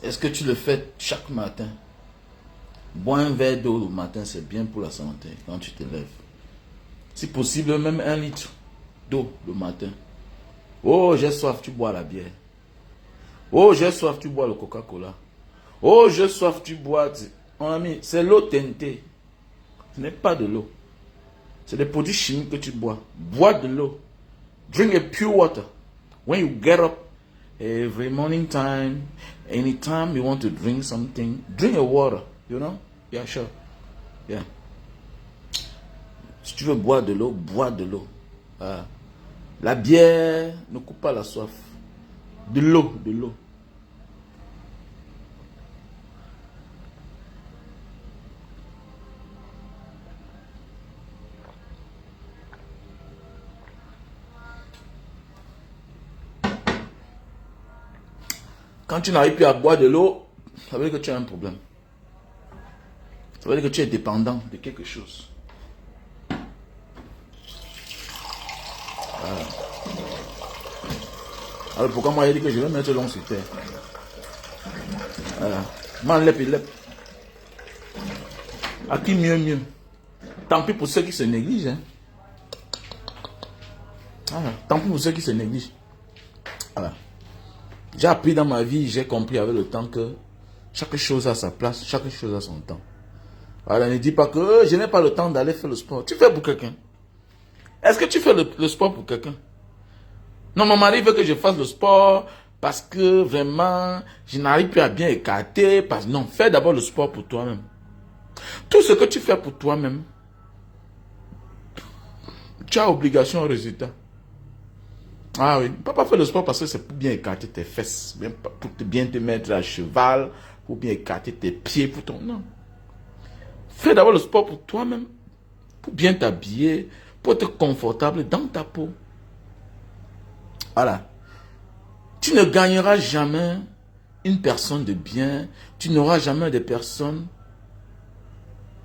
Est-ce que tu le fais chaque matin? Bois un verre d'eau le matin, c'est bien pour la santé quand tu te lèves. Si possible, même 1 litre d'eau le matin. Oh, j'ai soif, tu bois la bière. Oh, j'ai soif, tu bois le Coca-Cola. Oh, j'ai soif, tu bois... Mon ami, c'est l'eau teintée. Ce n'est pas de l'eau. C'est des produits chimiques que tu bois. Bois de l'eau. Drink a pure water. When you get up every morning time, anytime you want to drink something, drink a water. You know? Yeah, sure. Yeah. Si tu veux boire de l'eau, bois de l'eau. La bière ne coupe pas la soif. De l'eau, de l'eau. Quand tu n'arrives plus à boire de l'eau, ça veut dire que tu as un problème. Ça veut dire que tu es dépendant de quelque chose. Voilà. Alors pourquoi moi j'ai dit que je vais mettre l'eau sur terre? Voilà. M'enlève et lève. À qui mieux? Tant pis pour ceux qui se négligent. Hein. Voilà. Tant pis pour ceux qui se négligent. Voilà. J'ai appris dans ma vie, j'ai compris avec le temps que chaque chose a sa place, chaque chose a son temps. Voilà, ne dis pas que je n'ai pas le temps d'aller faire le sport. Tu fais pour quelqu'un? Est-ce que tu fais le sport pour quelqu'un? Non, mon mari veut que je fasse le sport parce que vraiment, je n'arrive plus à bien écarter. Non, fais d'abord le sport pour toi-même. Tout ce que tu fais pour toi-même, tu as obligation au résultat. Ah oui, ne peux pas faire le sport parce que c'est pour bien écarter tes fesses, pour bien te mettre à cheval, pour bien écarter tes pieds, pour ton... Non. Fais d'abord le sport pour toi-même, pour bien t'habiller, pour être confortable dans ta peau. Voilà. Tu ne gagneras jamais une personne de bien, tu n'auras jamais des personnes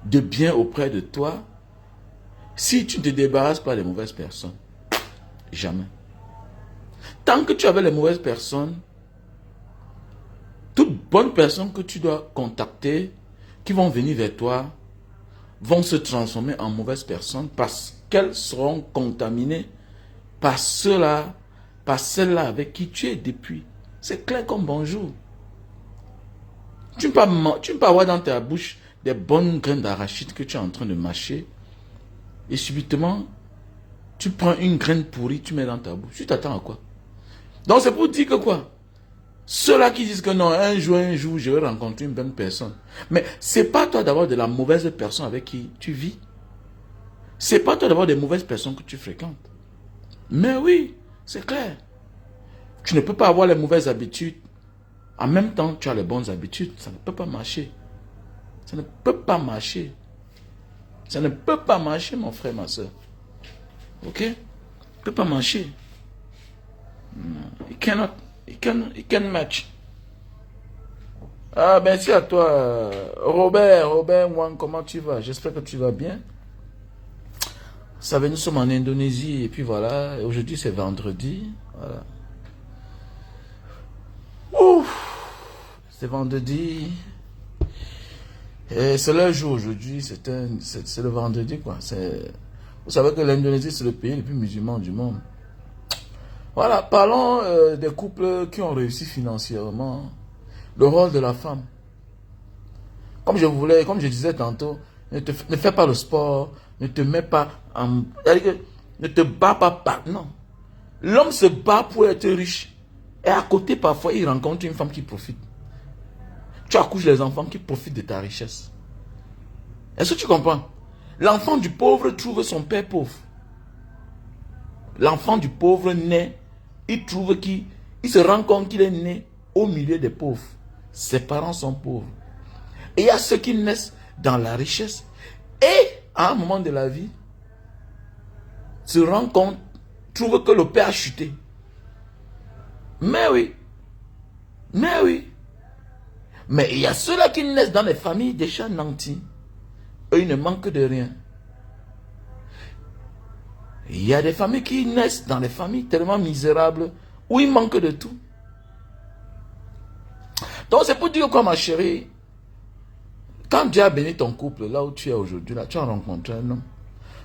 de bien auprès de toi si tu ne te débarrasses pas des mauvaises personnes. Jamais. Tant que tu avais les mauvaises personnes, toutes bonnes personnes que tu dois contacter, qui vont venir vers toi, vont se transformer en mauvaises personnes parce qu'elles seront contaminées par ceux-là, par celle-là avec qui tu es depuis. C'est clair comme bonjour. Tu ne peux pas avoir dans ta bouche des bonnes graines d'arachide que tu es en train de mâcher et subitement, tu prends une graine pourrie, tu mets dans ta bouche. Tu t'attends à quoi? Donc c'est pour dire que quoi? Ceux-là qui disent que non, un jour, je vais rencontrer une bonne personne. Mais c'est pas toi d'avoir de la mauvaise personne avec qui tu vis. C'est pas toi d'avoir des mauvaises personnes que tu fréquentes. Mais oui, c'est clair. Tu ne peux pas avoir les mauvaises habitudes. En même temps, tu as les bonnes habitudes. Ça ne peut pas marcher. Ça ne peut pas marcher. Ça ne peut pas marcher, mon frère, ma soeur. Ok? Ça ne peut pas marcher. It can match. Ah, merci à toi, Robert Wang, comment tu vas? J'espère que tu vas bien. Vous savez, nous sommes en Indonésie et puis voilà, aujourd'hui c'est vendredi. Voilà. C'est vendredi. Et c'est le jour aujourd'hui, c'est le vendredi quoi. Vous savez que l'Indonésie c'est le pays le plus musulman du monde. Voilà, parlons des couples qui ont réussi financièrement. Le rôle de la femme. Comme je disais tantôt, ne fais pas le sport, ne te mets pas en... Ne te bats pas, non. L'homme se bat pour être riche. Et à côté, parfois, il rencontre une femme qui profite. Tu accouches les enfants qui profitent de ta richesse. Est-ce que tu comprends? L'enfant du pauvre trouve son père pauvre. L'enfant du pauvre naît, il se rend compte qu'il est né au milieu des pauvres. Ses parents sont pauvres. Et il y a ceux qui naissent dans la richesse. Et à un moment de la vie, se rend compte, trouve que le père a chuté. Mais oui. Mais il y a ceux-là qui naissent dans les familles déjà nantis. Eux, ils ne manquent de rien. Il y a des familles qui naissent dans les familles tellement misérables où il manque de tout. Donc c'est pour dire quoi, ma chérie, quand Dieu a béni ton couple, là où tu es aujourd'hui, là, tu as rencontré un homme,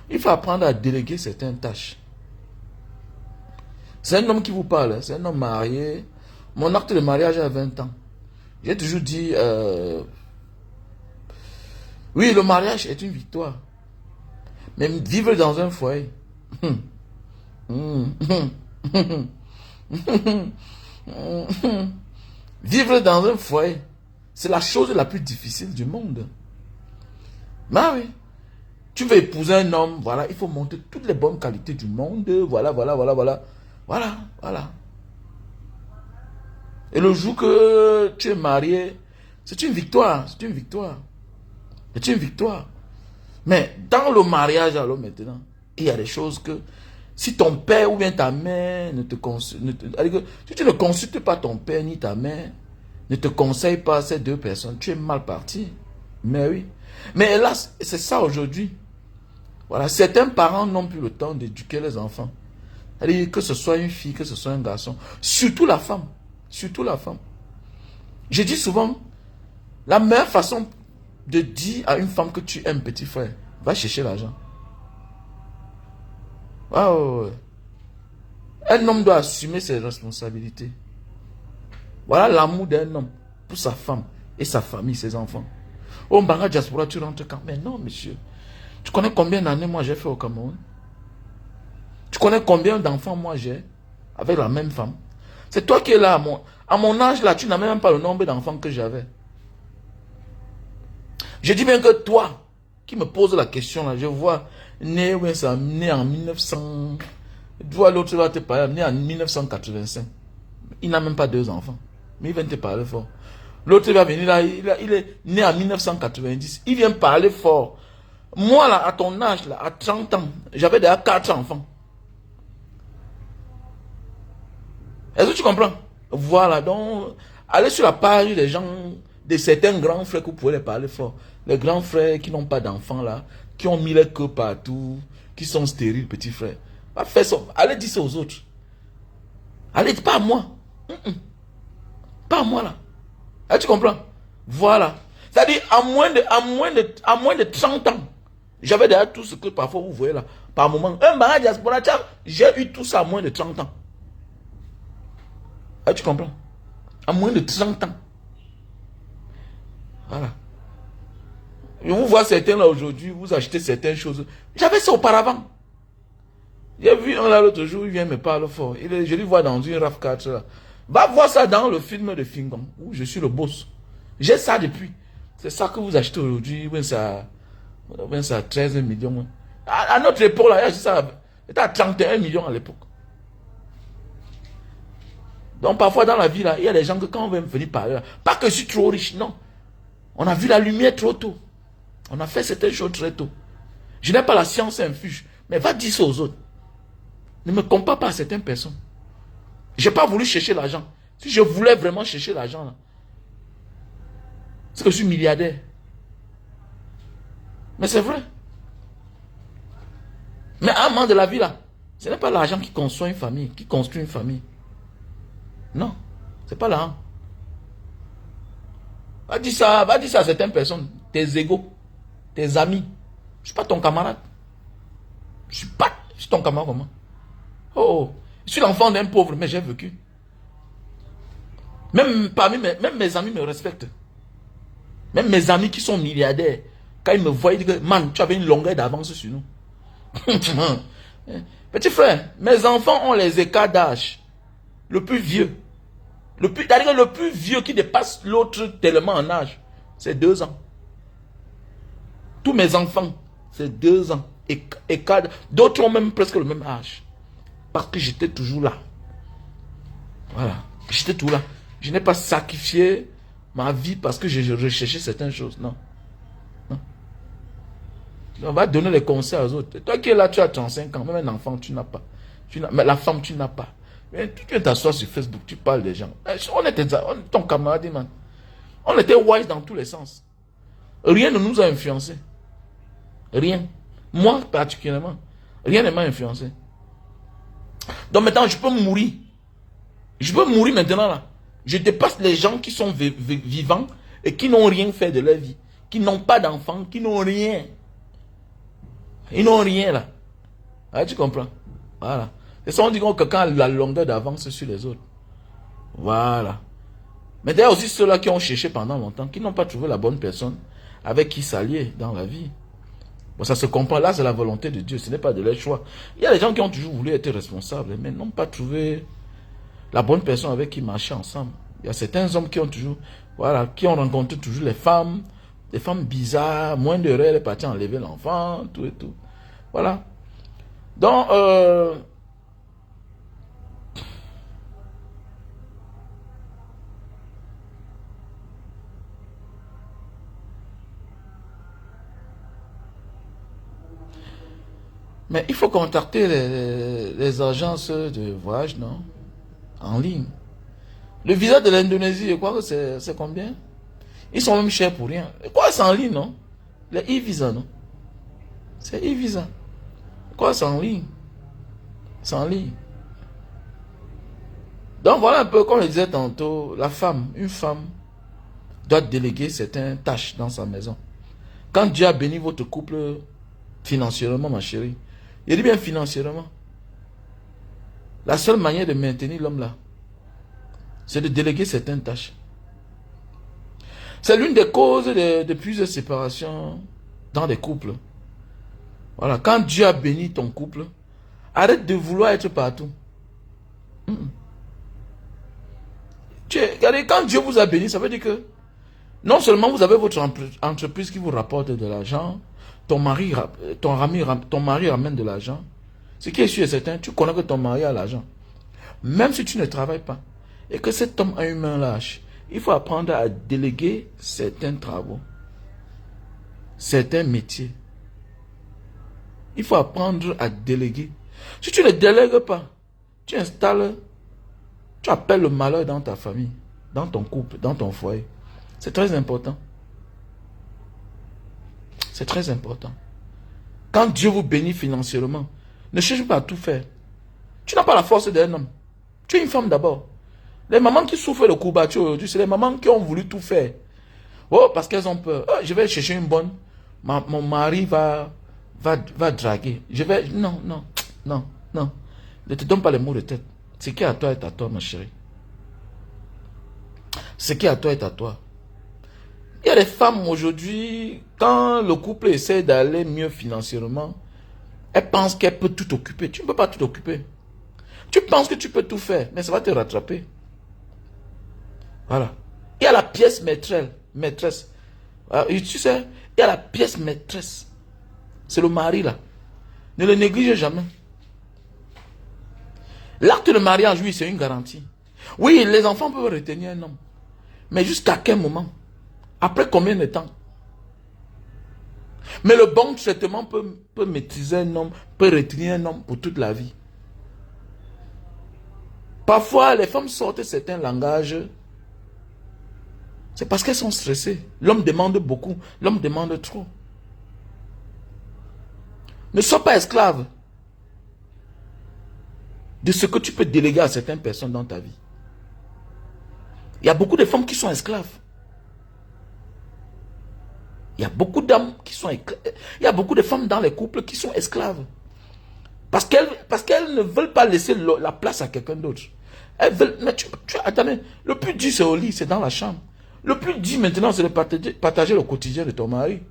il faut apprendre à déléguer certaines tâches. C'est un homme qui vous parle, c'est un homme marié. Mon acte de mariage a 20 ans. J'ai toujours dit, oui, le mariage est une victoire. Mais vivre dans un foyer, vivre dans un foyer, c'est la chose la plus difficile du monde. Bah oui. Tu veux épouser un homme, voilà, il faut montrer toutes les bonnes qualités du monde, voilà. Et le jour que tu es marié, c'est une victoire, c'est une victoire. C'est une victoire. Mais dans le mariage, alors maintenant, il y a des choses que, si ton père ou bien ta mère ne te consulte, si tu ne consultes pas ton père ni ta mère, ne te conseille pas ces deux personnes, tu es mal parti. Mais oui. Mais hélas, c'est ça aujourd'hui. Voilà, certains parents n'ont plus le temps d'éduquer les enfants. C'est-à-dire que ce soit une fille, que ce soit un garçon. Surtout la femme. Surtout la femme. Je dis souvent, la meilleure façon de dire à une femme que tu aimes, petit frère, va chercher l'argent. Oh, un homme doit assumer ses responsabilités. Voilà l'amour d'un homme pour sa femme et sa famille, ses enfants. Oh, Mbanga Diaspora, tu rentres quand? Mais non, monsieur. Tu connais combien d'années moi j'ai fait au Cameroun? Tu connais combien d'enfants moi j'ai avec la même femme? C'est toi qui es là. À mon âge là, tu n'as même pas le nombre d'enfants que j'avais. Je dis bien que toi, qui me pose la question là, je vois, né en 1900, tu vois l'autre va te parler, né en 1985. Il n'a même pas 2 enfants. Mais il vient te parler fort. L'autre va venir là, il est né en 1990. Il vient parler fort. Moi, là, à ton âge, là, à 30 ans, j'avais déjà 4 enfants. Est-ce que tu comprends? Voilà, donc, allez sur la page des gens, de certains grands frères que vous pouvez les parler fort. Les grands frères qui n'ont pas d'enfants, là, qui ont mis les queues partout, qui sont stériles, petits frères. Va faire ça. Allez dire ça aux autres. Allez, pas à moi. Pas à moi, là. Est-ce que tu comprends? Voilà. C'est-à-dire, à moins de 30 ans, j'avais déjà tout ce que parfois vous voyez là. Par moment, j'ai eu tout ça à moins de 30 ans. Ah, tu comprends? À moins de 30 ans. Voilà. Je vous vois certains là aujourd'hui, vous achetez certaines choses. J'avais ça auparavant. J'ai vu un là l'autre jour, il vient me parler fort. Je lui vois dans une RAV4 là. Va voir ça dans le film de Fingong, où je suis le boss. J'ai ça depuis. C'est ça que vous achetez aujourd'hui, ça a 13 millions. À notre époque, là, ça était à 31 millions à l'époque. Donc parfois dans la vie, là, il y a des gens que quand on veut venir parler, là, pas que je suis trop riche, non. On a vu la lumière trop tôt. On a fait certaines choses très tôt. Je n'ai pas la science infuse, mais va dire ça aux autres. Ne me compare pas à certaines personnes. Je n'ai pas voulu chercher l'argent. Si je voulais vraiment chercher l'argent, là, c'est que je suis milliardaire. Mais c'est vrai. Mais à un moment de la vie, là, ce n'est pas l'argent qui construit une famille, qui construit une famille. Non, c'est pas l'argent. Va dire ça à certaines personnes, tes égaux, tes amis. Je ne suis pas ton camarade. Je suis ton camarade comment? Oh, je suis l'enfant d'un pauvre, mais j'ai vécu. Même mes amis me respectent. Même mes amis qui sont milliardaires, quand ils me voient, ils disent que, man, tu avais une longueur d'avance sur nous. Petit frère, mes enfants ont les écarts d'âge. Le plus vieux. Le plus vieux qui dépasse l'autre tellement en âge, c'est 2 ans. Tous mes enfants, c'est 2 ans. Écart. D'autres ont même presque le même âge. Parce que j'étais toujours là. Voilà. J'étais toujours là. Je n'ai pas sacrifié ma vie parce que je recherchais certaines choses. Non. Non. On va donner les conseils aux autres. Toi qui es là, tu as 35 ans. Même un enfant, tu n'as pas. Mais la femme, tu n'as pas. Mais tu viens t'asseoir sur Facebook, tu parles des gens. On était ton camarade, man. On était wise dans tous les sens. Rien ne nous a influencé. Rien. Moi, particulièrement. Rien ne m'a influencé. Donc maintenant, je peux mourir. Je peux mourir maintenant là. Je dépasse les gens qui sont vivants et qui n'ont rien fait de leur vie. Qui n'ont pas d'enfants, qui n'ont rien. Ils n'ont rien là. Ah, tu comprends? Voilà. C'est ça, on dit que quelqu'un a la longueur d'avance sur les autres. Voilà. Mais d'ailleurs aussi ceux-là qui ont cherché pendant longtemps, qui n'ont pas trouvé la bonne personne avec qui s'allier dans la vie. Bon, ça se comprend. Là, c'est la volonté de Dieu. Ce n'est pas de leur choix. Il y a des gens qui ont toujours voulu être responsables, mais n'ont pas trouvé la bonne personne avec qui marcher ensemble. Il y a certains hommes qui ont toujours, voilà, qui ont rencontré toujours les femmes bizarres, moins de elle est partie enlever l'enfant, tout et tout. Voilà. Donc, mais il faut contacter les agences de voyage, non? En ligne. Le visa de l'Indonésie, je crois que c'est combien? Ils sont même chers pour rien. Quoi, c'est en ligne, non? Les e-visa, non? C'est e-visa. Quoi, c'est en ligne? C'est en ligne. Donc voilà un peu, comme je disais tantôt, une femme doit déléguer certaines tâches dans sa maison. Quand Dieu a béni votre couple financièrement, ma chérie, il dit bien financièrement, la seule manière de maintenir l'homme là, c'est de déléguer certaines tâches. C'est l'une des causes de plusieurs séparations dans des couples. Voilà, quand Dieu a béni ton couple, arrête de vouloir être partout. Regardez, quand Dieu vous a béni, ça veut dire que non seulement vous avez votre entreprise qui vous rapporte de l'argent, ton mari ramène de l'argent. Ce qui est sûr et certain, tu connais que ton mari a l'argent. Même si tu ne travailles pas, et que cet homme a une main lâche, il faut apprendre à déléguer certains travaux, certains métiers. Il faut apprendre à déléguer. Si tu ne délègues pas, tu appelles le malheur dans ta famille, dans ton couple, dans ton foyer. C'est très important. C'est très important. Quand Dieu vous bénit financièrement, ne cherche pas à tout faire. Tu n'as pas la force d'un homme. Tu es une femme d'abord. Les mamans qui souffrent de courbatures aujourd'hui, c'est les mamans qui ont voulu tout faire. Oh, parce qu'elles ont peur. Oh, je vais chercher une bonne. Mon mari va draguer. Non. Ne te donne pas les mots de tête. Ce qui est à toi est à toi, ma chérie. Ce qui est à toi est à toi. Il y a des femmes aujourd'hui, quand le couple essaie d'aller mieux financièrement, elles pensent qu'elles peuvent tout occuper. Tu ne peux pas tout occuper. Tu penses que tu peux tout faire, mais ça va te rattraper. Voilà. Il y a la pièce maîtresse. Tu sais, il y a la pièce maîtresse. C'est le mari là. Ne le néglige jamais. L'acte de mariage, oui, c'est une garantie. Oui, les enfants peuvent retenir un homme. Mais jusqu'à quel moment? Après combien de temps? Mais le bon traitement peut maîtriser un homme, peut retenir un homme pour toute la vie. Parfois, les femmes sortent certains langages. C'est parce qu'elles sont stressées. L'homme demande beaucoup. L'homme demande trop. Ne sois pas esclave de ce que tu peux déléguer à certaines personnes dans ta vie. Il y a beaucoup de femmes qui sont esclaves. Il y a beaucoup d'hommes qui sont esclaves. Il y a beaucoup de femmes dans les couples qui sont esclaves. Parce qu'elles ne veulent pas laisser la place à quelqu'un d'autre. Elles veulent... Mais attendez, le plus dur c'est au lit, c'est dans la chambre. Le plus dur maintenant c'est de partager le quotidien de ton mari.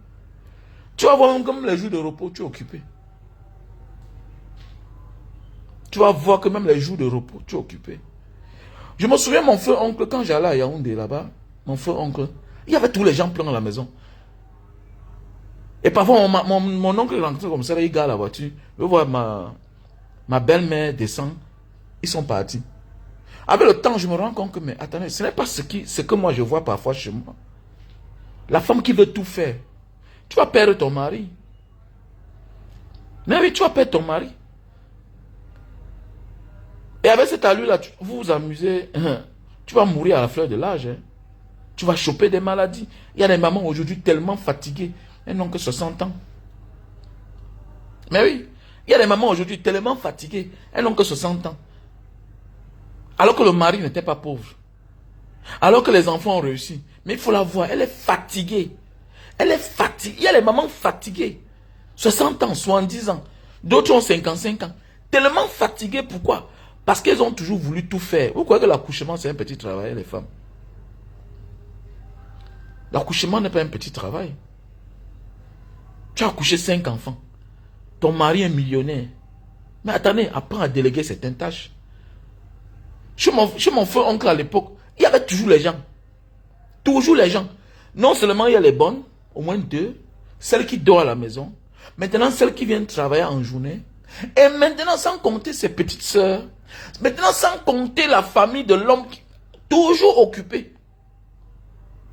Tu vas voir comme les jours de repos, tu es occupé. Tu vas voir que même les jours de repos, tu es occupé. Je me souviens, mon frère oncle, quand j'allais à Yaoundé là-bas, mon frère oncle, il y avait tous les gens pleins à la maison. Et parfois, mon oncle rentrait comme ça, il gare la voiture. Je vois ma belle-mère descend. Ils sont partis. Avec le temps, je me rends compte que, mais attendez, ce n'est pas ce que moi je vois parfois chez moi. La femme qui veut tout faire. Tu vas perdre ton mari. Mais oui, tu vas perdre ton mari. Et avec cette allure-là, vous vous amusez. Tu vas mourir à la fleur de l'âge. Hein. Tu vas choper des maladies. Il y a des mamans aujourd'hui tellement fatiguées. Elles n'ont que 60 ans. Mais oui, il y a des mamans aujourd'hui tellement fatiguées. Elles n'ont que 60 ans. Alors que le mari n'était pas pauvre. Alors que les enfants ont réussi. Mais il faut la voir, elle est fatiguée. Elle est fatiguée. Il y a les mamans fatiguées. 60 ans, 70 ans. D'autres ont 55 ans. Tellement fatiguées, pourquoi? Parce qu'elles ont toujours voulu tout faire. Vous croyez que l'accouchement, c'est un petit travail, les femmes? L'accouchement n'est pas un petit travail. Tu as accouché 5 enfants. Ton mari est millionnaire. Mais attendez, apprends à déléguer certaines tâches. Chez mon frère oncle à l'époque, il y avait toujours les gens. Toujours les gens. Non seulement il y a les bonnes, au moins 2, celles qui dorment à la maison. Maintenant, celles qui viennent travailler en journée. Et maintenant, sans compter ses petites sœurs. Maintenant, sans compter la famille de l'homme qui toujours occupé.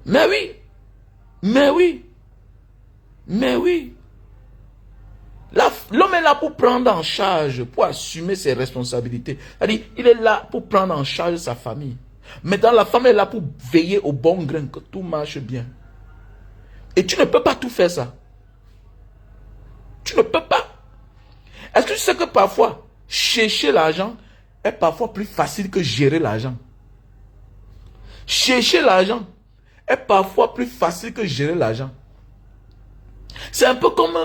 Mais oui. Mais oui. Mais oui. L'homme est là pour prendre en charge, pour assumer ses responsabilités. C'est-à-dire, il est là pour prendre en charge sa famille. Maintenant, la femme est là pour veiller au bon grain, que tout marche bien. Et tu ne peux pas tout faire ça. Tu ne peux pas. Est-ce que tu sais que parfois, chercher l'argent est parfois plus facile que gérer l'argent? Chercher l'argent est parfois plus facile que gérer l'argent. C'est un peu comme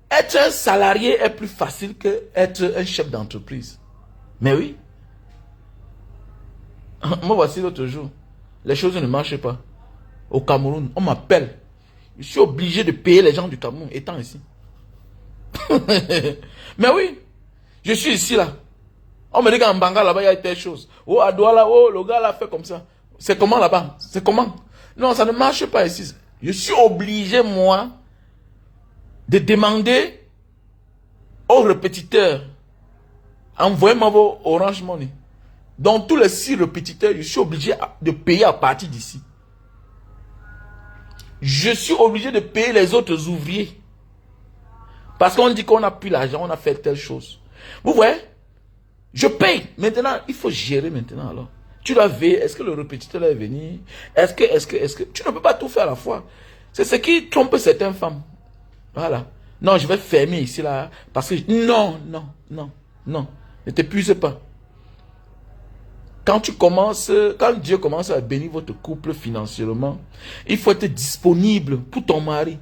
être un salarié est plus facile que être un chef d'entreprise. Mais oui. Moi, voici l'autre jour. Les choses ne marchent pas. Au Cameroun, on m'appelle. Je suis obligé de payer les gens du Cameroun étant ici. Mais oui. Je suis ici là. On me dit qu'en Banga là-bas, il y a telle chose. Oh, à Douala, oh, le gars l'a fait comme ça. C'est comment là-bas? C'est comment? Non, ça ne marche pas ici. Je suis obligé, moi, de demander aux répétiteurs, envoyez-moi vos Orange Money. Donc tous les 6 répétiteurs, je suis obligé de payer à partir d'ici. Je suis obligé de payer les autres ouvriers. Parce qu'on dit qu'on n'a plus l'argent, on a fait telle chose. Vous voyez? Je paye. Maintenant, il faut gérer maintenant alors. Tu dois veiller, est-ce que le répétiteur est venu? Est-ce que... Tu ne peux pas tout faire à la fois. C'est ce qui trompe certaines femmes. Voilà. Non, je vais fermer ici là. Parce que... Non. Ne t'épuise pas. Quand Dieu commence à bénir votre couple financièrement, il faut être disponible pour ton mari.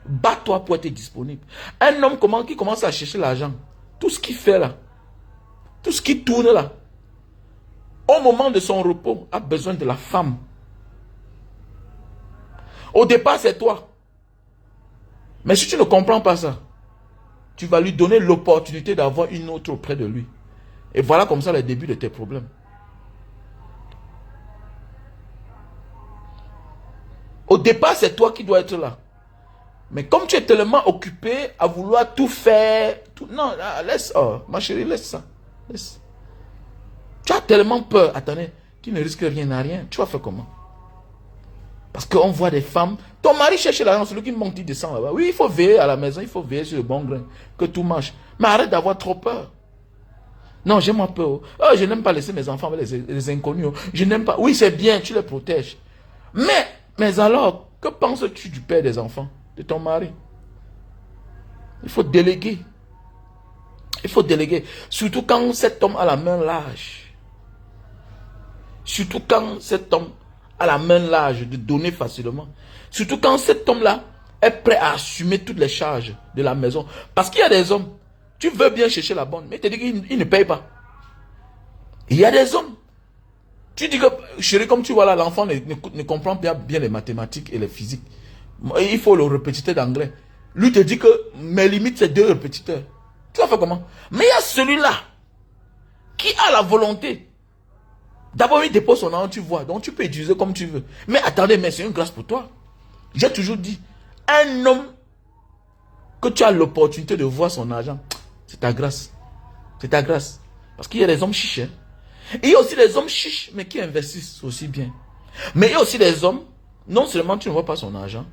Bats-toi pour être disponible. Un homme qui commence à chercher l'argent, tout ce qu'il fait là, tout ce qui tourne là, au moment de son repos, a besoin de la femme. Au départ, c'est toi. Mais si tu ne comprends pas ça, tu vas lui donner l'opportunité d'avoir une autre auprès de lui. Et voilà comme ça le début de tes problèmes. Au départ, c'est toi qui dois être là. Mais comme tu es tellement occupé à vouloir tout faire, non, laisse, ma chérie, laisse ça. Laisse. Tu as tellement peur, attendez, tu ne risques rien à rien. Tu vas faire comment? Parce qu'on voit des femmes, ton mari cherche l'argent, celui qui monte, il descend là-bas. Oui, il faut veiller à la maison, il faut veiller sur le bon grain, que tout marche. Mais arrête d'avoir trop peur. Non, j'ai moins peur. Oh, je n'aime pas laisser mes enfants avec les inconnus. Je n'aime pas. Oui, c'est bien, tu les protèges. Mais alors, que penses-tu du père des enfants, de ton mari? Il faut déléguer. Il faut déléguer. Surtout quand cet homme a la main large. Surtout quand cet homme a la main large de donner facilement. Surtout quand cet homme-là est prêt à assumer toutes les charges de la maison. Parce qu'il y a des hommes, tu veux bien chercher la bonne, mais tu te dis qu'il ne paye pas. Il y a des hommes. Tu dis que, chérie, comme tu vois là, l'enfant ne comprend bien les mathématiques et les physiques. Il faut le répétiteur d'anglais. Lui te dit que mes limites, c'est 2 répétiteurs. Tu vas faire comment? Mais il y a celui-là qui a la volonté. D'abord, il dépose son argent, tu vois. Donc, tu peux utiliser comme tu veux. Mais attendez, mais c'est une grâce pour toi. J'ai toujours dit, un homme que tu as l'opportunité de voir son argent, c'est ta grâce. C'est ta grâce. Parce qu'il y a des hommes chiches. Et il y a aussi des hommes chiches, mais qui investissent aussi bien. Mais il y a aussi des hommes, non seulement tu ne vois pas son argent,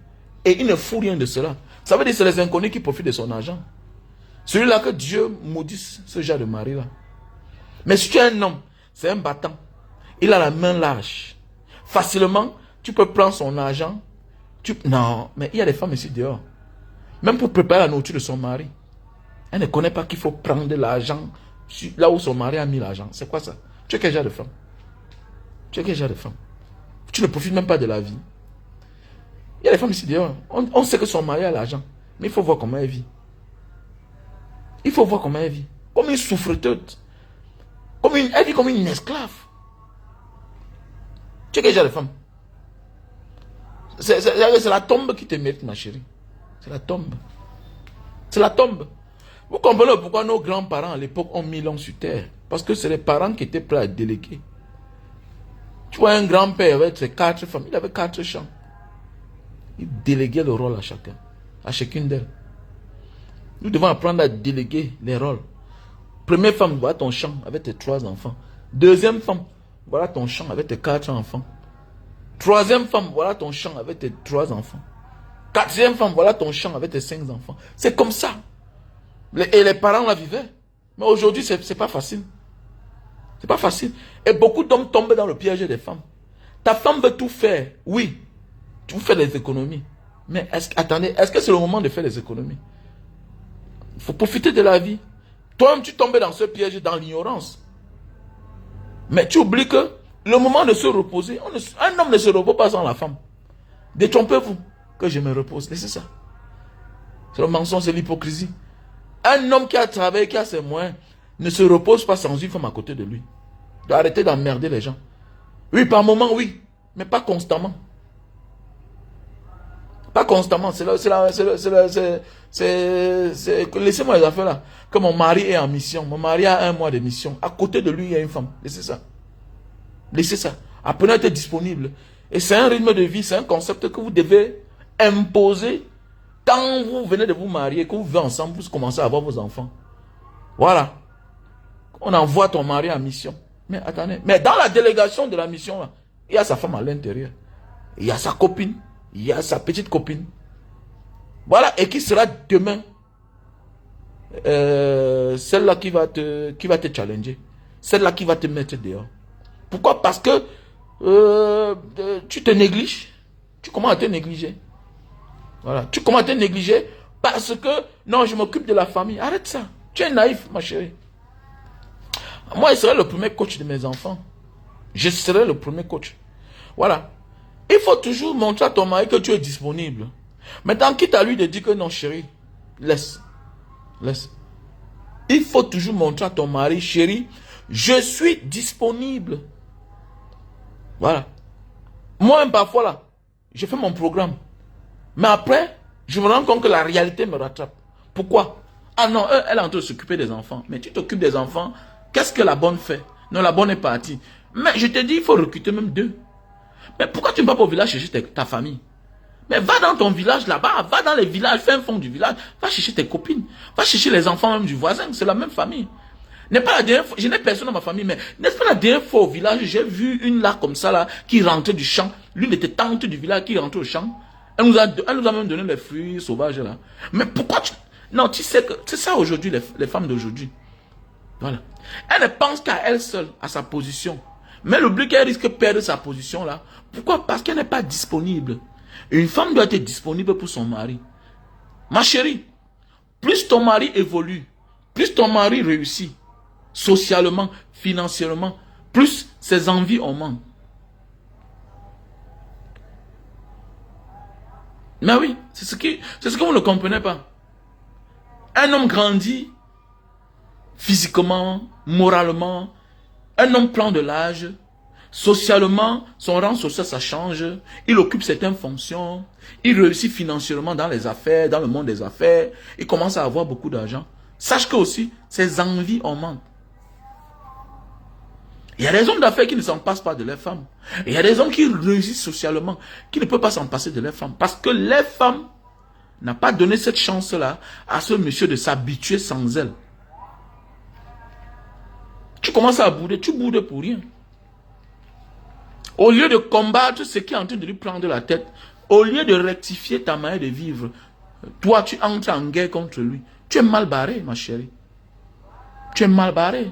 et il ne fout rien de cela. Ça veut dire que c'est les inconnus qui profitent de son argent. Celui-là que Dieu maudisse, ce genre de mari-là. Mais si tu es un homme, c'est un battant. Il a la main large. Facilement, tu peux prendre son argent. Non, mais il y a des femmes ici dehors. Même pour préparer la nourriture de son mari. Elle ne connaît pas qu'il faut prendre de l'argent là où son mari a mis l'argent. C'est quoi ça? Tu es quel genre de femme? Tu es quel genre de femme? Tu ne profites même pas de la vie. Il y a des femmes ici dehors. On sait que son mari a l'argent. Mais il faut voir comment elle vit. Il faut voir comment elle vit. Comme une souffreteuse. Elle vit comme une esclave. Tu sais quel genre de femme? C'est la tombe qui te mérite, ma chérie. C'est la tombe. C'est la tombe. Vous comprenez pourquoi nos grands-parents à l'époque ont mis l'homme sur terre? Parce que c'est les parents qui étaient prêts à déléguer. Tu vois, un grand-père avec ses 4 femmes, il avait 4 champs. Il déléguait le rôle à chacun, à chacune d'elles. Nous devons apprendre à déléguer les rôles. Première femme, voilà ton champ avec tes 3 enfants. Deuxième femme, voilà ton champ avec tes 4 enfants. Troisième femme, voilà ton champ avec tes 3 enfants. Quatrième femme, voilà ton champ avec tes 5 enfants. C'est comme ça. Et les parents la vivaient. Mais aujourd'hui, c'est pas facile. C'est pas facile. Et beaucoup d'hommes tombent dans le piège des femmes. Ta femme veut tout faire. Oui. Tu fais des économies. Mais attendez, est-ce que c'est le moment de faire des économies? Il faut profiter de la vie. Toi-même, tu tombes dans ce piège, dans l'ignorance. Mais tu oublies que le moment de se reposer, un homme ne se repose pas sans la femme. Détrompez-vous que je me repose. Laissez ça. C'est le mensonge, c'est l'hypocrisie. Un homme qui a travaillé, qui a ses moyens, ne se repose pas sans une femme à côté de lui. Il doit arrêter d'emmerder les gens. Oui, par moment, oui. Mais pas constamment. Pas constamment. Laissez-moi les affaires là. Que mon mari est en mission. Mon mari a 1 mois de mission. À côté de lui, il y a une femme. Laissez ça. Laissez ça. Apprenez à être disponible. Et c'est un rythme de vie, c'est un concept que vous devez imposer quand vous venez de vous marier, que vous vivez ensemble, vous commencez à avoir vos enfants. Voilà. On envoie ton mari en mission. Mais attendez. Mais dans la délégation de la mission, là, il y a sa femme à l'intérieur. Il y a sa copine. Il y a sa petite copine. Voilà. Et qui sera demain celle-là qui va te challenger. Celle-là qui va te mettre dehors. Pourquoi? Parce que tu te négliges. Tu commences à te négliger. Voilà. Tu commences à te négliger parce que, non, je m'occupe de la famille. Arrête ça. Tu es naïf, ma chérie. Moi, je serai le premier coach de mes enfants. Je serai le premier coach. Voilà. Il faut toujours montrer à ton mari que tu es disponible. Maintenant, quitte à lui de dire que non, chérie, laisse. Laisse. Il faut toujours montrer à ton mari, chérie, je suis disponible. Voilà. Moi, parfois, là, je fais mon programme. Mais après, je me rends compte que la réalité me rattrape. Pourquoi? Ah non, elle est en train de s'occuper des enfants. Mais tu t'occupes des enfants, qu'est-ce que la bonne fait? Non, la bonne est partie. Mais je te dis, il faut recruter même 2. Mais pourquoi tu ne vas pas au village chercher ta famille? Mais va dans ton village là-bas, va dans les villages, fais un fond du village, va chercher tes copines, va chercher les enfants même du voisin, c'est la même famille. N'est pas la dernière fois, je n'ai personne dans ma famille, mais n'est-ce pas la dernière fois au village, j'ai vu une là comme ça là, qui rentrait du champ, l'une était tante du village qui rentrait au champ, elle nous a même donné les fruits sauvages là. Mais pourquoi tu... Non, tu sais que c'est ça aujourd'hui, les femmes d'aujourd'hui. Voilà. Elle ne pense qu'à elle seule, à sa position. Mais elle oublie qu'elle risque de perdre sa position là. Pourquoi? Parce qu'elle n'est pas disponible. Une femme doit être disponible pour son mari. Ma chérie, plus ton mari évolue, plus ton mari réussit, socialement, financièrement, plus ses envies augmentent. Mais oui, c'est ce que vous ne comprenez pas. Un homme grandit physiquement, moralement, un homme prend de l'âge, socialement, son rang social, ça change, il occupe certaines fonctions, il réussit financièrement dans les affaires, dans le monde des affaires, il commence à avoir beaucoup d'argent. Sache que aussi, ses envies augmentent. Il y a des hommes d'affaires qui ne s'en passent pas de leurs femmes. Il y a des hommes qui réussissent socialement, qui ne peuvent pas s'en passer de leurs femmes. Parce que les femmes n'ont pas donné cette chance-là à ce monsieur de s'habituer sans elle. Tu commences à bouder, tu boudes pour rien. Au lieu de combattre ce qui est en train de lui prendre la tête, au lieu de rectifier ta manière de vivre, toi tu entres en guerre contre lui. Tu es mal barré, ma chérie. Tu es mal barré.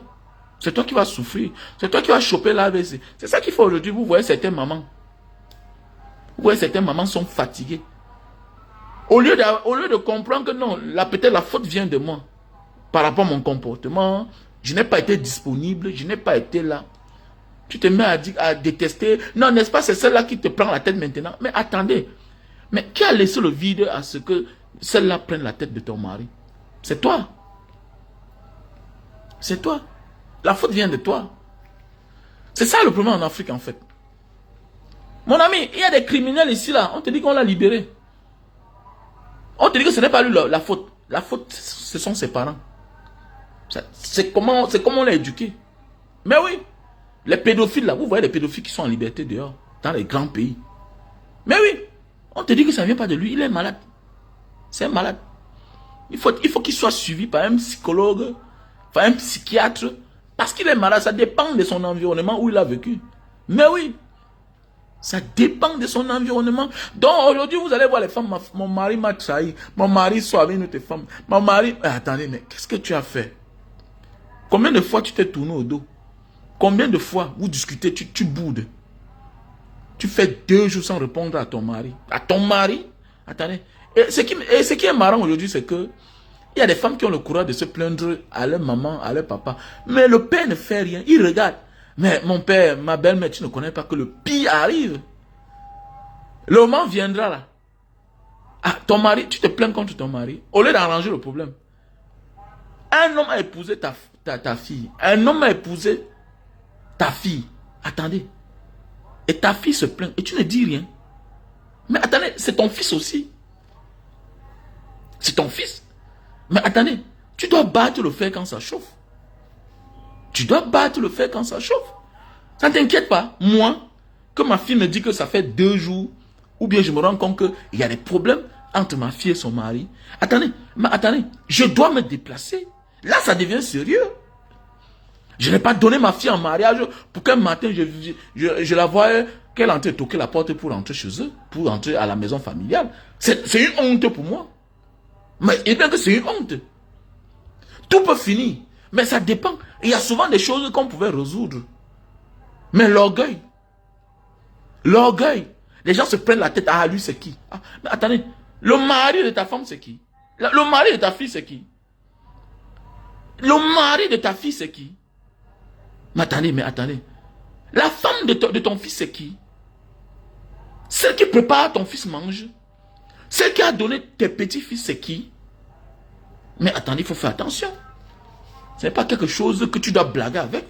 C'est toi qui vas souffrir. C'est toi qui vas choper l'AVC. C'est ça qu'il faut aujourd'hui. Vous voyez certaines mamans. Vous voyez certaines mamans sont fatiguées. Au lieu de comprendre que non, peut-être la faute vient de moi. Par rapport à mon comportement, je n'ai pas été disponible, je n'ai pas été là. Tu te mets à détester. Non, n'est-ce pas, c'est celle-là qui te prend la tête maintenant. Mais attendez. Mais qui a laissé le vide à ce que celle-là prenne la tête de ton mari? C'est toi. C'est toi. La faute vient de toi. C'est ça le problème en Afrique, en fait. Mon ami, il y a des criminels ici, là. On te dit qu'on l'a libéré. On te dit que ce n'est pas lui la faute. La faute, ce sont ses parents. C'est comment on l'a éduqué. Mais oui, les pédophiles, là, vous voyez les pédophiles qui sont en liberté dehors, dans les grands pays. Mais oui, on te dit que ça ne vient pas de lui, il est malade. C'est un malade. Il faut qu'il soit suivi par un psychologue, par un psychiatre, parce qu'il est malade. Ça dépend de son environnement où il a vécu. Mais oui, ça dépend de son environnement. Donc aujourd'hui, vous allez voir les femmes, mon mari m'a trahi, mon mari soit avec une autre femme, mon mari... Attendez, mais qu'est-ce que tu as fait? Combien de fois tu t'es tourné au dos? Combien de fois vous discutez, tu boudes? Tu fais 2 jours sans répondre à ton mari. À ton mari? Attendez. Et ce qui est marrant aujourd'hui, c'est que il y a des femmes qui ont le courage de se plaindre à leur maman, à leur papa. Mais le père ne fait rien. Il regarde. Mais mon père, ma belle-mère, tu ne connais pas que le pire arrive. Le moment viendra là. Ah, ton mari, tu te plains contre ton mari. Au lieu d'arranger le problème. Un homme a épousé ta fille. Un homme a épousé ta fille. Attendez. Et ta fille se plaint. Et tu ne dis rien. Mais attendez, c'est ton fils aussi. C'est ton fils. Mais attendez, tu dois battre le fer quand ça chauffe. Tu dois battre le fer quand ça chauffe. Ça ne t'inquiète pas. Moi, que ma fille me dit que ça fait 2 jours, ou bien je me rends compte qu'il y a des problèmes entre ma fille et son mari. Attendez, mais attendez, je dois me déplacer. Là, ça devient sérieux. Je n'ai pas donné ma fille en mariage pour qu'un matin, je la voie qu'elle entre toquer la porte pour rentrer chez eux, pour rentrer à la maison familiale. C'est une honte pour moi. Mais il bien que c'est une honte. Tout peut finir. Mais ça dépend. Il y a souvent des choses qu'on pouvait résoudre. Mais l'orgueil. L'orgueil. Les gens se prennent la tête. Ah, lui, c'est qui? Ah, mais attendez. Le mari de ta femme, c'est qui? Le mari de ta fille, c'est qui? Le mari de ta fille, c'est qui? Mais attendez. La femme de ton fils, c'est qui? Celle qui prépare ton fils mange. Celle qui a donné tes petits-fils, c'est qui? Mais attendez, il faut faire attention. Ce n'est pas quelque chose que tu dois blaguer avec.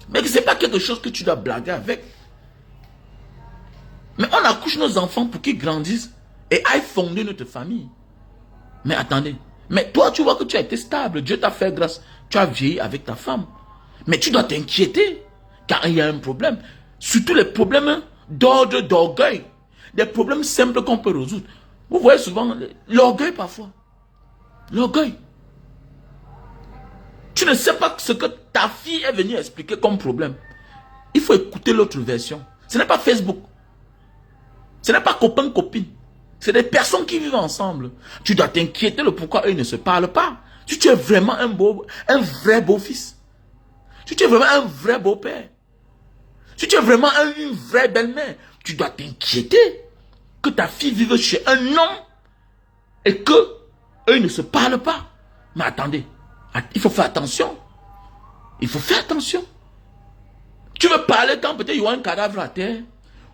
Mais ce n'est pas quelque chose que tu dois blaguer avec. Mais on accouche nos enfants pour qu'ils grandissent et aillent fonder notre famille. Mais attendez. Mais toi, tu vois que tu as été stable. Dieu t'a fait grâce. Tu as vieilli avec ta femme. Mais tu dois t'inquiéter. Car il y a un problème. Surtout les problèmes d'ordre d'orgueil. Des problèmes simples qu'on peut résoudre. Vous voyez souvent l'orgueil parfois. L'orgueil. Tu ne sais pas ce que ta fille est venue expliquer comme problème. Il faut écouter l'autre version. Ce n'est pas Facebook. Ce n'est pas copain-copine. C'est des personnes qui vivent ensemble. Tu dois t'inquiéter le pourquoi eux ne se parlent pas. Si tu es vraiment un vrai beau-fils. Si tu es vraiment un vrai beau-père. Si tu es vraiment une vraie belle-mère. Tu dois t'inquiéter que ta fille vive chez un homme et que eux ne se parlent pas. Mais attendez. Il faut faire attention. Il faut faire attention. Tu veux parler quand peut-être il y aura un cadavre à terre.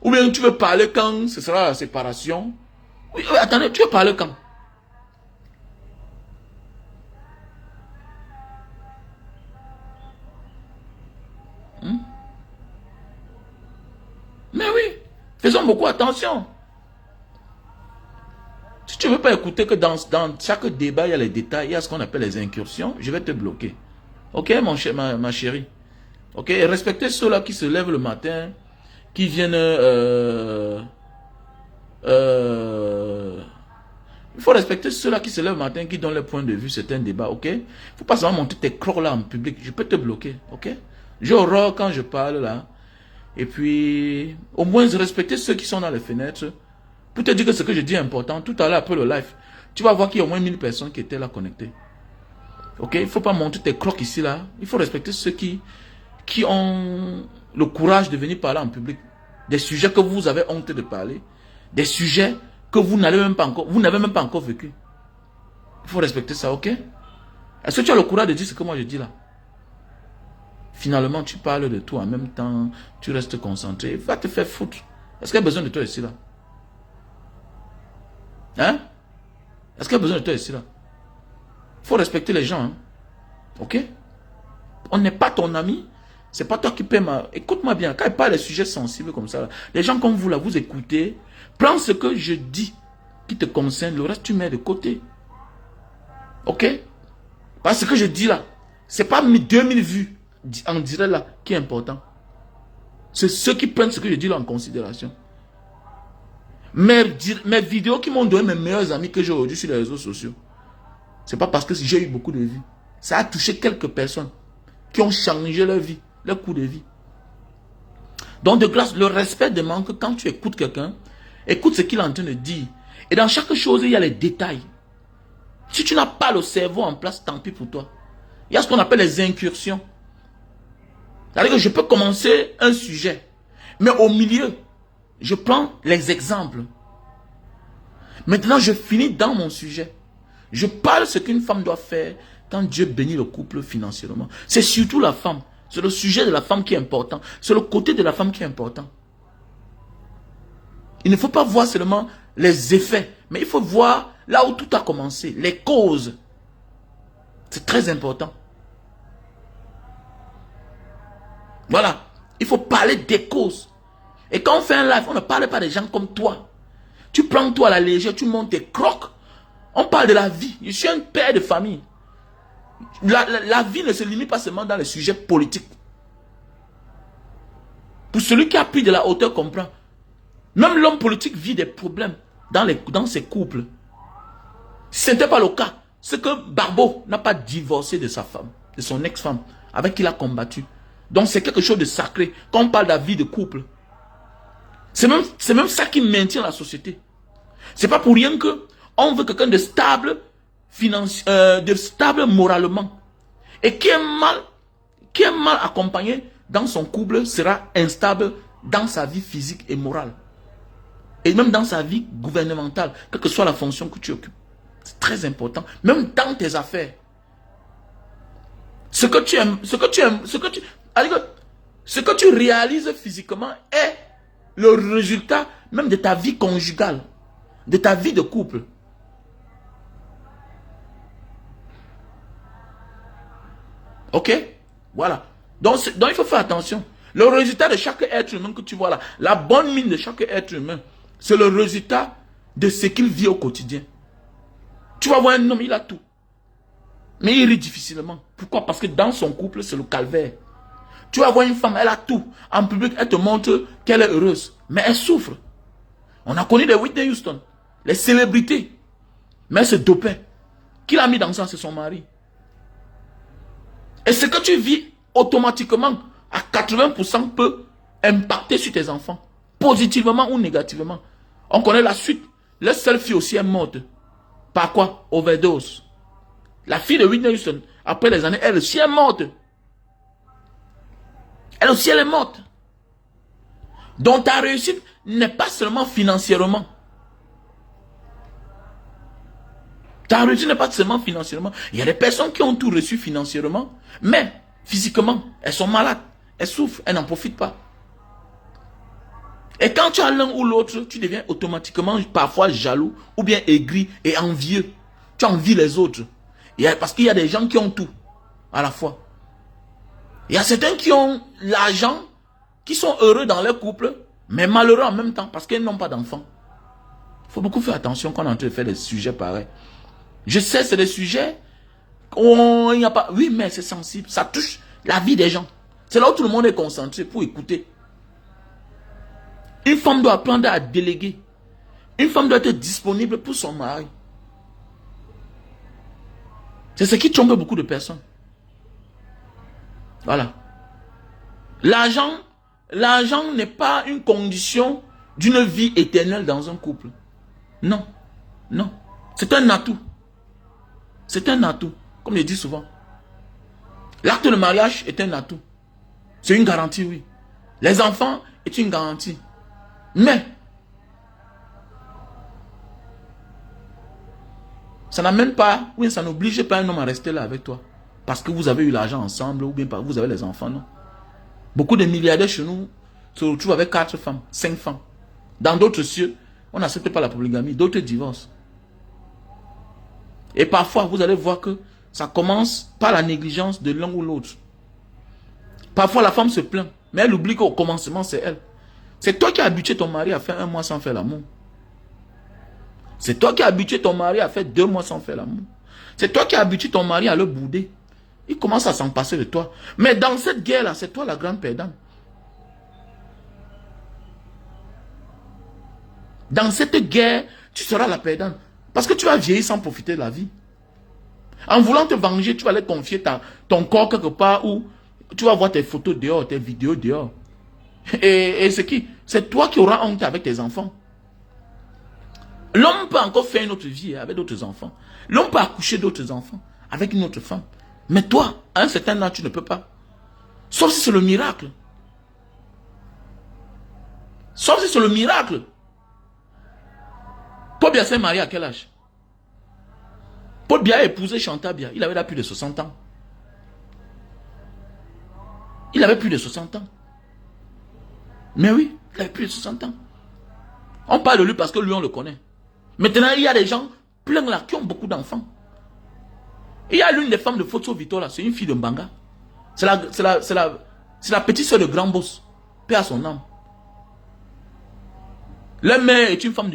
Ou bien tu veux parler quand ce sera la séparation. Oui, attendez, tu veux parler quand? Mais oui, faisons beaucoup attention. Si tu ne veux pas écouter que dans chaque débat, il y a les détails, il y a ce qu'on appelle les incursions, je vais te bloquer. Ok, ma chérie? Ok, respectez ceux-là qui se lèvent le matin, qui viennent... il faut respecter ceux-là qui se lèvent le matin, qui donnent leur point de vue, c'est un débat, ok? Il ne faut pas seulement monter tes crocs là en public, je peux te bloquer, ok? J'ai horreur quand je parle là. Et puis, au moins respecter ceux qui sont dans les fenêtres. Pour te dire que ce que je dis est important, tout à l'heure après le live, tu vas voir qu'il y a au moins 1000 personnes qui étaient là connectées. Ok? Il ne faut pas monter tes crocs ici là. Il faut respecter ceux qui ont le courage de venir parler en public. Des sujets que vous avez honte de parler. Des sujets que vous n'avez même pas encore vécu. Il faut respecter ça, ok? Est-ce que tu as le courage de dire ce que moi je dis là? Finalement, tu parles de tout en même temps, tu restes concentré. Va te faire foutre. Est-ce qu'il y a besoin de toi ici là? Hein? Est-ce qu'il y a besoin de toi ici là? Il faut respecter les gens. Hein? Ok? On n'est pas ton ami. C'est pas toi qui paie ma... Écoute-moi bien. Quand il parle des sujets sensibles comme ça, là, les gens comme vous là, vous écoutez. Prends ce que je dis qui te concerne. Le reste, tu mets de côté. Ok? Parce que ce que je dis là, c'est pas 2000 vues en direct là qui est important. C'est ceux qui prennent ce que je dis là en considération. Mes vidéos qui m'ont donné mes meilleurs amis que j'ai aujourd'hui sur les réseaux sociaux. C'est pas parce que j'ai eu beaucoup de vues. Ça a touché quelques personnes qui ont changé leur vie, leur cours de vie. Donc de grâce, le respect demande que quand tu écoutes quelqu'un, écoute ce qu'il est en train de dire. Et dans chaque chose, il y a les détails. Si tu n'as pas le cerveau en place, tant pis pour toi. Il y a ce qu'on appelle les incursions. C'est-à-dire que je peux commencer un sujet, mais au milieu, je prends les exemples. Maintenant, je finis dans mon sujet. Je parle de ce qu'une femme doit faire quand Dieu bénit le couple financièrement. C'est surtout la femme. C'est le sujet de la femme qui est important. C'est le côté de la femme qui est important. Il ne faut pas voir seulement les effets, mais il faut voir là où tout a commencé, les causes. C'est très important. Voilà. Il faut parler des causes. Et quand on fait un live, on ne parle pas des gens comme toi. Tu prends toi à la légère, tu montes tes crocs. On parle de la vie. Je suis un père de famille. La vie ne se limite pas seulement dans les sujets politiques. Pour celui qui a pris de la hauteur comprend. Même l'homme politique vit des problèmes dans ses couples. Si ce n'était pas le cas, c'est que Barbeau n'a pas divorcé de sa femme, de son ex-femme, avec qui il a combattu. Donc c'est quelque chose de sacré. Quand on parle de la vie de couple, c'est même ça qui maintient la société. C'est pas pour rien que on veut quelqu'un de stable, de stable moralement. Et qui est mal accompagné dans son couple sera instable dans sa vie physique et morale. Et même dans sa vie gouvernementale, quelle que soit la fonction que tu occupes. C'est très important. Même dans tes affaires. Ce que tu réalises physiquement est le résultat même de ta vie conjugale, de ta vie de couple. Ok? Voilà. Donc il faut faire attention. Le résultat de chaque être humain que tu vois là, la bonne mine de chaque être humain, c'est le résultat de ce qu'il vit au quotidien. Tu vas voir un homme, il a tout. Mais il rit difficilement. Pourquoi? Parce que dans son couple, c'est le calvaire. Tu vas voir une femme, elle a tout. En public, elle te montre qu'elle est heureuse. Mais elle souffre. On a connu des Whitney Houston, les célébrités. Mais elle se dopait. Qui l'a mis dans ça? C'est son mari. Et ce que tu vis automatiquement, à 80% peut impacter sur tes enfants. Positivement ou négativement. On connaît la suite. La seule fille aussi est morte. Par quoi? Overdose. La fille de Whitney Houston, après les années, elle aussi est morte. Elle aussi, elle est morte. Donc ta réussite n'est pas seulement financièrement. Ta réussite n'est pas seulement financièrement. Il y a des personnes qui ont tout reçu financièrement, mais physiquement, elles sont malades. Elles souffrent, elles n'en profitent pas. Et quand tu as l'un ou l'autre, tu deviens automatiquement parfois jaloux ou bien aigri et envieux. Tu envies les autres. Parce qu'il y a des gens qui ont tout à la fois. Il y a certains qui ont l'argent, qui sont heureux dans leur couple, mais malheureux en même temps parce qu'ils n'ont pas d'enfants. Il faut beaucoup faire attention quand on est en train de faire des sujets pareils. Je sais, c'est des sujets où il n'y a pas... Oui, mais c'est sensible. Ça touche la vie des gens. C'est là où tout le monde est concentré pour écouter. Une femme doit apprendre à déléguer. Une femme doit être disponible pour son mari. C'est ce qui trompe beaucoup de personnes. Voilà. L'argent n'est pas une condition d'une vie éternelle dans un couple. Non. Non. C'est un atout. C'est un atout. Comme je dis souvent. L'acte de mariage est un atout. C'est une garantie, oui. Les enfants est une garantie. Mais, ça n'amène pas, oui, ça n'oblige pas un homme à rester là avec toi. parce que vous avez eu l'argent ensemble ou bien vous avez les enfants, non. Beaucoup de milliardaires chez nous se retrouvent avec 4 femmes, 5 femmes. Dans d'autres cieux, on n'accepte pas la polygamie, d'autres divorcent. Et parfois, vous allez voir que ça commence par la négligence de l'un ou l'autre. Parfois, la femme se plaint, mais elle oublie qu'au commencement, c'est elle. C'est toi qui as habitué ton mari à faire 1 mois sans faire l'amour. C'est toi qui as habitué ton mari à faire 2 mois sans faire l'amour. C'est toi qui as habitué ton mari à le bouder. Il commence à s'en passer de toi. Mais dans cette guerre-là, c'est toi la grande perdante. Dans cette guerre, tu seras la perdante. Parce que tu vas vieillir sans profiter de la vie. En voulant te venger, tu vas aller confier ton corps quelque part où tu vas voir tes photos dehors, tes vidéos dehors. Et c'est qui? C'est toi qui auras honte avec tes enfants. L'homme peut encore faire une autre vie avec d'autres enfants. L'homme peut accoucher d'autres enfants avec une autre femme. Mais toi, à un certain âge, tu ne peux pas. Sauf si c'est le miracle. Sauf si c'est le miracle. Paul Biya s'est marié à quel âge? Paul Biya a épousé Chantal Biya. Il avait là plus de 60 ans. Il avait plus de 60 ans. Mais oui, il avait plus de 60 ans. On parle de lui parce que lui, on le connaît. Maintenant, il y a des gens pleins là qui ont beaucoup d'enfants. Il y a l'une des femmes de Fosso Victor là, c'est une fille de Mbanga. C'est la petite soeur de Grand Boss. Paix à son âme. La mère est une femme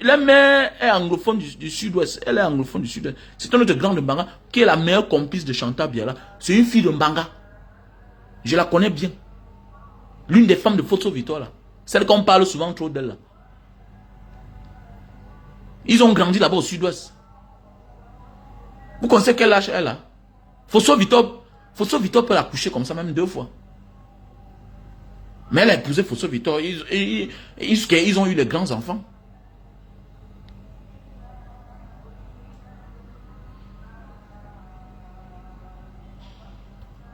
la mère est anglophone du sud-ouest. Elle est anglophone du sud-ouest. C'est une autre grande de Mbanga qui est la meilleure complice de Chantal Biya là. C'est une fille de Mbanga. Je la connais bien. L'une des femmes de Fosso Victor là. Celle qu'on parle souvent trop d'elle là. Ils ont grandi là-bas au sud-ouest. Vous connaissez quel âge elle a? Fosso Victor peut l'accoucher comme ça même 2 fois. Mais elle a épousé Fosso Victor. Ils ont eu les grands enfants.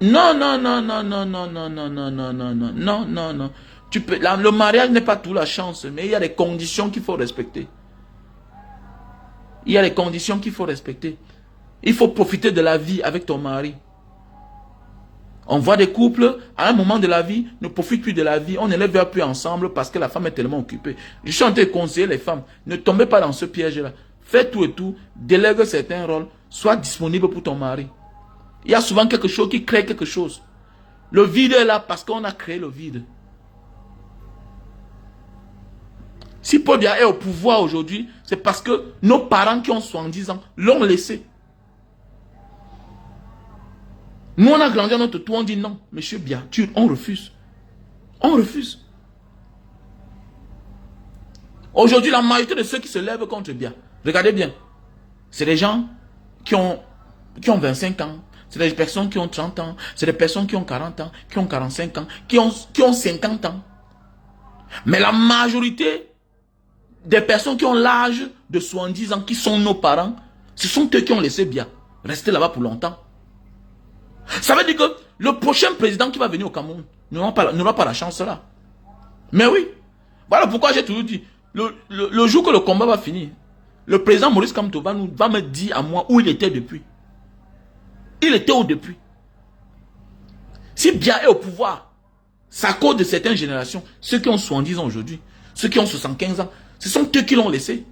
Non. Tu peux, le mariage n'est pas tout la chance, mais il y a des conditions qu'il faut respecter. Il y a des conditions qu'il faut respecter. Il faut profiter de la vie avec ton mari. On voit des couples, à un moment de la vie, ne profitent plus de la vie. On ne les voit plus ensemble parce que la femme est tellement occupée. Je suis en train de conseiller les femmes. Ne tombez pas dans ce piège-là. Fais tout et tout. Délègue certains rôles. Sois disponible pour ton mari. Il y a souvent quelque chose qui crée quelque chose. Le vide est là parce qu'on a créé le vide. Si Paul Biya est au pouvoir aujourd'hui, c'est parce que nos parents qui ont 70 ans l'ont laissé. Nous, on a grandi à notre tour, on dit non, monsieur Biya, on refuse. On refuse. Aujourd'hui, la majorité de ceux qui se lèvent contre Biya, regardez bien, c'est des gens qui ont 25 ans, c'est des personnes qui ont 30 ans, c'est des personnes qui ont 40 ans, qui ont 45 ans, qui ont 50 ans. Mais la majorité des personnes qui ont l'âge de 70 ans, qui sont nos parents, ce sont eux qui ont laissé Biya rester là-bas pour longtemps. Ça veut dire que le prochain président qui va venir au Cameroun n'aura pas la chance là. Mais oui. Voilà pourquoi j'ai toujours dit, le jour que le combat va finir, le président Maurice Kamto va me dire à moi où il était depuis. Il était où depuis? Si Biya est au pouvoir, c'est à cause de certaines générations, ceux qui ont 70 ans aujourd'hui, ceux qui ont 75 ans, ce sont eux qui l'ont laissé.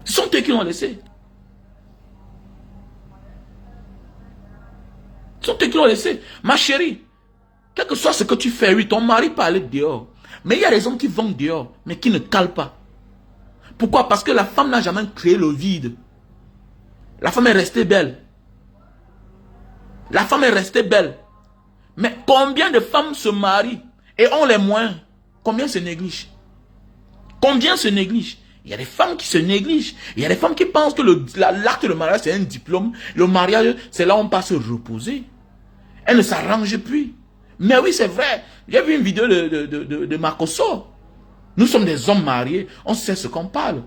Ce sont eux qui l'ont laissé. Ce sont eux qui l'ont laissé. Ma chérie, quel que soit ce que tu fais, oui, ton mari peut aller dehors. Mais il y a des hommes qui vont dehors, mais qui ne calent pas. Pourquoi? Parce que la femme n'a jamais créé le vide. La femme est restée belle. La femme est restée belle. Mais combien de femmes se marient et ont les moyens? Combien se négligent? Combien se négligent? Il y a des femmes qui se négligent. Il y a des femmes qui pensent que l'acte de mariage, c'est un diplôme. Le mariage, c'est là où on passe se reposer. Elles ne s'arrangent plus. Mais oui, c'est vrai. J'ai vu une vidéo de Makosso. Nous sommes des hommes mariés. On sait ce qu'on parle.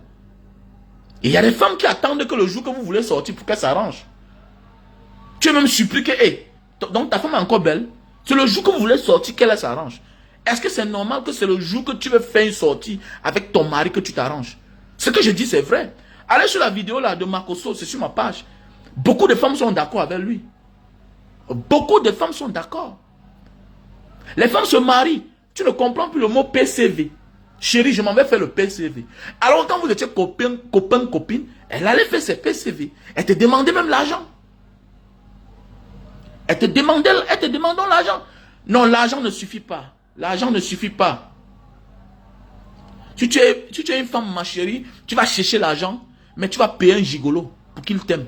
Et il y a des femmes qui attendent que le jour que vous voulez sortir pour qu'elles s'arrangent. Tu es même suppliqué. Hey, donc ta femme est encore belle. C'est le jour que vous voulez sortir qu'elle s'arrange. Est-ce que c'est normal que c'est le jour que tu veux faire une sortie avec ton mari que tu t'arranges? Ce que je dis, c'est vrai. Allez sur la vidéo là de Makosso, c'est sur ma page. Beaucoup de femmes sont d'accord avec lui. Beaucoup de femmes sont d'accord. Les femmes se marient. Tu ne comprends plus le mot PCV. Chérie, je m'en vais faire le PCV. Alors quand vous étiez copain, copine, elle allait faire ses PCV. Elle te demandait même l'argent. Elle te demandait l'argent. Non, l'argent ne suffit pas. L'argent ne suffit pas. Si tu es une femme, ma chérie, tu vas chercher l'argent, mais tu vas payer un gigolo pour qu'il t'aime.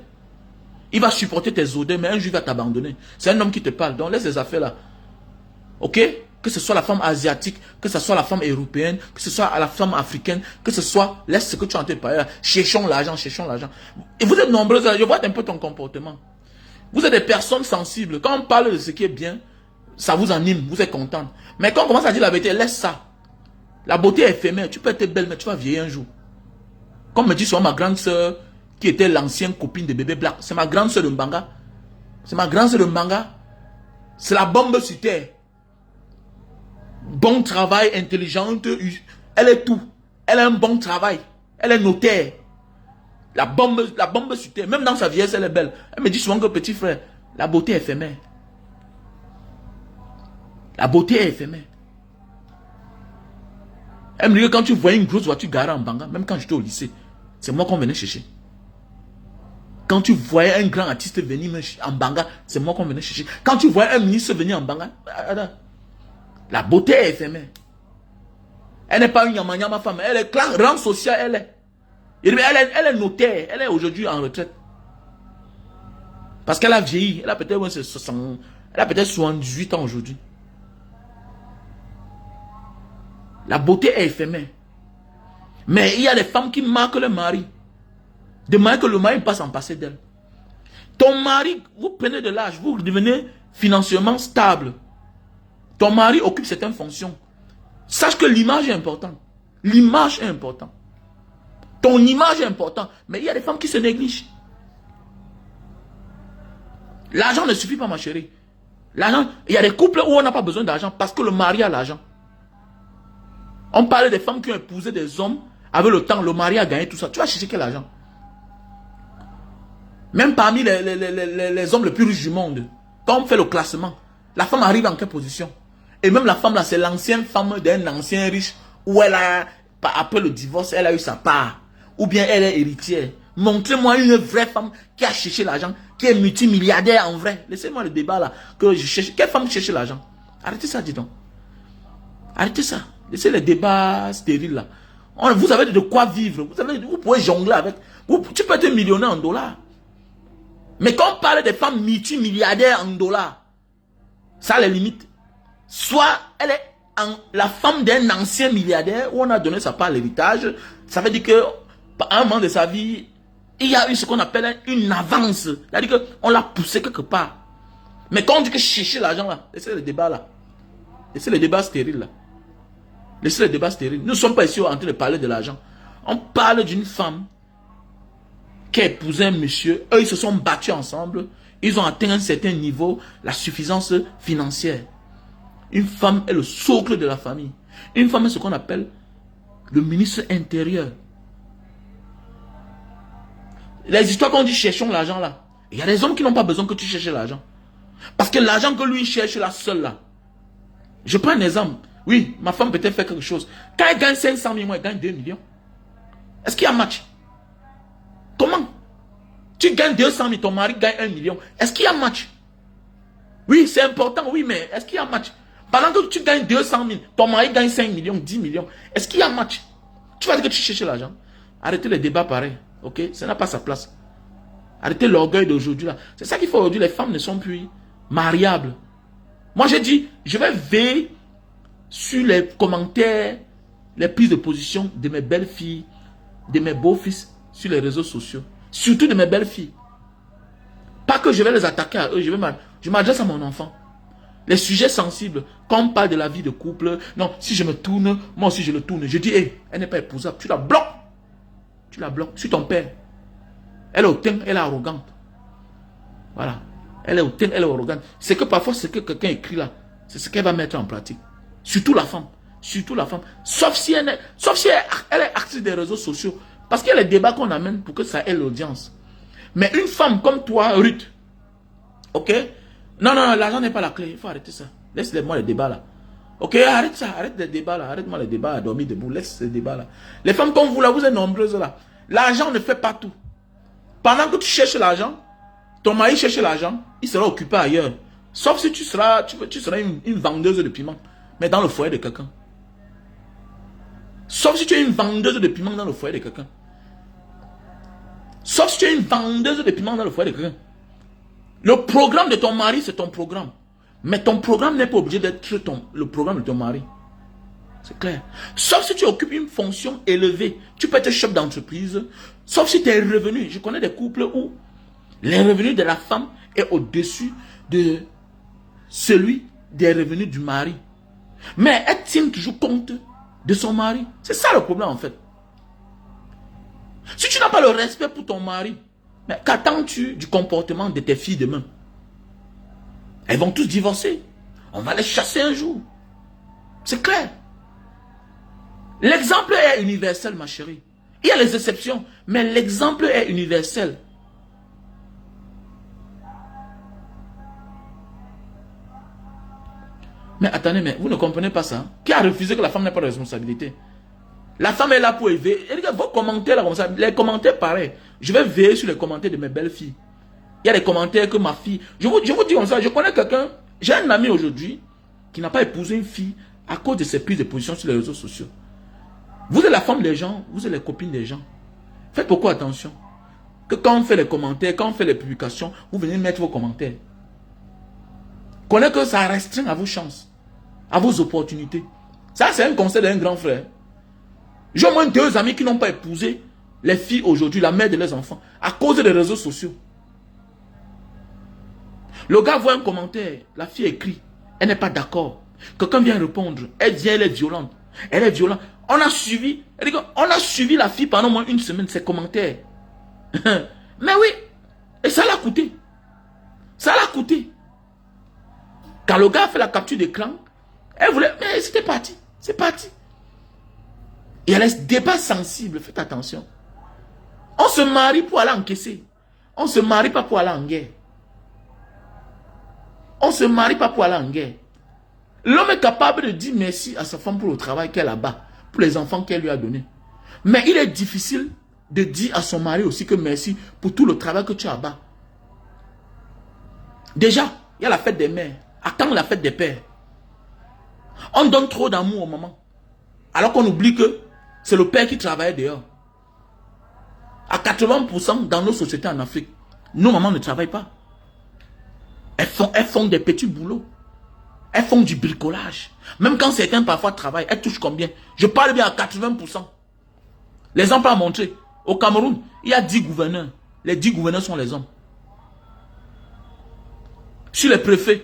Il va supporter tes odeurs, mais un jour il va t'abandonner. C'est un homme qui te parle. Donc laisse ces affaires-là. Ok? Que ce soit la femme asiatique, que ce soit la femme européenne, que ce soit la femme africaine, que ce soit, laisse ce que tu es en train de parler là. Cherchons l'argent, cherchons l'argent. Et vous êtes nombreuses, je vois un peu ton comportement. Vous êtes des personnes sensibles. Quand on parle de ce qui est bien, ça vous anime, vous êtes contente. Mais quand on commence à dire la vérité, laisse ça. La beauté est éphémère. Tu peux être belle, mais tu vas vieillir un jour. Comme me dit souvent ma grande soeur, qui était l'ancienne copine de bébé Black. C'est ma grande soeur de Mbanga. C'est ma grande soeur de Mbanga. C'est la bombe sur terre. Bon travail, intelligente. Elle est tout. Elle a un bon travail. Elle est notaire. La bombe sur terre. Même dans sa vieillesse, elle est belle. Elle me dit souvent que petit frère, la beauté est éphémère. La beauté est éphémère. Elle me dit que quand tu voyais une grosse voiture garée en Mbanga, même quand j'étais au lycée, c'est moi qu'on venait chercher. Quand tu voyais un grand artiste venir en Mbanga, c'est moi qu'on venait chercher. Quand tu voyais un ministre venir en Mbanga, la beauté est éphémère. Elle n'est pas une yama femme, elle est classe, rang social, elle est. Elle est notaire, elle est aujourd'hui en retraite. Parce qu'elle a vieilli, elle a peut-être 78 ans aujourd'hui. La beauté est éphémère. Mais il y a des femmes qui marquent le mari. De manière que le mari passe en passer d'elle. Ton mari, vous prenez de l'âge, vous devenez financièrement stable. Ton mari occupe certaines fonctions. Sache que l'image est importante. L'image est importante. Ton image est importante. Mais il y a des femmes qui se négligent. L'argent ne suffit pas, ma chérie. L'argent, il y a des couples où on n'a pas besoin d'argent parce que le mari a l'argent. On parle des femmes qui ont épousé des hommes avec le temps, le mari a gagné tout ça. Tu vas chercher quel argent? Même parmi les hommes les plus riches du monde, quand on fait le classement, la femme arrive en quelle position? Et même la femme là, c'est l'ancienne femme d'un ancien riche où elle a, après le divorce, elle a eu sa part. Ou bien elle est héritière. Montrez-moi une vraie femme qui a cherché l'argent, qui est multimilliardaire en vrai. Laissez-moi le débat là, que je cherche. Quelle femme cherche l'argent? Arrêtez ça, dis donc. Arrêtez ça. Laissez les débats stériles là. Vous avez de quoi vivre. Vous pouvez jongler avec. Tu peux être millionnaire en dollars. Mais quand on parle des femmes multimilliardaires en dollars, ça a les limites. Soit elle est la femme d'un ancien milliardaire où on a donné sa part à l'héritage. Ça veut dire que à un moment de sa vie, il y a eu ce qu'on appelle une avance. C'est-à-dire qu'on l'a poussé quelque part. Mais quand on dit que chercher l'argent là, laissez le débat là. Laissez le débat stérile là. Laissez le débat stérile. Nous ne sommes pas ici en train de parler de l'argent. On parle d'une femme qui a épousé un monsieur. Eux, ils se sont battus ensemble. Ils ont atteint un certain niveau, la suffisance financière. Une femme est le socle de la famille. Une femme est ce qu'on appelle le ministre intérieur. Les histoires qu'on dit cherchons l'argent là. Il y a des hommes qui n'ont pas besoin que tu cherches l'argent. Parce que l'argent que lui cherche là seul là. Je prends un exemple. Oui, ma femme peut-être faire quelque chose. Quand elle gagne 500 000, moi elle gagne 2 millions. Est-ce qu'il y a match? Comment? Tu gagnes 200 000, ton mari gagne 1 million. Est-ce qu'il y a match? Oui, c'est important, oui, mais est-ce qu'il y a match? Pendant que tu gagnes 200 000, ton mari gagne 5 millions, 10 millions. Est-ce qu'il y a match? Tu vas dire que tu cherches l'argent. Arrêtez les débats pareils, ok? Ça n'a pas sa place. Arrêtez l'orgueil d'aujourd'hui là. C'est ça qu'il faut aujourd'hui, les femmes ne sont plus mariables. Moi j'ai dit, je vais veiller sur les commentaires, les prises de position de mes belles filles, de mes beaux-fils sur les réseaux sociaux. Surtout de mes belles filles. Pas que je vais les attaquer à eux, je m'adresse à mon enfant. Les sujets sensibles, quand on parle de la vie de couple, non, si je me tourne, moi aussi je le tourne. Je dis, hé, elle n'est pas épousable, tu la bloques. Tu la bloques. Sur ton père. Elle est hautaine, elle est arrogante. Voilà. Elle est hautaine, elle est arrogante. C'est que parfois, ce que quelqu'un écrit là, c'est ce qu'elle va mettre en pratique. Surtout la femme. Surtout la femme. Sauf si elle est actrice des réseaux sociaux. Parce qu'il y a les débats qu'on amène pour que ça ait l'audience. Mais une femme comme toi, Ruth, ok? Non, non, non, l'argent n'est pas la clé. Il faut arrêter ça. Laisse-moi les débats là. Ok, arrête ça, arrête les débats là. Arrête-moi les débats à dormir debout. Laisse ces débats là. Les femmes comme vous là, vous êtes nombreuses là. L'argent ne fait pas tout. Pendant que tu cherches l'argent, ton mari cherche l'argent, il sera occupé ailleurs. Sauf si tu seras une vendeuse de piment, mais dans le foyer de quelqu'un. Sauf si tu es une vendeuse de piment dans le foyer de quelqu'un. Sauf si tu es une vendeuse de piment dans le foyer de quelqu'un. Le programme de ton mari, c'est ton programme. Mais ton programme n'est pas obligé d'être le programme de ton mari. C'est clair. Sauf si tu occupes une fonction élevée. Tu peux être chef d'entreprise. Sauf si tes revenus. Je connais des couples où les revenus de la femme est au-dessus de celui des revenus du mari. Mais elle tient toujours compte de son mari. C'est ça le problème en fait. Si tu n'as pas le respect pour ton mari, mais qu'attends-tu du comportement de tes filles demain? Elles vont tous divorcer. On va les chasser un jour. C'est clair. L'exemple est universel, ma chérie. Il y a les exceptions, mais l'exemple est universel. Mais attendez, mais vous ne comprenez pas ça? Qui a refusé que la femme n'ait pas de responsabilité? La femme est là pour élever. Et vos commentaires là comme ça, les commentaires pareils. Je vais veiller sur les commentaires de mes belles filles. Il y a des commentaires que ma fille... Je vous dis comme ça, je connais quelqu'un, j'ai un ami aujourd'hui qui n'a pas épousé une fille à cause de ses prises de position sur les réseaux sociaux. Vous êtes la femme des gens, vous êtes les copines des gens. Faites beaucoup attention. Que quand on fait les commentaires, quand on fait les publications, vous venez mettre vos commentaires. Connaissez que ça restreint à vos chances, à vos opportunités. Ça, c'est un conseil d'un grand frère. J'ai au moins 2 amis qui n'ont pas épousé les filles aujourd'hui, la mère de leurs enfants, à cause des réseaux sociaux. Le gars voit un commentaire, la fille écrit, elle n'est pas d'accord. Quelqu'un vient répondre, elle dit elle est violente. Elle est violente. On a suivi la fille pendant au moins 1 semaine, ses commentaires. Mais oui, et ça l'a coûté. Ça l'a coûté. Quand le gars a fait la capture d'écran, elle voulait, mais c'était parti. C'est parti. Il y a les débats sensibles, faites attention. On se marie pour aller encaisser. On ne se marie pas pour aller en guerre. On ne se marie pas pour aller en guerre. L'homme est capable de dire merci à sa femme pour le travail qu'elle a bas, pour les enfants qu'elle lui a donnés. Mais il est difficile de dire à son mari aussi que merci pour tout le travail que tu as bas. Déjà, il y a la fête des mères. Attends la fête des pères. On donne trop d'amour aux mamans. Alors qu'on oublie que c'est le père qui travaille dehors. À 80% dans nos sociétés en Afrique, nos mamans ne travaillent pas. Elles font des petits boulots. Elles font du bricolage. Même quand certains parfois travaillent, elles touchent combien? Je parle bien à 80%. L'exemple a montré. Au Cameroun, il y a 10 gouverneurs. Les 10 gouverneurs sont les hommes. Sur les préfets,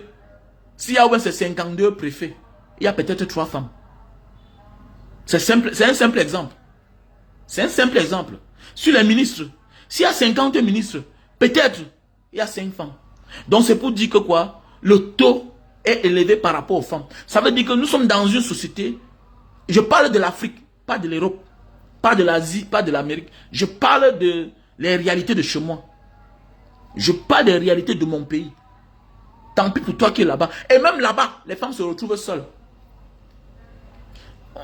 s'il y a 52 préfets, il y a peut-être 3 femmes. C'est un simple exemple. C'est un simple exemple. Sur les ministres, s'il y a 50 ministres, peut-être il y a 5 femmes. Donc c'est pour dire que quoi? Le taux est élevé par rapport aux femmes. Ça veut dire que nous sommes dans une société, je parle de l'Afrique, pas de l'Europe, pas de l'Asie, pas de l'Amérique. Je parle de les réalités de chez moi. Je parle des réalités de mon pays. Tant pis pour toi qui es là-bas. Et même là-bas, les femmes se retrouvent seules.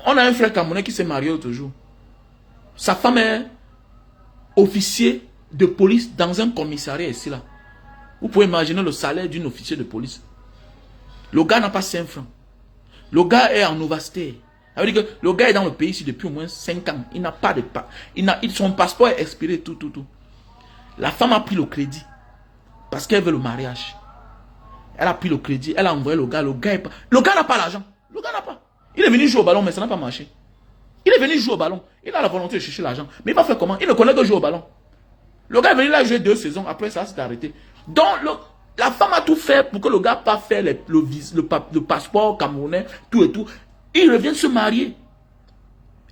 On a un frère camerounais qui s'est marié l'autre jour. Sa femme est officier de police dans un commissariat ici là. Vous pouvez imaginer le salaire d'une officier de police. Le gars n'a pas 5 francs. Le gars est en Overstay. Ça veut dire que le gars est dans le pays ici depuis au moins 5 ans. Il n'a pas de pas. Son passeport est expiré, tout. La femme a pris le crédit. Parce qu'elle veut le mariage. Elle a pris le crédit. Elle a envoyé le gars. Le gars n'a pas l'argent. Le gars n'a pas. Il est venu jouer au ballon, mais ça n'a pas marché. Il est venu jouer au ballon. Il a la volonté de chercher l'argent. Mais il va faire comment? Il ne connaît que jouer au ballon. Le gars est venu là jouer 2 saisons. Après ça, s'est arrêté. Donc, la femme a tout fait pour que le gars pas faire le passeport camerounais, tout et tout. Il revient se marier.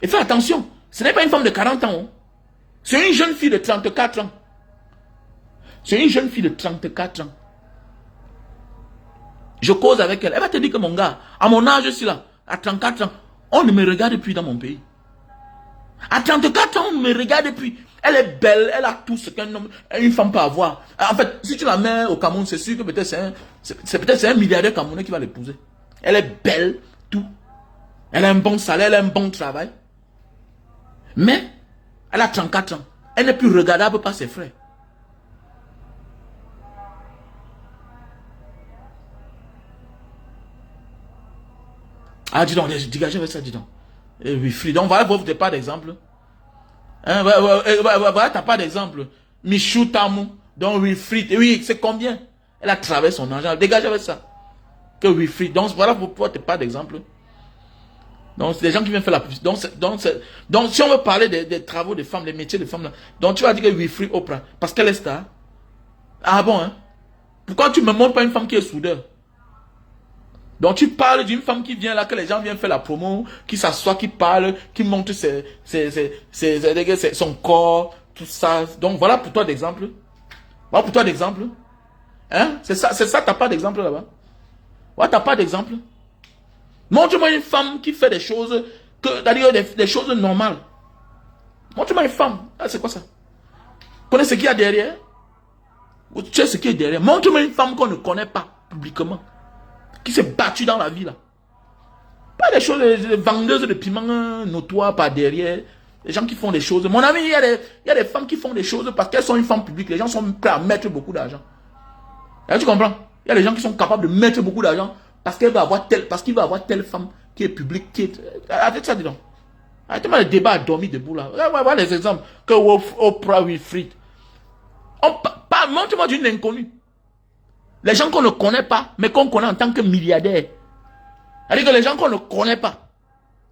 Et fais attention. Ce n'est pas une femme de 40 ans. Hein. C'est une jeune fille de 34 ans. C'est une jeune fille de 34 ans. Je cause avec elle. Elle va te dire que mon gars, à mon âge, je suis là, à 34 ans, on ne me regarde plus dans mon pays. À 34 ans, on me regarde plus. Elle est belle, elle a tout ce qu'un homme, une femme peut avoir. En fait, si tu la mets au Cameroun, c'est sûr que peut-être c'est un milliardaire camerounais qui va l'épouser. Elle est belle, tout. Elle a un bon salaire, elle a un bon travail. Mais, elle a 34 ans. Elle n'est plus regardable par ses frères. Ah, dis donc, dégagez avec ça, dis donc. Oui, free. Donc, voilà, vous n'avez pas d'exemple. Hein, voilà, t'as pas d'exemple. Michou Tamou, donc Wilfried. Oui, c'est combien? Elle a travaillé son argent. Dégagez avec ça. Que Wilfried. Donc, voilà pourquoi t'as pas d'exemple. Donc, c'est des gens qui viennent faire la publicité. Donc, si on veut parler des travaux des femmes, des métiers des femmes, là, donc tu vas dire que Wilfried Oprah, parce qu'elle est star. Ah bon, hein? Pourquoi tu me montres pas une femme qui est soudeur? Donc tu parles d'une femme qui vient là, que les gens viennent faire la promo, qui s'assoit, qui parle, qui montre son corps, tout ça. Donc voilà pour toi d'exemple. Voilà pour toi d'exemple. Hein? C'est ça, t'as pas d'exemple là-bas. Ouais, t'as pas d'exemple. Montre-moi une femme qui fait des choses, c'est-à-dire des choses normales. Montre-moi une femme. Ah, c'est quoi ça? Tu connais ce qu'il y a derrière? Tu sais ce qui est derrière. Montre-moi une femme qu'on ne connaît pas publiquement, qui s'est battue dans la vie là. Pas des choses, des vendeuses de piments notoires par derrière. Les gens qui font des choses. Mon ami, il y a des femmes qui font des choses parce qu'elles sont une femme publique. Les gens sont prêts à mettre beaucoup d'argent. Tu comprends? Il y a des gens qui sont capables de mettre beaucoup d'argent parce qu'il va avoir telle femme qui est publique, qui est... Arrêtez ça, dis donc. Arrêtez-moi le débat à dormir debout là. Voilà les exemples. Que Oprah Winfrey. Montre-moi d'une inconnue. Les gens qu'on ne connaît pas, mais qu'on connaît en tant que milliardaires. C'est-à-dire que les gens qu'on ne connaît pas,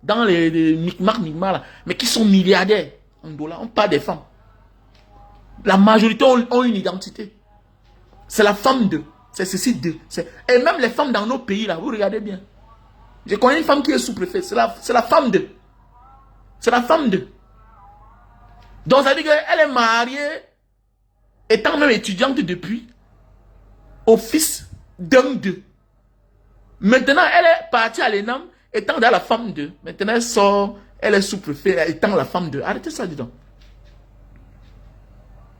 dans les micmac, là, mais qui sont milliardaires en dollars, on parle des femmes. La majorité ont une identité. C'est la femme d'eux. C'est ceci d'eux. Et même les femmes dans nos pays, là, vous regardez bien. Je connais une femme qui est sous-préfète. C'est la femme d'eux. C'est la femme d'eux. Donc ça veut dire qu'elle est mariée, étant même étudiante depuis, au fils d'un d'eux. Maintenant, elle est partie à l'ENAM, étant dans la femme d'eux. Maintenant, elle sort, elle est sous-préfète, étant la femme d'eux. Arrêtez ça, dis donc.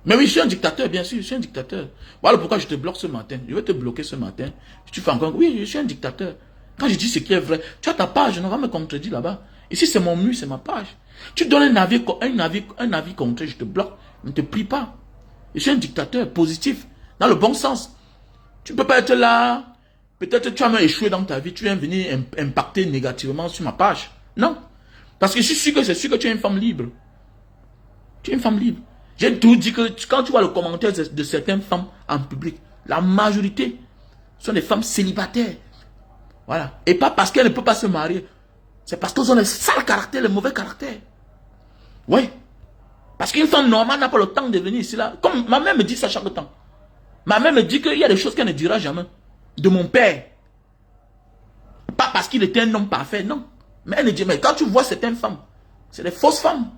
Mais oui, je suis un dictateur, bien sûr, je suis un dictateur. Voilà pourquoi je te bloque ce matin. Je vais te bloquer ce matin. Tu fais encore, oui, je suis un dictateur. Quand je dis ce qui est vrai, tu as ta page, on va me contredire là-bas. Ici, c'est mon mur, c'est ma page. Tu donnes un avis contre, je te bloque. Ne te prie pas. Je suis un dictateur positif, dans le bon sens. Tu ne peux pas être là, peut-être tu as même échoué dans ta vie, tu viens venir impacter négativement sur ma page. Non. Parce que je suis sûr que tu es une femme libre. Tu es une femme libre. J'ai tout dit que quand tu vois le commentaire de certaines femmes en public, la majorité sont des femmes célibataires. Voilà. Et pas parce qu'elles ne peuvent pas se marier. C'est parce qu'elles ont le sale caractère, le mauvais caractère. Oui. Parce qu'une femme normale n'a pas le temps de venir ici là. Comme ma mère me dit ça chaque temps. Ma mère me dit qu'il y a des choses qu'elle ne dira jamais. De mon père. Pas parce qu'il était un homme parfait, non. Mais elle me dit, mais quand tu vois certaines femmes, c'est des fausses femmes.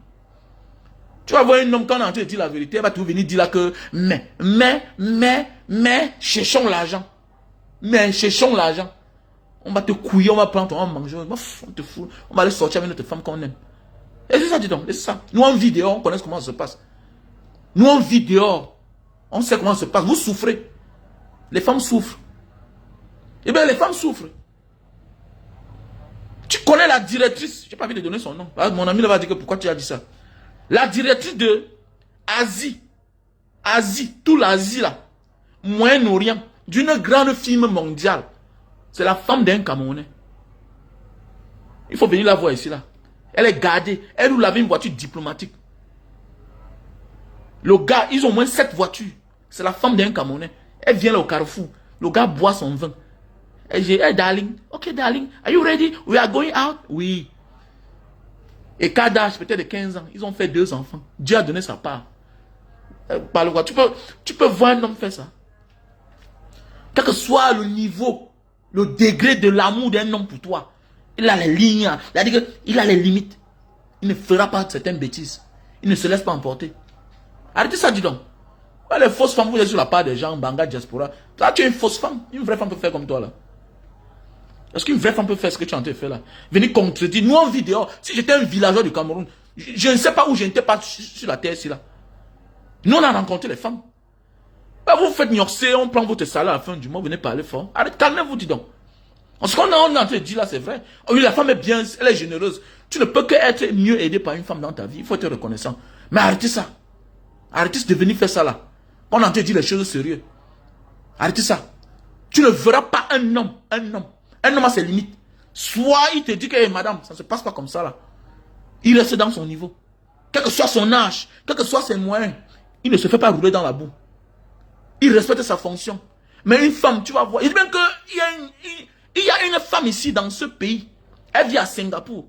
Tu vas voir un homme, quand on est en train de dire la vérité, elle va tout venir dire là que, mais, cherchons l'argent. Mais, cherchons l'argent. On va te couiller, on va prendre, on va manger, on te fout. On va aller sortir avec notre femme qu'on aime. Et c'est ça, dis donc, c'est ça. Nous, on vit dehors, on connaît comment ça se passe. Nous, on vit dehors. On sait comment ça se passe. Vous souffrez. Les femmes souffrent. Eh bien, les femmes souffrent. Tu connais la directrice, je n'ai pas envie de donner son nom. Mon ami va dire que pourquoi tu as dit ça. La directrice de Asie, tout l'Asie là, Moyen-Orient, d'une grande firme mondiale. C'est la femme d'un Camerounais. Il faut venir la voir ici là. Elle est gardée. Elle roule avec une voiture diplomatique. Le gars, ils ont au moins 7 voitures. C'est la femme d'un Camerounais. Elle vient là au carrefour. Le gars boit son vin. Elle dit, hey darling, ok darling, are you ready? We are going out? Oui. Et cas d'âge, peut-être de 15 ans, ils ont fait 2 enfants. Dieu a donné sa part. Par le quoi? Tu peux voir un homme faire ça. Quel que soit le niveau, le degré de l'amour d'un homme pour toi, il a les lignes, il a les limites. Il ne fera pas certaines bêtises. Il ne se laisse pas emporter. Arrêtez ça, dis donc. Ouais, les fausses femmes, vous êtes sur la part des gens, Banga, Diaspora. Là, tu es une fausse femme. Une vraie femme peut faire comme toi, là. Est-ce qu'une vraie femme peut faire ce que tu es en train de faire, là? Venir contredire. Nous, en vidéo, si j'étais un villageois du Cameroun, je ne sais pas où je n'étais pas sur la terre, ici, là. Nous, on a rencontré les femmes. Bah, vous faites gnorcer, on prend votre salaire à la fin du mois, vous venez parler fort. Arrête, calmez-vous, dis donc. Ce qu'on est en train de dire là, c'est vrai. Oui, la femme est bien, elle est généreuse. Tu ne peux qu'être mieux aidé par une femme dans ta vie. Il faut être reconnaissant. Mais arrêtez ça. Arrêtez de venir faire ça là. On est en train de dire les choses sérieuses. Arrêtez ça. Tu ne verras pas un homme. Un homme a ses limites. Soit il te dit que, hey, madame, ça ne se passe pas comme ça là. Il reste dans son niveau. Quel que soit son âge, quels que soient ses moyens, il ne se fait pas rouler dans la boue. Il respecte sa fonction. Mais une femme, tu vas voir. Il dit bien qu'il y a une femme ici dans ce pays. Elle vit à Singapour.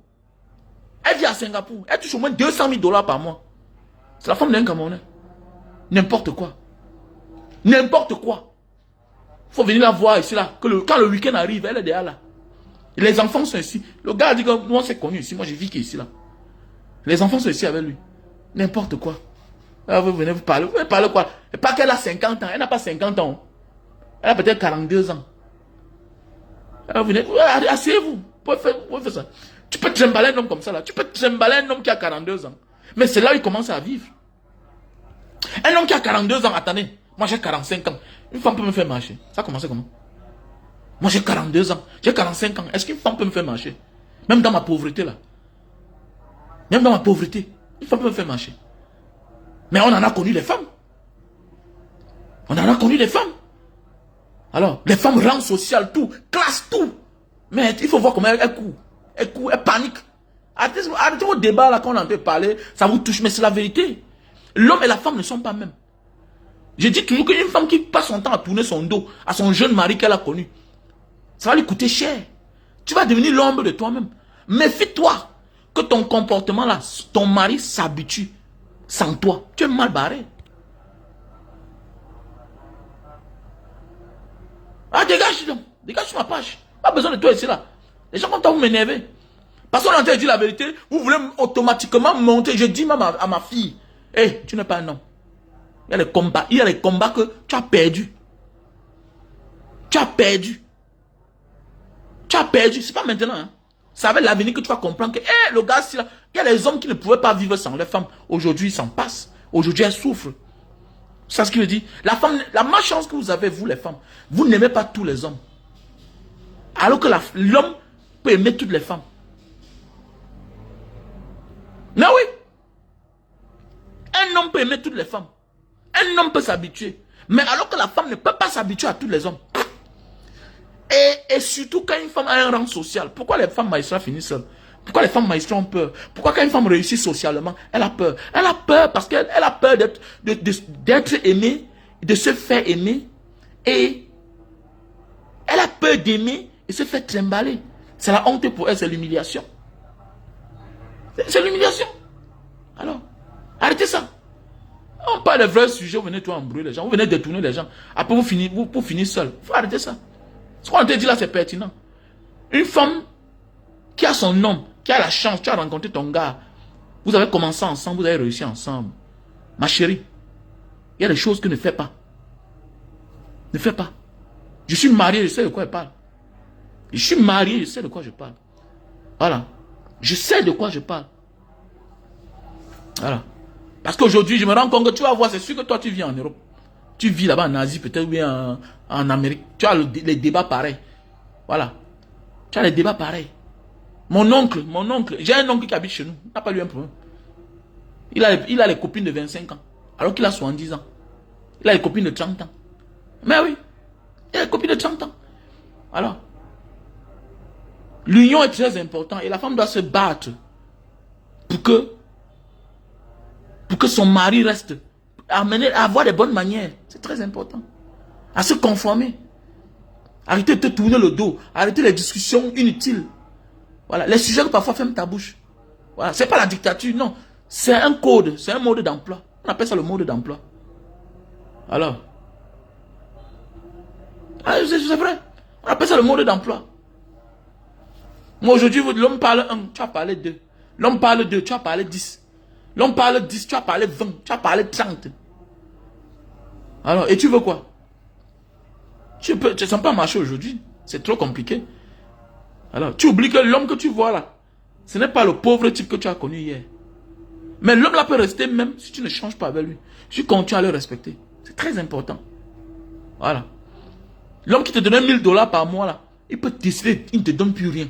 Elle touche au moins 200 000 $ par mois. C'est la femme d'un Camerounais. N'importe quoi. N'importe quoi. Il faut venir la voir ici là. Quand le week-end arrive, elle est déjà là. Les enfants sont ici. Le gars a dit que nous on s'est connus ici. Moi je vis ici là. Les enfants sont ici avec lui. N'importe quoi. Là, vous venez vous parler. Vous venez parler quoi? Et pas qu'elle a 50 ans. Elle n'a pas 50 ans. Elle a peut-être 42 ans. Là, vous venez. Asseyez-vous. Vous pouvez faire ça. Tu peux trimballer un homme comme ça là. Tu peux trimballer un homme qui a 42 ans. Mais c'est là où il commence à vivre. Un homme qui a 42 ans, attendez. Moi j'ai 45 ans. Une femme peut me faire marcher. Ça a commencé comment? Moi j'ai 42 ans. J'ai 45 ans. Est-ce qu'une femme peut me faire marcher? Même dans ma pauvreté là. Même dans ma pauvreté. Une femme peut me faire marcher. Mais on en a connu les femmes. On en a connu les femmes. Alors, les femmes rang social, tout, classe, tout. Mais il faut voir comment elles courent. Elles paniquent. Arrêtez vos débats là qu'on a en train de parler. Ça vous touche, mais c'est la vérité. L'homme et la femme ne sont pas mêmes. Je dis toujours qu'une femme qui passe son temps à tourner son dos à son jeune mari qu'elle a connu, ça va lui coûter cher. Tu vas devenir l'ombre de toi-même. Méfie-toi que ton comportement là, ton mari s'habitue sans toi. Tu es mal barré. Ah, dégage donc. Dégage sur ma page. Pas besoin de toi ici là. Les gens comme toi vous m'énervez. Parce qu'on a dit la vérité, vous voulez automatiquement monter. Je dis même à ma fille, hé, tu n'es pas un homme. Il y a les combats que tu as perdus. Tu as perdu. Tu as perdu. C'est pas maintenant. Hein. C'est avec l'avenir que tu vas comprendre que, hé, le gars, il y a les hommes qui ne pouvaient pas vivre sans les femmes. Aujourd'hui, ils s'en passent. Aujourd'hui, elles souffrent. C'est ce qu'il veut dire. La malchance que vous avez, vous les femmes, vous n'aimez pas tous les hommes. Alors que l'homme peut aimer toutes les femmes. Mais oui. Un homme peut aimer toutes les femmes. Un homme peut s'habituer. Mais alors que la femme ne peut pas s'habituer à tous les hommes. Et surtout quand une femme a un rang social. Pourquoi les femmes magistrats finissent seules? Pourquoi les femmes magistrats ont peur? Pourquoi quand une femme réussit socialement, elle a peur? Elle a peur parce qu'elle a peur d'être aimée, de se faire aimer. Et elle a peur d'aimer et se faire trimballer. C'est la honte pour elle, c'est l'humiliation. C'est l'humiliation. Alors, arrêtez ça. On parle de vrais sujets, vous venez tout embrouiller les gens, vous venez détourner les gens. Après vous finir seul. Il faut arrêter ça. Ce qu'on te dit là, c'est pertinent. Une femme qui a son homme, qui a la chance, tu as rencontré ton gars, vous avez commencé ensemble, vous avez réussi ensemble. Ma chérie, il y a des choses que ne fais pas. Ne fais pas. Je suis marié, je sais de quoi je parle. Je suis marié, je sais de quoi je parle. Voilà. Je sais de quoi je parle. Voilà. Parce qu'aujourd'hui, je me rends compte que tu vas voir, c'est sûr que toi, tu vis en Europe. Tu vis là-bas en Asie, peut-être bien en Amérique. Tu as les débats pareils. Voilà. Tu as les débats pareils. Mon oncle, j'ai un oncle qui habite chez nous. Il n'a pas eu un problème. Il a les copines de 25 ans. Alors qu'il a 70 ans. Il a les copines de 30 ans. Mais oui. Il a les copines de 30 ans. Alors. L'union est très importante. Et la femme doit se battre. Pour que son mari reste. À avoir des bonnes manières. C'est très important. À se conformer. Arrêtez de te tourner le dos. Arrêtez les discussions inutiles. Voilà. Les sujets que parfois ferment ta bouche. Voilà. C'est pas la dictature, non. C'est un code. C'est un mode d'emploi. On appelle ça le mode d'emploi. Alors. C'est vrai. On appelle ça le mode d'emploi. Moi aujourd'hui, l'homme parle 1, tu as parlé 2. L'homme parle 2, tu as parlé 10. L'homme parle 10, tu as parlé 20, tu as parlé 30. Alors, et tu veux quoi? Tu ne sens pas marcher aujourd'hui. C'est trop compliqué. Alors, tu oublies que l'homme que tu vois là, ce n'est pas le pauvre type que tu as connu hier. Mais l'homme là peut rester même si tu ne changes pas avec lui. Tu continues à le respecter. C'est très important. Voilà. L'homme qui te donnait 1000 $ par mois là, il peut décider, il ne te donne plus rien.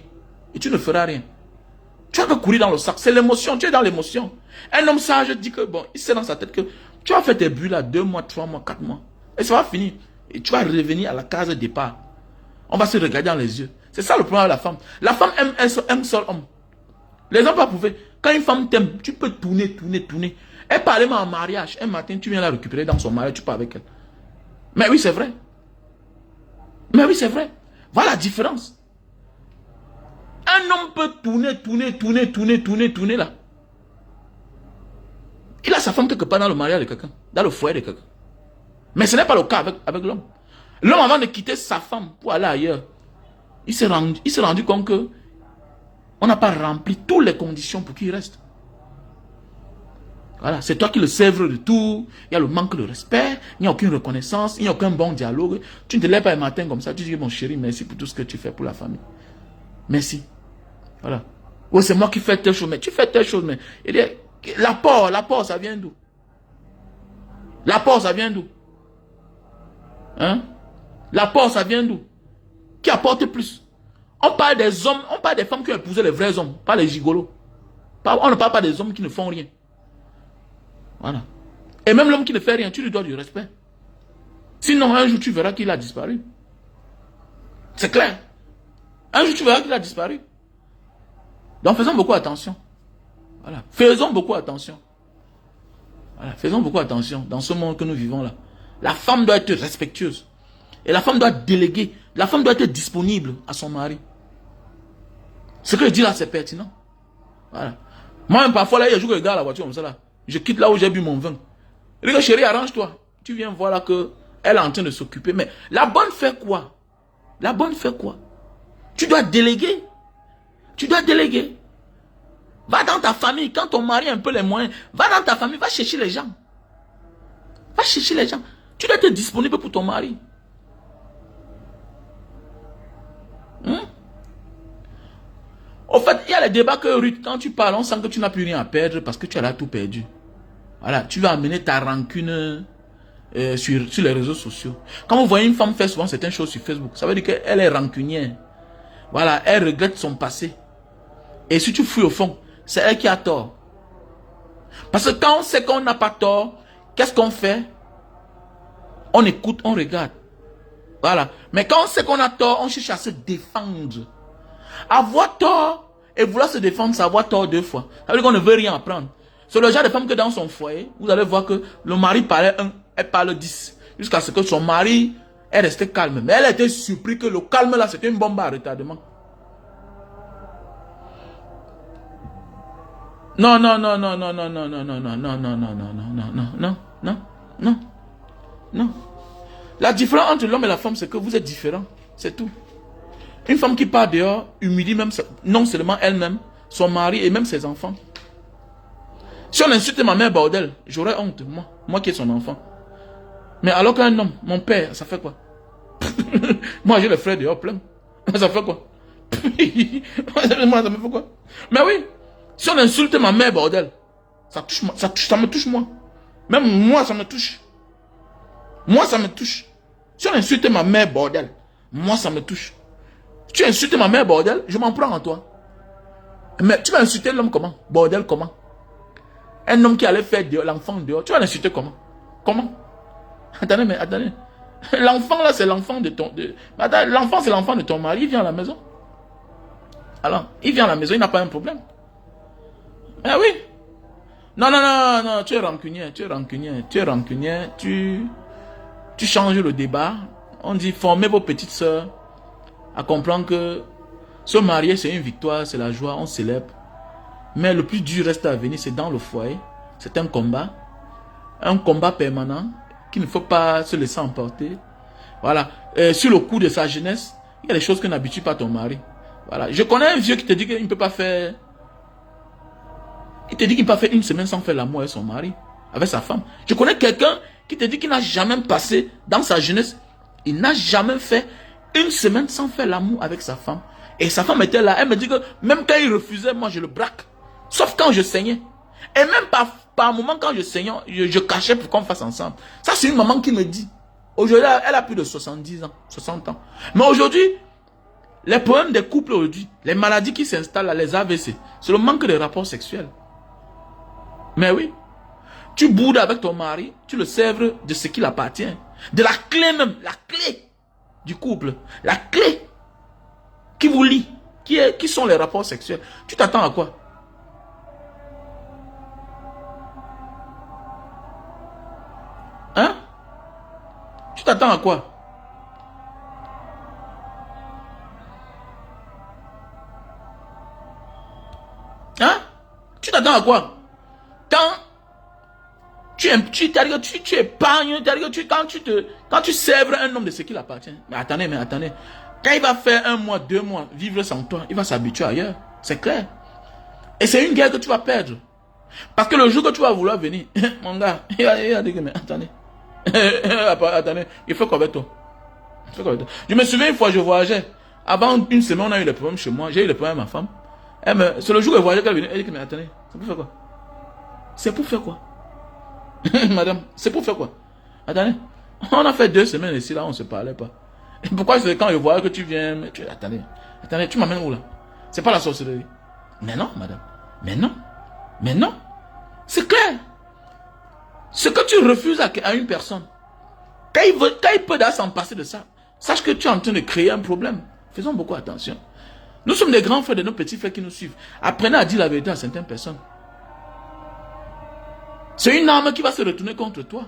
Et tu ne feras rien. Tu vas courir dans le sac. C'est l'émotion, tu es dans l'émotion. Un homme sage dit que bon, il sait dans sa tête que tu vas faire tes buts là 2 mois, 3 mois, 4 mois. Et ça va finir. Et tu vas revenir à la case de départ. On va se regarder dans les yeux. C'est ça le problème avec la femme. La femme aime un seul homme. Les hommes peuvent prouver. Quand une femme t'aime, tu peux tourner. Elle parle même en mariage. Un matin, tu viens la récupérer dans son mariage, tu pars avec elle. Mais oui, c'est vrai. Mais oui, c'est vrai. Voilà la différence. Un homme peut tourner là. Il a sa femme quelque part dans le mariage de quelqu'un, dans le foyer de quelqu'un. Mais ce n'est pas le cas avec l'homme. L'homme, avant de quitter sa femme pour aller ailleurs, il s'est rendu compte que on n'a pas rempli toutes les conditions pour qu'il reste. Voilà, c'est toi qui le sèvres de tout. Il y a le manque de respect, il n'y a aucune reconnaissance, il n'y a aucun bon dialogue. Tu ne te lèves pas le matin comme ça, tu dis mon chéri, merci pour tout ce que tu fais pour la famille. Merci. Voilà. Oh, c'est moi qui fais telle chose, mais tu fais telle chose, mais l'apport, ça vient d'où? L'apport, ça vient d'où? Hein? L'apport, ça vient d'où? Qui apporte plus? On parle des hommes, on parle des femmes qui ont épousé les vrais hommes, pas les gigolos. On ne parle pas des hommes qui ne font rien. Voilà. Et même l'homme qui ne fait rien, tu lui dois du respect. Sinon, un jour, tu verras qu'il a disparu. C'est clair. Un jour, tu verras qu'il a disparu. Donc, faisons beaucoup attention. Voilà. Faisons beaucoup attention. Voilà. Faisons beaucoup attention dans ce monde que nous vivons là. La femme doit être respectueuse. Et la femme doit déléguer. La femme doit être disponible à son mari. Ce que je dis là, c'est pertinent. Voilà. Moi, parfois, là, il y a un jour que je regarde la voiture comme ça là. Je quitte là où j'ai bu mon vin. Je dis, chérie, arrange-toi. Tu viens voir là que elle est en train de s'occuper. Mais la bonne fait quoi? La bonne fait quoi? Tu dois déléguer. Tu dois déléguer. Va dans ta famille. Quand ton mari a un peu les moyens, va dans ta famille, va chercher les gens. Va chercher les gens. Tu dois être disponible pour ton mari. Au fait, il y a les débats que Ruth, quand tu parles, on sent que tu n'as plus rien à perdre parce que tu as là tout perdu. Voilà, tu vas amener ta rancune sur les réseaux sociaux. Quand vous voyez une femme faire souvent certaines choses sur Facebook, ça veut dire qu'elle est rancunière. Voilà, elle regrette son passé. Et si tu fouilles au fond, c'est elle qui a tort. Parce que quand on sait qu'on n'a pas tort, qu'est-ce qu'on fait? On écoute, on regarde. Voilà. Mais quand on sait qu'on a tort, on cherche à se défendre. Avoir tort et vouloir se défendre, c'est avoir tort 2 fois. Ça veut dire qu'on ne veut rien apprendre. C'est le genre de femme que dans son foyer, vous allez voir que le mari parlait 1, elle parle 10. Jusqu'à ce que son mari est resté calme. Mais elle était surprise que le calme là, c'était une bombe à retardement. Non. La différence entre l'homme et la femme, c'est que vous êtes différents. C'est tout. Une femme qui part dehors, humilie même, non seulement elle-même, son mari et même ses enfants. Si on insulte ma mère bordel, j'aurais honte, moi qui est son enfant. Mais alors qu'un homme, mon père, ça fait quoi? Moi j'ai le frère dehors plein. Ça fait quoi? Moi ça me fait quoi? Mais oui, si on insulte ma mère bordel, ça me touche moi. Même moi ça me touche. Moi ça me touche. Si on insulte ma mère bordel, moi ça me touche. Tu insultes ma mère bordel, je m'en prends en toi. Mais tu vas insulter l'homme comment? Bordel comment? Un homme qui allait faire l'enfant dehors, tu vas l'insulter comment? Comment? Attendez, mais attendez. L'enfant là, c'est l'enfant de ton... L'enfant, c'est l'enfant de ton mari, il vient à la maison. Alors, il vient à la maison, il n'a pas un problème. Ah oui. Non, tu es rancunier, tu changes le débat. On dit, formez vos petites sœurs à comprendre que se marier, c'est une victoire, c'est la joie, on célèbre. Mais le plus dur reste à venir, c'est dans le foyer. C'est un combat permanent qu'il ne faut pas se laisser emporter. Voilà. Sur le coup de sa jeunesse, il y a des choses que n'habitue pas ton mari. Voilà. Je connais un vieux qui te dit qu'il ne peut pas faire... Il te dit qu'il ne peut pas faire 1 semaine sans faire l'amour avec son mari, avec sa femme. Je connais quelqu'un qui te dit qu'il n'a jamais passé, dans sa jeunesse, il n'a jamais fait 1 semaine sans faire l'amour avec sa femme. Et sa femme était là. Elle me dit que même quand il refusait, moi je le braque. Sauf quand je saignais. Et même par moment, quand je saignais, je cachais pour qu'on fasse ensemble. Ça, c'est une maman qui me dit. Aujourd'hui, elle a plus de 70 ans, 60 ans. Mais aujourd'hui, les problèmes des couples aujourd'hui, les maladies qui s'installent, les AVC, c'est le manque de rapports sexuels. Mais oui, tu boudes avec ton mari, tu le sèvres de ce qu'il appartient. De la clé même, la clé du couple. La clé qui vous lie, qui sont les rapports sexuels. Tu t'attends à quoi? Hein? Tu t'attends à quoi? Hein? Tu t'attends à quoi? Quand tu épargnes, quand tu sèvres un homme de ce qu'il appartient. Mais attendez. Quand il va faire 1 mois, 2 mois, vivre sans toi, il va s'habituer ailleurs. C'est clair. Et c'est une guerre que tu vas perdre. Parce que le jour que tu vas vouloir venir, mon gars, il va dire que, mais attendez. Attendez, il faut qu'on toi. Je me souviens une fois, je voyageais. Avant une semaine, on a eu des problèmes chez moi. J'ai eu des problèmes avec ma femme. C'est le jour où elle voyageait qu'elle venait. Elle dit que, mais attendez, c'est pour faire quoi? C'est pour faire quoi? Madame, c'est pour faire quoi? Attendez, on a fait 2 semaines ici, là, on ne se parlait pas. Et pourquoi c'est quand je vois que tu viens... Attendez, tu m'amènes où là? C'est pas la sorcellerie. Mais non, madame. Mais non. C'est clair. Ce que tu refuses à une personne, quand il peut s'en passer de ça, sache que tu es en train de créer un problème. Faisons beaucoup attention. Nous sommes des grands frères de nos petits frères qui nous suivent. Apprenez à dire la vérité à certaines personnes. C'est une arme qui va se retourner contre toi.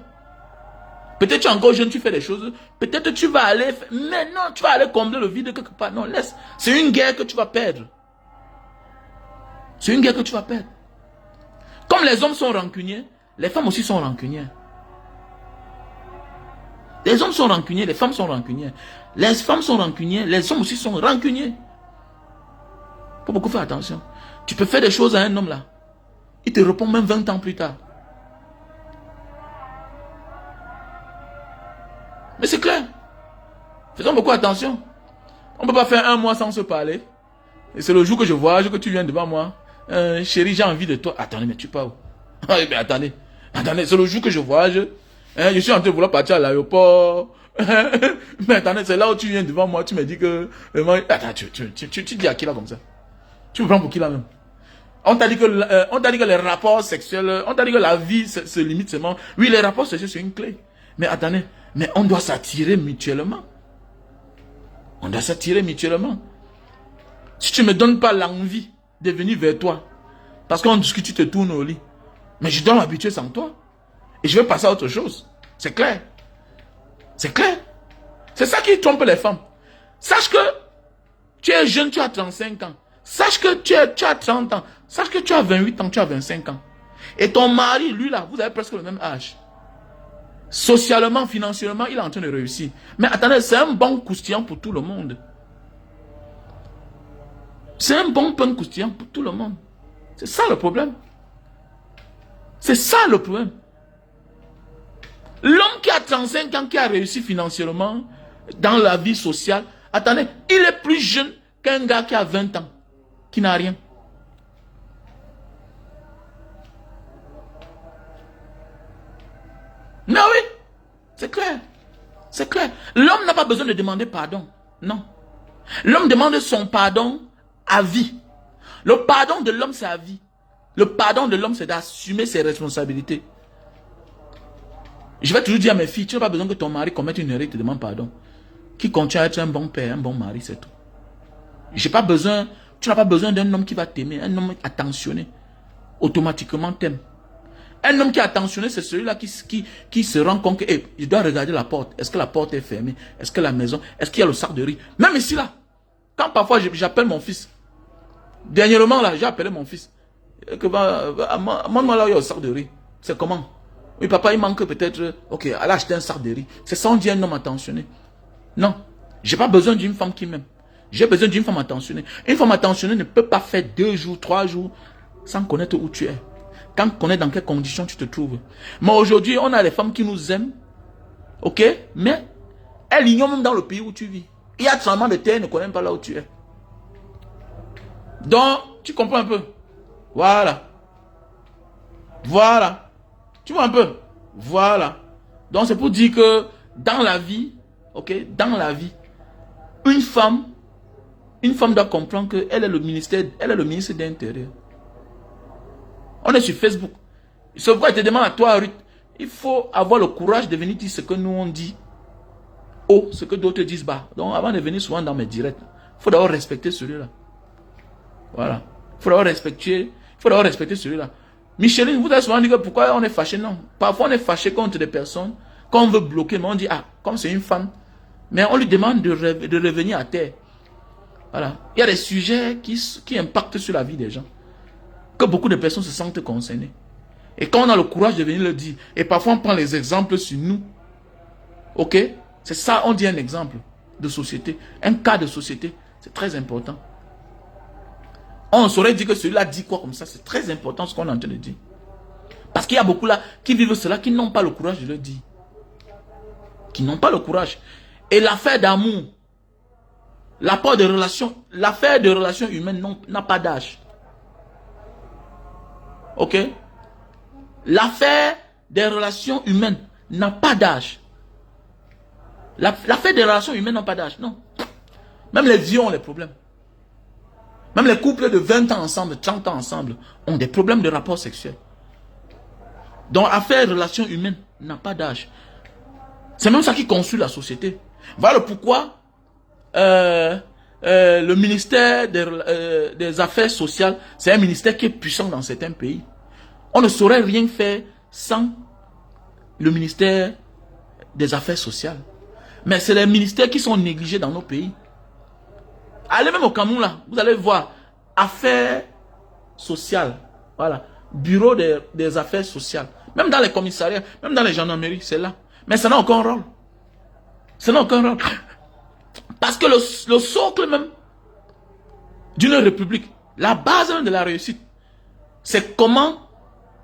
Peut-être tu es encore jeune, tu fais des choses. Peut-être tu vas aller... Mais non, tu vas aller combler le vide quelque part. Non, laisse. C'est une guerre que tu vas perdre. C'est une guerre que tu vas perdre. Comme les hommes sont rancuniers, les femmes aussi sont rancunières. Les hommes sont rancuniers, les femmes sont rancunières. Les femmes sont rancunières, les hommes aussi sont rancuniers. Il faut beaucoup faire attention. Tu peux faire des choses à un homme là. Il te répond même 20 ans plus tard. Mais c'est clair. Faisons beaucoup attention. On ne peut pas faire 1 mois sans se parler. Et c'est le jour que je voyage que tu viens devant moi. Chérie, j'ai envie de toi. Attendez, mais tu pars où? Mais attendez, c'est le jour que je voyage. Je suis en train de vouloir partir à l'aéroport. Mais attendez, c'est là où tu viens devant moi. Tu me dis que... Attends, tu dis à qui là comme ça? Tu me prends pour qui là même? On t'a dit que les rapports sexuels, on t'a dit que la vie se limite seulement. Oui, les rapports sexuels, c'est une clé. Mais attendez, mais on doit s'attirer mutuellement. On doit s'attirer mutuellement. Si tu ne me donnes pas l'envie de venir vers toi, parce qu'on discute, tu te tournes au lit, mais je dois m'habituer sans toi. Et je vais passer à autre chose. C'est clair. C'est clair. C'est ça qui trompe les femmes. Sache que tu es jeune, tu as 35 ans. Sache que tu as 30 ans. Sache que tu as 28 ans, tu as 25 ans. Et ton mari, lui là, vous avez presque le même âge. Socialement, financièrement, il est en train de réussir. Mais attendez, c'est un bon croustillant pour tout le monde. C'est un bon pain croustillant pour tout le monde. C'est ça le problème. C'est ça le problème. L'homme qui a 35 ans, qui a réussi financièrement, dans la vie sociale, attendez, il est plus jeune qu'un gars qui a 20 ans, qui n'a rien. Mais oui, c'est clair. C'est clair. L'homme n'a pas besoin de demander pardon. Non. L'homme demande son pardon à vie. Le pardon de l'homme, c'est à vie. Le pardon de l'homme, c'est d'assumer ses responsabilités. Je vais toujours dire à mes filles, tu n'as pas besoin que ton mari commette une erreur et te demande pardon. Qui continue à être un bon père, un bon mari, c'est tout. Tu n'as pas besoin d'un homme qui va t'aimer, un homme attentionné. Automatiquement t'aime. Un homme qui est attentionné, c'est celui-là qui se rend compte que je dois regarder la porte. Est-ce que la porte est fermée? Est-ce que la maison, est-ce qu'il y a le sac de riz? Même ici là, quand parfois j'appelle mon fils. Dernièrement là, j'ai appelé mon fils. Moi là, il y a le sac de riz. C'est comment? Oui, papa, il manque peut-être... Ok, allez acheter un sac de riz. C'est ça, on dit un homme attentionné. Non, j'ai pas besoin d'une femme qui m'aime. J'ai besoin d'une femme attentionnée. Une femme attentionnée ne peut pas faire 2 jours, 3 jours sans connaître où tu es. Quand connaître dans quelles conditions tu te trouves. Mais aujourd'hui, on a les femmes qui nous aiment. Ok? Mais elles ignorent même dans le pays où tu vis. Il y a tremblement de terre, elles ne connaissent pas là où tu es. Donc, tu comprends un peu? Voilà. Voilà. Tu vois un peu? Voilà. Donc c'est pour dire que dans la vie, ok, dans la vie, une femme doit comprendre qu'elle est le ministère, elle est le ministre de l'Intérieur. On est sur Facebook. C'est pourquoi je te demande à toi, Ruth, il faut avoir le courage de venir dire ce que nous on dit haut, ce que d'autres disent bas. Donc avant de venir souvent dans mes directs, il faut d'abord respecter celui-là. Voilà. Il faut d'abord respecter celui-là. Micheline, vous avez souvent dit que pourquoi on est fâché? Non. Parfois on est fâché contre des personnes, quand on veut bloquer, mais on dit, ah, comme c'est une femme, mais on lui demande de revenir à terre. Voilà. Il y a des sujets qui impactent sur la vie des gens, que beaucoup de personnes se sentent concernées. Et quand on a le courage de venir le dire, et parfois on prend les exemples sur nous, ok? C'est ça, on dit un exemple de société, un cas de société, c'est très important. On saurait dire que celui-là dit quoi comme ça, c'est très important ce qu'on est en train de dire. Parce qu'il y a beaucoup là qui vivent cela, qui n'ont pas le courage de le dire. Qui n'ont pas le courage. Et l'affaire d'amour, l'affaire de relations humaines n'a pas d'âge. Ok? L'affaire des relations humaines n'a pas d'âge. L'affaire des relations humaines n'a pas d'âge, non. Même les vieux ont des problèmes. Même les couples de 20 ans ensemble, 30 ans ensemble, ont des problèmes de rapport sexuel. Donc, l'affaire des relations humaines n'a pas d'âge. C'est même ça qui construit la société. Voilà pourquoi le ministère des Affaires sociales, c'est un ministère qui est puissant dans certains pays. On ne saurait rien faire sans le ministère des Affaires sociales. Mais c'est les ministères qui sont négligés dans nos pays. Allez même au Cameroun là, vous allez voir, Affaires sociales, voilà, bureau des affaires sociales. Même dans les commissariats, même dans les gendarmeries, c'est là. Mais ça n'a aucun rôle. Ça n'a aucun rôle. Parce que le socle même d'une république, la base même de la réussite, c'est comment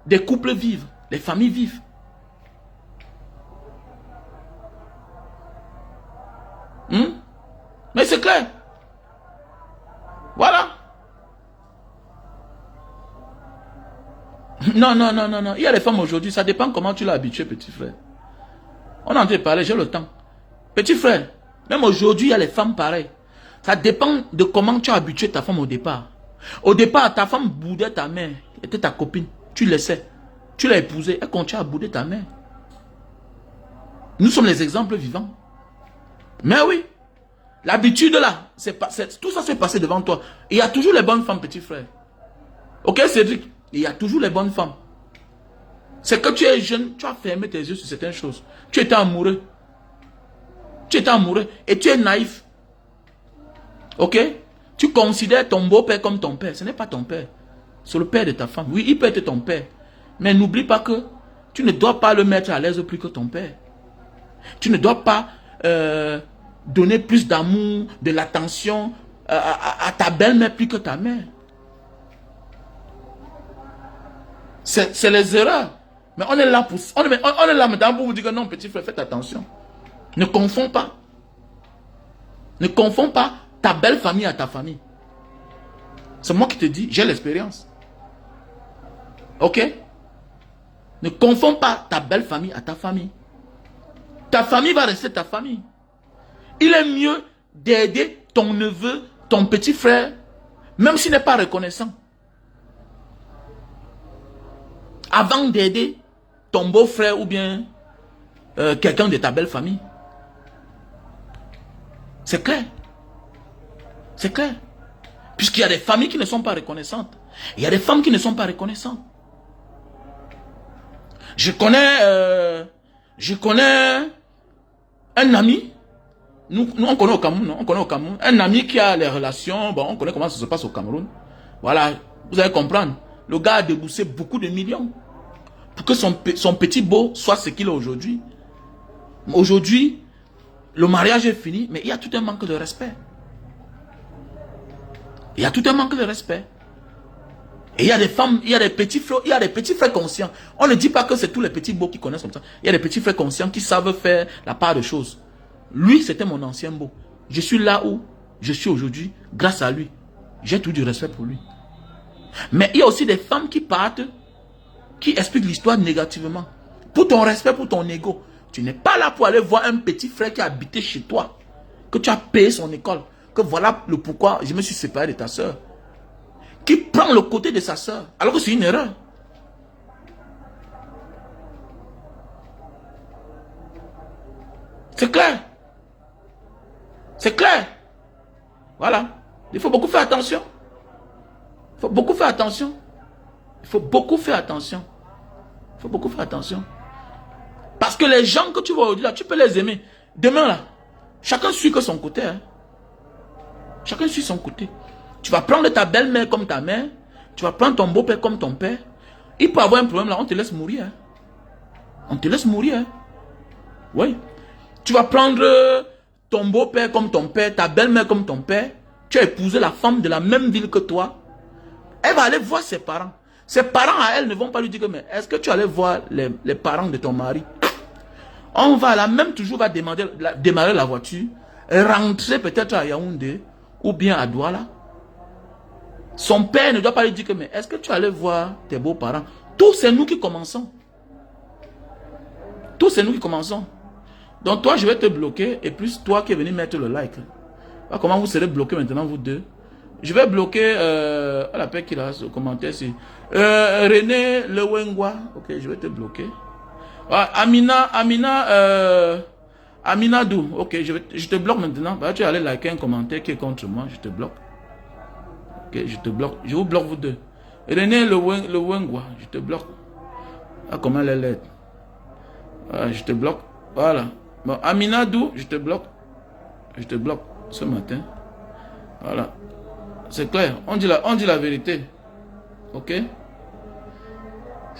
des couples vivent, les familles vivent. Mais c'est clair. Voilà. Non. Il y a des femmes aujourd'hui, ça dépend comment tu l'as habitué, petit frère. On en train de parler, j'ai le temps. Petit frère, même aujourd'hui, il y a les femmes pareilles. Ça dépend de comment tu as habitué ta femme au départ. Au départ, ta femme boudait ta mère, était ta copine. Tu le sais. Tu l'as épousée, elle continue à bouder ta mère. Nous sommes les exemples vivants. Mais oui, l'habitude là, tout ça s'est passé devant toi. Il y a toujours les bonnes femmes, petit frère. Ok, Cédric? Il y a toujours les bonnes femmes. C'est que tu es jeune, tu as fermé tes yeux sur certaines choses. Tu étais amoureux. Tu étais amoureux et tu es naïf. Ok? Tu considères ton beau-père comme ton père. Ce n'est pas ton père. C'est le père de ta femme. Oui, il peut être ton père. Mais n'oublie pas que tu ne dois pas le mettre à l'aise plus que ton père. Tu ne dois pas donner plus d'amour, de l'attention à ta belle-mère plus que ta mère. C'est les erreurs. Mais on est là pour, on est là maintenant pour vous dire que non, petit frère, faites attention. Ne confonds pas. Ne confonds pas ta belle famille à ta famille. C'est moi qui te dis, j'ai l'expérience. Ok? Ne confonds pas ta belle famille à ta famille. Ta famille va rester ta famille. Il est mieux d'aider ton neveu, ton petit frère, même s'il n'est pas reconnaissant, avant d'aider ton beau-frère ou bien quelqu'un de ta belle famille. C'est clair. C'est clair. Puisqu'il y a des familles qui ne sont pas reconnaissantes. Il y a des femmes qui ne sont pas reconnaissantes. Je connais un ami. Nous on connaît au Cameroun. On connaît au Cameroun. Un ami qui a les relations. Bon, on connaît comment ça se passe au Cameroun. Voilà. Vous allez comprendre. Le gars a déboursé beaucoup de millions pour que son petit beau soit ce qu'il est aujourd'hui. Aujourd'hui, le mariage est fini, mais il y a tout un manque de respect. Il y a tout un manque de respect. Et il y a des femmes, il y a des petits frères conscients. On ne dit pas que c'est tous les petits beaux qui connaissent comme ça. Il y a des petits frères conscients qui savent faire la part de choses. Lui, c'était mon ancien beau. Je suis là où je suis aujourd'hui grâce à lui. J'ai tout du respect pour lui. Mais il y a aussi des femmes qui partent qui explique l'histoire négativement. Pour ton respect, pour ton ego. Tu n'es pas là pour aller voir un petit frère qui a habité chez toi, que tu as payé son école, que voilà le pourquoi je me suis séparé de ta soeur. Qui prend le côté de sa soeur, alors que c'est une erreur. C'est clair. C'est clair. Voilà. Il faut beaucoup faire attention. Il faut beaucoup faire attention. Il faut beaucoup faire attention. Il faut beaucoup faire attention. Parce que les gens que tu vois aujourd'hui, là, tu peux les aimer. Demain, là, chacun suit que son côté. Hein. Chacun suit son côté. Tu vas prendre ta belle-mère comme ta mère. Tu vas prendre ton beau-père comme ton père. Il peut avoir un problème là, on te laisse mourir. Hein. On te laisse mourir. Hein. Oui. Tu vas prendre ton beau-père comme ton père, ta belle-mère comme ton père. Tu as épousé la femme de la même ville que toi. Elle va aller voir ses parents. Ses parents à elle ne vont pas lui dire que, mais est-ce que tu allais voir les parents de ton mari? On va là, même toujours va démarrer la voiture, rentrer peut-être à Yaoundé ou bien à Douala. Son père ne doit pas lui dire que, mais est-ce que tu allais voir tes beaux-parents? Tous c'est nous qui commençons. Tous c'est nous qui commençons. Donc toi, je vais te bloquer et plus toi qui es venu mettre le like. Comment vous serez bloqués maintenant, vous deux? Je vais bloquer, à la paix qu'il a ce commentaire ici. René Lewengwa. Ok, je vais te bloquer. Ah, Amina Dou. Ok, je te bloque maintenant. Bah, tu vas aller liker un commentaire qui est contre moi. Je te bloque. Ok, je te bloque. Je vous bloque vous deux. René Lewengwa. Je te bloque. Ah, comment elle est laide. Ah, je te bloque. Voilà. Bon, Amina Dou, je te bloque. Je te bloque ce matin. Voilà. C'est clair. On dit la vérité. Ok?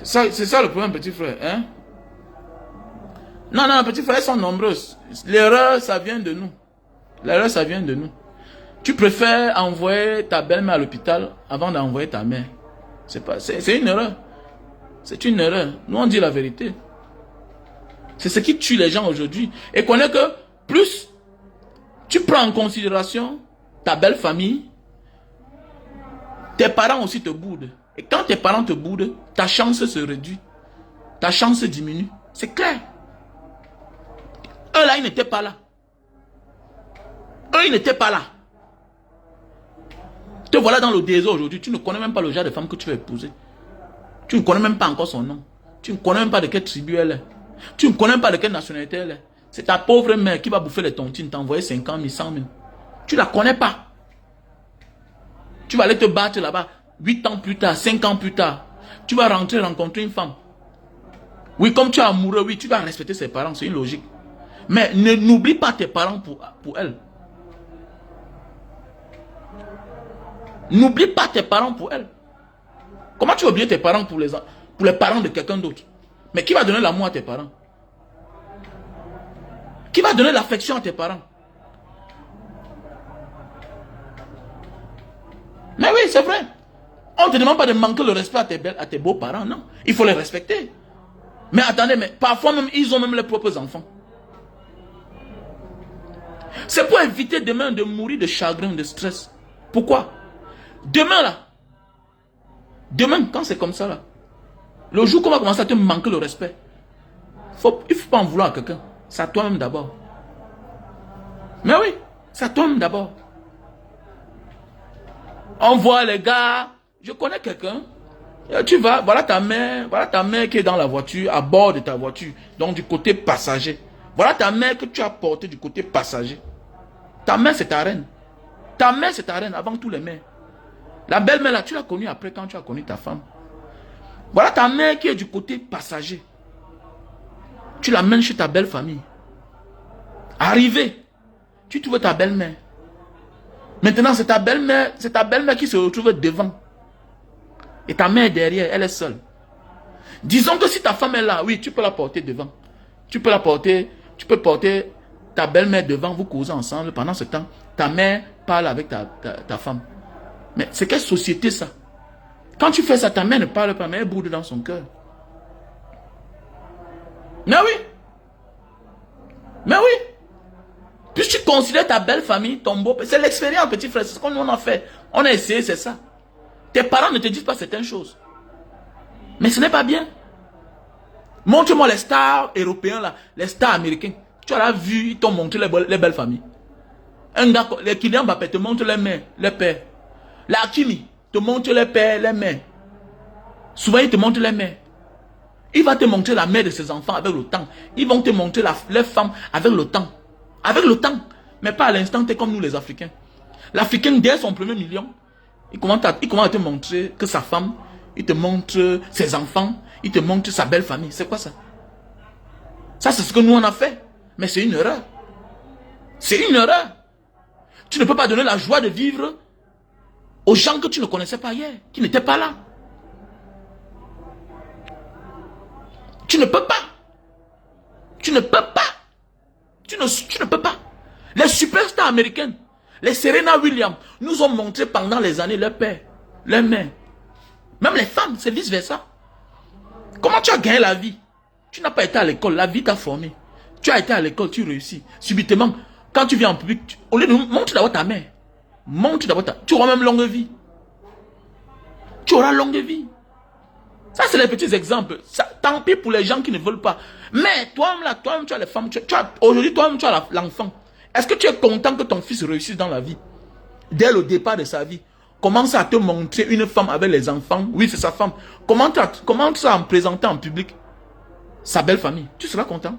C'est ça le problème, petit frère. Hein? Non, petit frère, elles sont nombreuses. L'erreur, ça vient de nous. L'erreur, ça vient de nous. Tu préfères envoyer ta belle-mère à l'hôpital avant d'envoyer ta mère. C'est une erreur. C'est une erreur. Nous, on dit la vérité. C'est ce qui tue les gens aujourd'hui. Et connais que plus tu prends en considération ta belle famille, tes parents aussi te boudent. Et quand tes parents te boudent, ta chance se réduit. Ta chance diminue. C'est clair. Eux là, ils n'étaient pas là. Eux, ils n'étaient pas là. Te voilà dans le désert aujourd'hui. Tu ne connais même pas le genre de femme que tu vas épouser. Tu ne connais même pas encore son nom. Tu ne connais même pas de quelle tribu elle est. Tu ne connais même pas de quelle nationalité elle est. C'est ta pauvre mère qui va bouffer les tontines, t'envoyer 50 000, 100 000. Tu ne la connais pas. Tu vas aller te battre là-bas 8 ans plus tard, 5 ans plus tard. Tu vas rentrer rencontrer une femme. Oui, comme tu es amoureux, oui, tu vas respecter ses parents, c'est une logique. Mais n'oublie pas tes parents pour elle. N'oublie pas tes parents pour elle. Comment tu vas oublier tes parents pour les parents de quelqu'un d'autre? Mais qui va donner l'amour à tes parents? Qui va donner l'affection à tes parents? Mais oui, c'est vrai. On ne te demande pas de manquer le respect à tes beaux-parents, non. Il faut les respecter. Mais attendez, mais parfois même, ils ont même leurs propres enfants. C'est pour éviter demain de mourir de chagrin, de stress. Pourquoi? Demain là, demain quand c'est comme ça là, le jour qu'on va commencer à te manquer le respect, il ne faut pas en vouloir à quelqu'un. C'est à toi-même d'abord. Mais oui, c'est à toi-même d'abord. On voit les gars, je connais quelqu'un, tu vas, voilà ta mère qui est dans la voiture, à bord de ta voiture, donc du côté passager. Voilà ta mère que tu as portée du côté passager. Ta mère c'est ta reine. Ta mère c'est ta reine avant tous les mères. La belle-mère là, tu l'as connue après quand tu as connu ta femme. Voilà ta mère qui est du côté passager. Tu l'amènes chez ta belle famille. Arrivé, tu trouves ta belle-mère. Maintenant, c'est ta belle-mère qui se retrouve devant. Et ta mère derrière, elle est seule. Disons que si ta femme est là, oui, tu peux la porter devant. Tu peux porter ta belle-mère devant, vous causez ensemble. Pendant ce temps, ta mère parle avec ta femme. Mais c'est quelle société ça? Quand tu fais ça, ta mère ne parle pas, mais elle boude dans son cœur. Mais oui. Mais oui. Puis tu considères ta belle famille, ton beau... C'est l'expérience, petit frère. C'est ce qu'on a fait. On a essayé, c'est ça. Tes parents ne te disent pas certaines choses. Mais ce n'est pas bien. Montre-moi les stars européens là, les stars américains. Tu as vu, ils t'ont montré les belles familles. Un gars, les Kylian Mbappé te montre les mères, les pères. La Hakimi te montre les pères, les mères. Souvent, il te montre les mères. Il va te montrer la mère de ses enfants avec le temps. Ils vont te montrer les femmes avec le temps. Avec le temps. Mais pas à l'instant, t'es comme nous les Africains. L'Africain, dès son premier million, il commence à te montrer que sa femme, il te montre ses enfants, il te montre sa belle famille. C'est quoi ça? Ça, c'est ce que nous, on a fait. Mais c'est une erreur. C'est une erreur. Tu ne peux pas donner la joie de vivre aux gens que tu ne connaissais pas hier, qui n'étaient pas là. Tu ne peux pas. Tu ne peux pas. Tu ne peux pas. Les superstars américaines, les Serena Williams, nous ont montré pendant les années leur père, leur mère. Même les femmes, c'est vice versa. Comment tu as gagné la vie? Tu n'as pas été à l'école, la vie t'a formé. Tu as été à l'école, tu réussis. Subitement, quand tu viens en public, au lieu de montre d'abord ta mère, montre d'abord tu auras même longue vie. Tu auras longue vie. Ça, c'est les petits exemples. Ça, tant pis pour les gens qui ne veulent pas. Mais toi-même, là, toi-même, tu as les femmes. Aujourd'hui, toi-même, tu as l'enfant. Est-ce que tu es content que ton fils réussisse dans la vie? Dès le départ de sa vie, commence à te montrer une femme avec les enfants. Oui, c'est sa femme. Commence à en présenter en public sa belle famille. Tu seras content?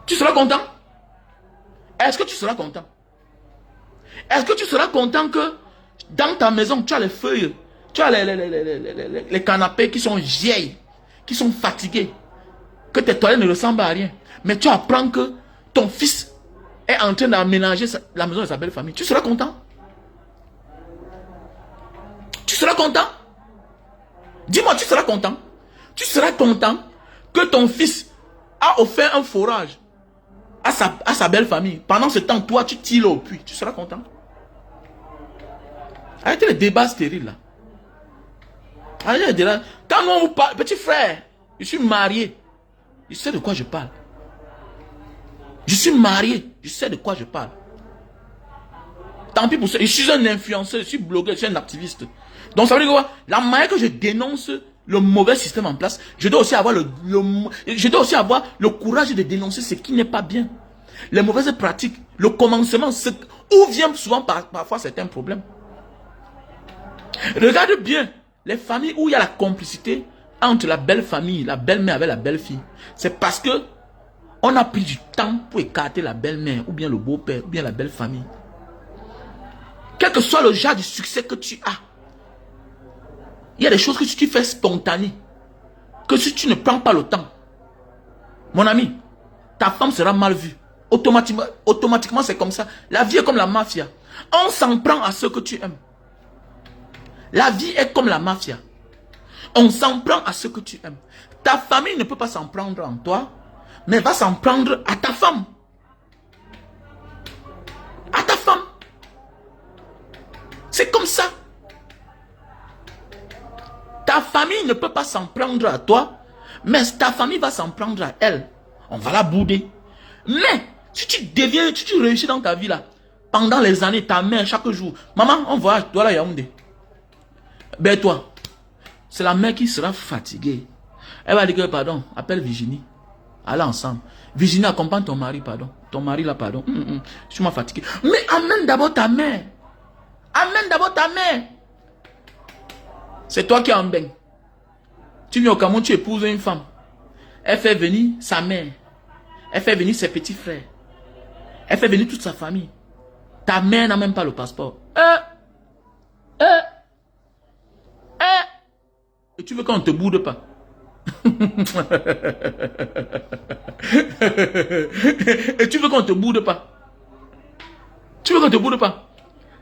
Tu seras content? Est-ce que tu seras content? Est-ce que tu seras content que dans ta maison, tu as les feuilles, tu as les canapés qui sont vieilles, qui sont fatigués, que tes toilettes ne ressemblent à rien, mais tu apprends que ton fils est en train d'aménager la maison de sa belle famille? Tu seras content? Tu seras content? Dis-moi, tu seras content? Tu seras content que ton fils a offert un forage à sa belle famille. Pendant ce temps, toi, tu tires au puits. Tu seras content? Arrêtez les débats stériles là. Arrêtez les débats. Quand on vous parle, petit frère, je suis marié. Je sais de quoi je parle. Je suis marié. Je sais de quoi je parle. Tant pis pour ça. Je suis un influenceur, je suis blogueur, je suis un activiste. Donc ça veut dire quoi? La manière que je dénonce le mauvais système en place, je dois aussi avoir le courage de dénoncer ce qui n'est pas bien. Les mauvaises pratiques, le commencement, où viennent souvent parfois certains problèmes. Regarde bien les familles où il y a la complicité entre la belle famille, la belle-mère avec la belle-fille. C'est parce que on a pris du temps pour écarter la belle-mère, ou bien le beau-père, ou bien la belle-famille. Quel que soit le genre de succès que tu as, il y a des choses que si tu fais spontanées, que si tu ne prends pas le temps, mon ami, ta femme sera mal vue. Automatiquement, c'est comme ça. La vie est comme la mafia. On s'en prend à ceux que tu aimes. La vie est comme la mafia. On s'en prend à ceux que tu aimes. Ta famille ne peut pas s'en prendre en toi, mais va s'en prendre à ta femme. À ta femme. C'est comme ça. Ta famille ne peut pas s'en prendre à toi, mais ta famille va s'en prendre à elle. On va la bouder. Mais, si tu réussis dans ta vie là, pendant les années, ta mère, chaque jour, maman, on voyage, toi là, Yaoundé. Ben toi, c'est la mère qui sera fatiguée. Elle va dire que, pardon, appelle Virginie. Allez ensemble. Virginie, accompagne ton mari, pardon. Ton mari là, pardon. Je suis fatigué. Mais amène d'abord ta mère. Amène d'abord ta mère. C'est toi qui es en bain. Tu viens au Cameroun, tu épouses une femme. Elle fait venir sa mère. Elle fait venir ses petits frères. Elle fait venir toute sa famille. Ta mère n'a même pas le passeport. Et tu veux qu'on ne te boude pas? Et tu veux qu'on ne te boude pas? Tu veux qu'on ne te boude pas?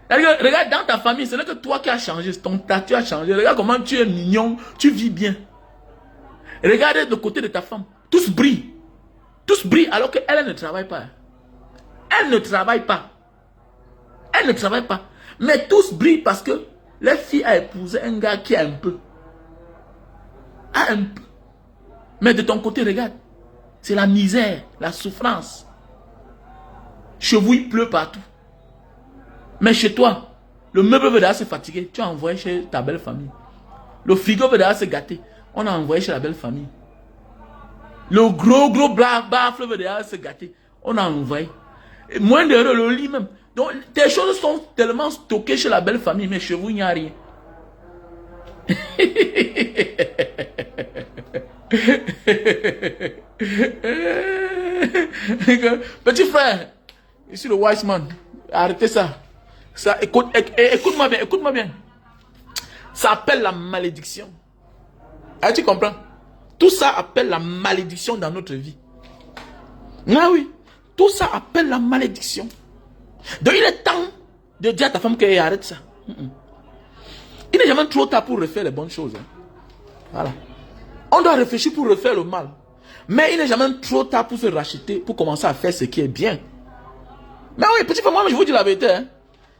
Regarde dans ta famille, ce n'est que toi qui as changé. Ton statut a changé. Regarde comment tu es mignon, tu vis bien. Regarde le côté de ta femme. Tous brillent. Tous brillent alors qu'elle ne travaille pas. Elle ne travaille pas. Elle ne travaille pas. Mais tous brillent parce que la fille a épousé un gars qui a un peu. A un peu. Mais de ton côté, regarde. C'est la misère, la souffrance. Chez vous, il pleut partout. Mais chez toi, le meuble veut d'ailleurs se fatiguer. Tu as envoyé chez ta belle famille. Le frigo veut déjà se gâter. On a envoyé chez la belle famille. Le gros baffle veut déjà se gâter. On a envoyé. Et moins d'heures, le lit même. Donc, tes choses sont tellement stockées chez la belle famille, mais chez vous, il n'y a rien. Petit frère, ici le wise man, arrêtez ça. Ça, écoute-moi bien, écoute-moi bien. Ça appelle la malédiction. Ah, tu comprends? Tout ça appelle la malédiction dans notre vie. Ah oui, tout ça appelle la malédiction. Donc il est temps de dire à ta femme qu'elle arrête ça. Il n'est jamais trop tard pour refaire les bonnes choses. Voilà. On doit réfléchir pour refaire le mal. Mais il n'est jamais trop tard pour se racheter, pour commencer à faire ce qui est bien. Mais oui, petit frère, moi je vous dis la vérité. Hein.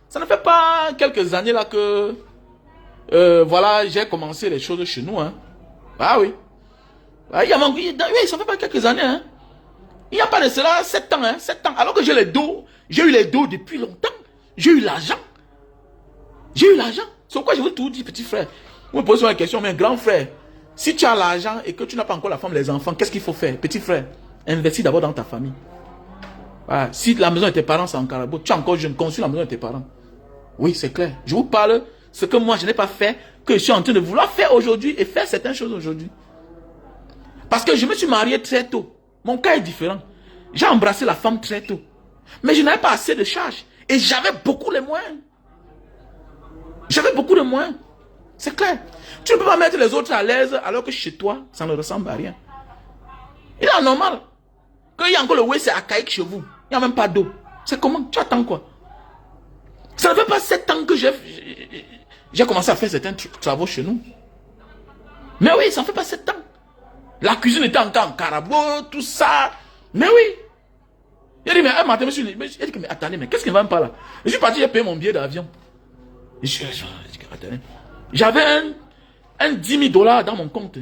Ça ne fait pas quelques années là que voilà, j'ai commencé les choses chez nous. Hein. Ah oui. Oui, ça ne fait pas quelques années. Hein. Il n'y a pas de cela 7 ans. Hein, 7 ans. Alors que j'ai eu les dos depuis longtemps. J'ai eu l'argent. J'ai eu l'argent. C'est pourquoi je vous tout dis, petit frère. Vous me posez une question, mais grand frère, si tu as l'argent et que tu n'as pas encore la femme, les enfants, qu'est-ce qu'il faut faire? Petit frère, investis d'abord dans ta famille. Voilà. Si la maison de tes parents, c'est en Carabo, tu es encore jeune, construis la maison de tes parents. Oui, c'est clair. Je vous parle ce que moi, je n'ai pas fait, que je suis en train de vouloir faire aujourd'hui et faire certaines choses aujourd'hui. Parce que je me suis marié très tôt. Mon cas est différent. J'ai embrassé la femme très tôt. Mais je n'avais pas assez de charges. Et j'avais beaucoup les moyens. J'avais beaucoup de moyens. C'est clair. Tu ne peux pas mettre les autres à l'aise alors que chez toi, ça ne ressemble à rien. Il est normal. Qu'il y a encore le WC archaïque chez vous. Il n'y a même pas d'eau. C'est comment? Tu attends quoi? Ça ne fait pas 7 ans que j'ai commencé à faire certains travaux chez nous. Mais oui, ça ne fait pas 7 ans. La cuisine était encore en carabo, tout ça. Mais oui. Il a dit, mais un matin, monsieur, il a dit, mais attendez, mais qu'est-ce qui ne va pas là? Je suis parti, j'ai payé mon billet d'avion. Attendez. J'avais un 10 000 $ dans mon compte.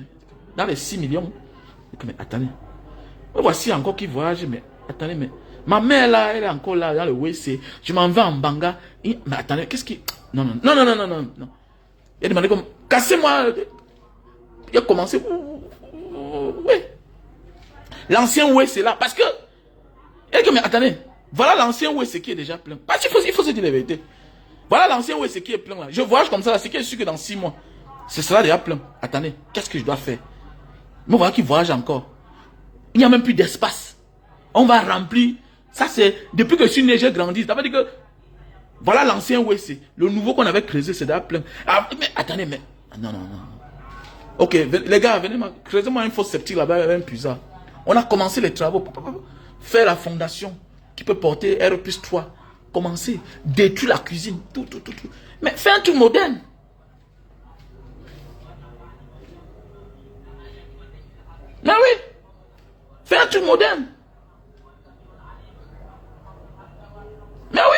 Dans les 6 millions. Mais attendez. Me voici encore qui voyage, mais attendez, mais ma mère là, elle est encore là, dans le WC. Je m'en vais en Banga. Mais attendez, qu'est-ce qui. Non. Il a demandé comme, cassez-moi. Il a commencé. Oui. L'ancien WC là. Parce que. Il a dit, mais attendez. Voilà l'ancien WC qui est déjà plein. Parce qu'il faut se dire la vérité. Voilà l'ancien WC qui est plein là. Je voyage comme ça là. C'est qui est sûr que dans 6 mois, ce sera déjà plein. Attendez, qu'est-ce que je dois faire? Mais voilà qui voyage encore. Il n'y a même plus d'espace. On va remplir. Ça c'est. Depuis que je suis né, j'ai grandi. Ça veut dire que. Voilà l'ancien WC. Le nouveau qu'on avait creusé, c'est déjà plein. Ah, mais attendez, mais. Non. Ok, les gars, venez, creusez-moi une fosse septique là-bas avec un puisard. On a commencé les travaux. Faire la fondation qui peut porter R+3. Commencer. Détruire la cuisine. Tout. Mais fais un truc moderne. Mais oui. Fais un truc moderne. Mais oui.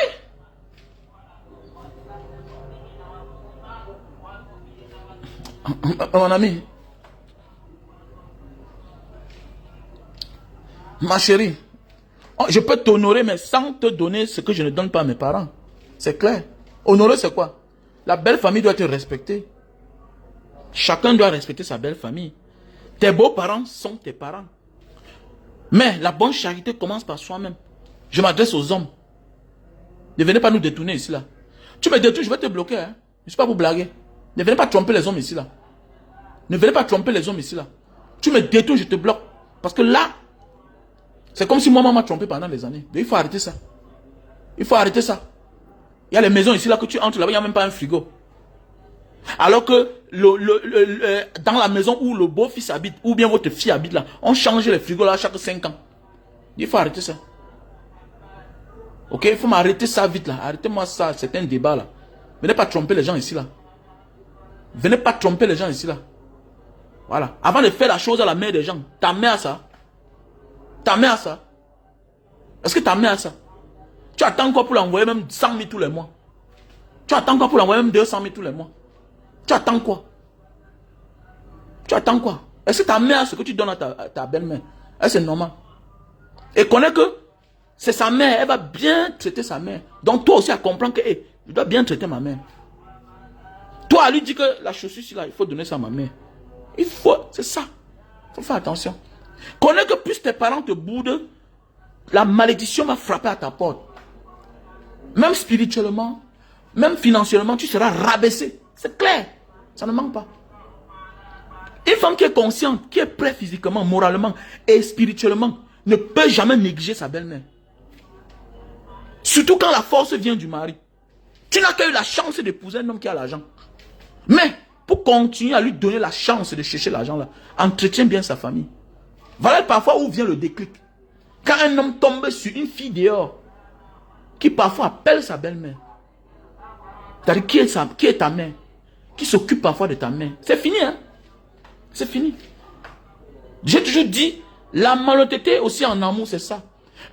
Mon ami. Ma chérie. Je peux t'honorer, mais sans te donner ce que je ne donne pas à mes parents. C'est clair. Honorer, c'est quoi? La belle famille doit te respecter. Chacun doit respecter sa belle famille. Tes beaux-parents sont tes parents. Mais la bonne charité commence par soi-même. Je m'adresse aux hommes. Ne venez pas nous détourner ici là. Tu me détournes, je vais te bloquer. Hein? Je ne suis pas pour blaguer. Ne venez pas tromper les hommes ici là. Ne venez pas tromper les hommes ici là. Tu me détournes, je te bloque. Parce que là, c'est comme si moi, maman m'a trompé pendant des années. Mais il faut arrêter ça. Il faut arrêter ça. Il y a les maisons ici là que tu entres là-bas, il n'y a même pas un frigo. Alors que dans la maison où le beau-fils habite, ou bien votre fille habite là, on change les frigos là chaque 5 ans. Il faut arrêter ça. Ok, il faut m'arrêter ça vite là. Arrêtez-moi ça, c'est un débat là. Venez pas tromper les gens ici là. Venez pas tromper les gens ici là. Voilà. Avant de faire la chose à la mère des gens, ta mère a ça. Ta mère a ça. Est-ce que ta mère a ça? Tu attends quoi pour l'envoyer même 100 000 tous les mois? Tu attends quoi pour l'envoyer même 200 000 tous les mois? Tu attends quoi? Tu attends quoi? Est-ce que ta mère a ce que tu donnes à ta belle-mère? Est-ce que c'est normal? Et connais que c'est sa mère, elle va bien traiter sa mère. Donc toi aussi à comprendre que hey, je dois bien traiter ma mère. Toi, à lui dire que la chaussure, là, il faut donner ça à ma mère. Il faut, c'est ça. Il faut faire attention. Connais que plus tes parents te boudent, la malédiction va frapper à ta porte. Même spirituellement, même financièrement, tu seras rabaissé. C'est clair. Ça ne manque pas. Une femme qui est consciente, qui est prête physiquement, moralement et spirituellement, ne peut jamais négliger sa belle-mère. Surtout quand la force vient du mari. Tu n'as qu'à eu la chance d'épouser un homme qui a l'argent. Mais, pour continuer à lui donner la chance de chercher l'argent là, entretiens bien sa famille. Voilà parfois où vient le déclic. Quand un homme tombe sur une fille dehors, qui parfois appelle sa belle-mère. C'est-à-dire, qui est ta mère? Qui s'occupe parfois de ta mère. C'est fini, hein? C'est fini. J'ai toujours dit, la malhonnêteté aussi en amour, c'est ça.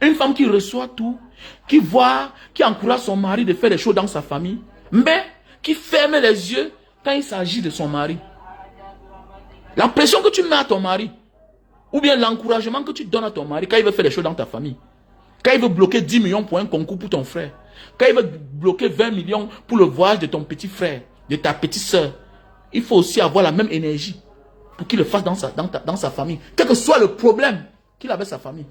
Une femme qui reçoit tout, qui voit, qui encourage son mari de faire des choses dans sa famille, mais qui ferme les yeux quand il s'agit de son mari. La pression que tu mets à ton mari, ou bien l'encouragement que tu donnes à ton mari quand il veut faire des choses dans ta famille, quand il veut bloquer 10 millions pour un concours pour ton frère, quand il veut bloquer 20 millions pour le voyage de ton petit frère, de ta petite soeur, il faut aussi avoir la même énergie pour qu'il le fasse dans sa famille. Quel que soit le problème qu'il a avec sa famille.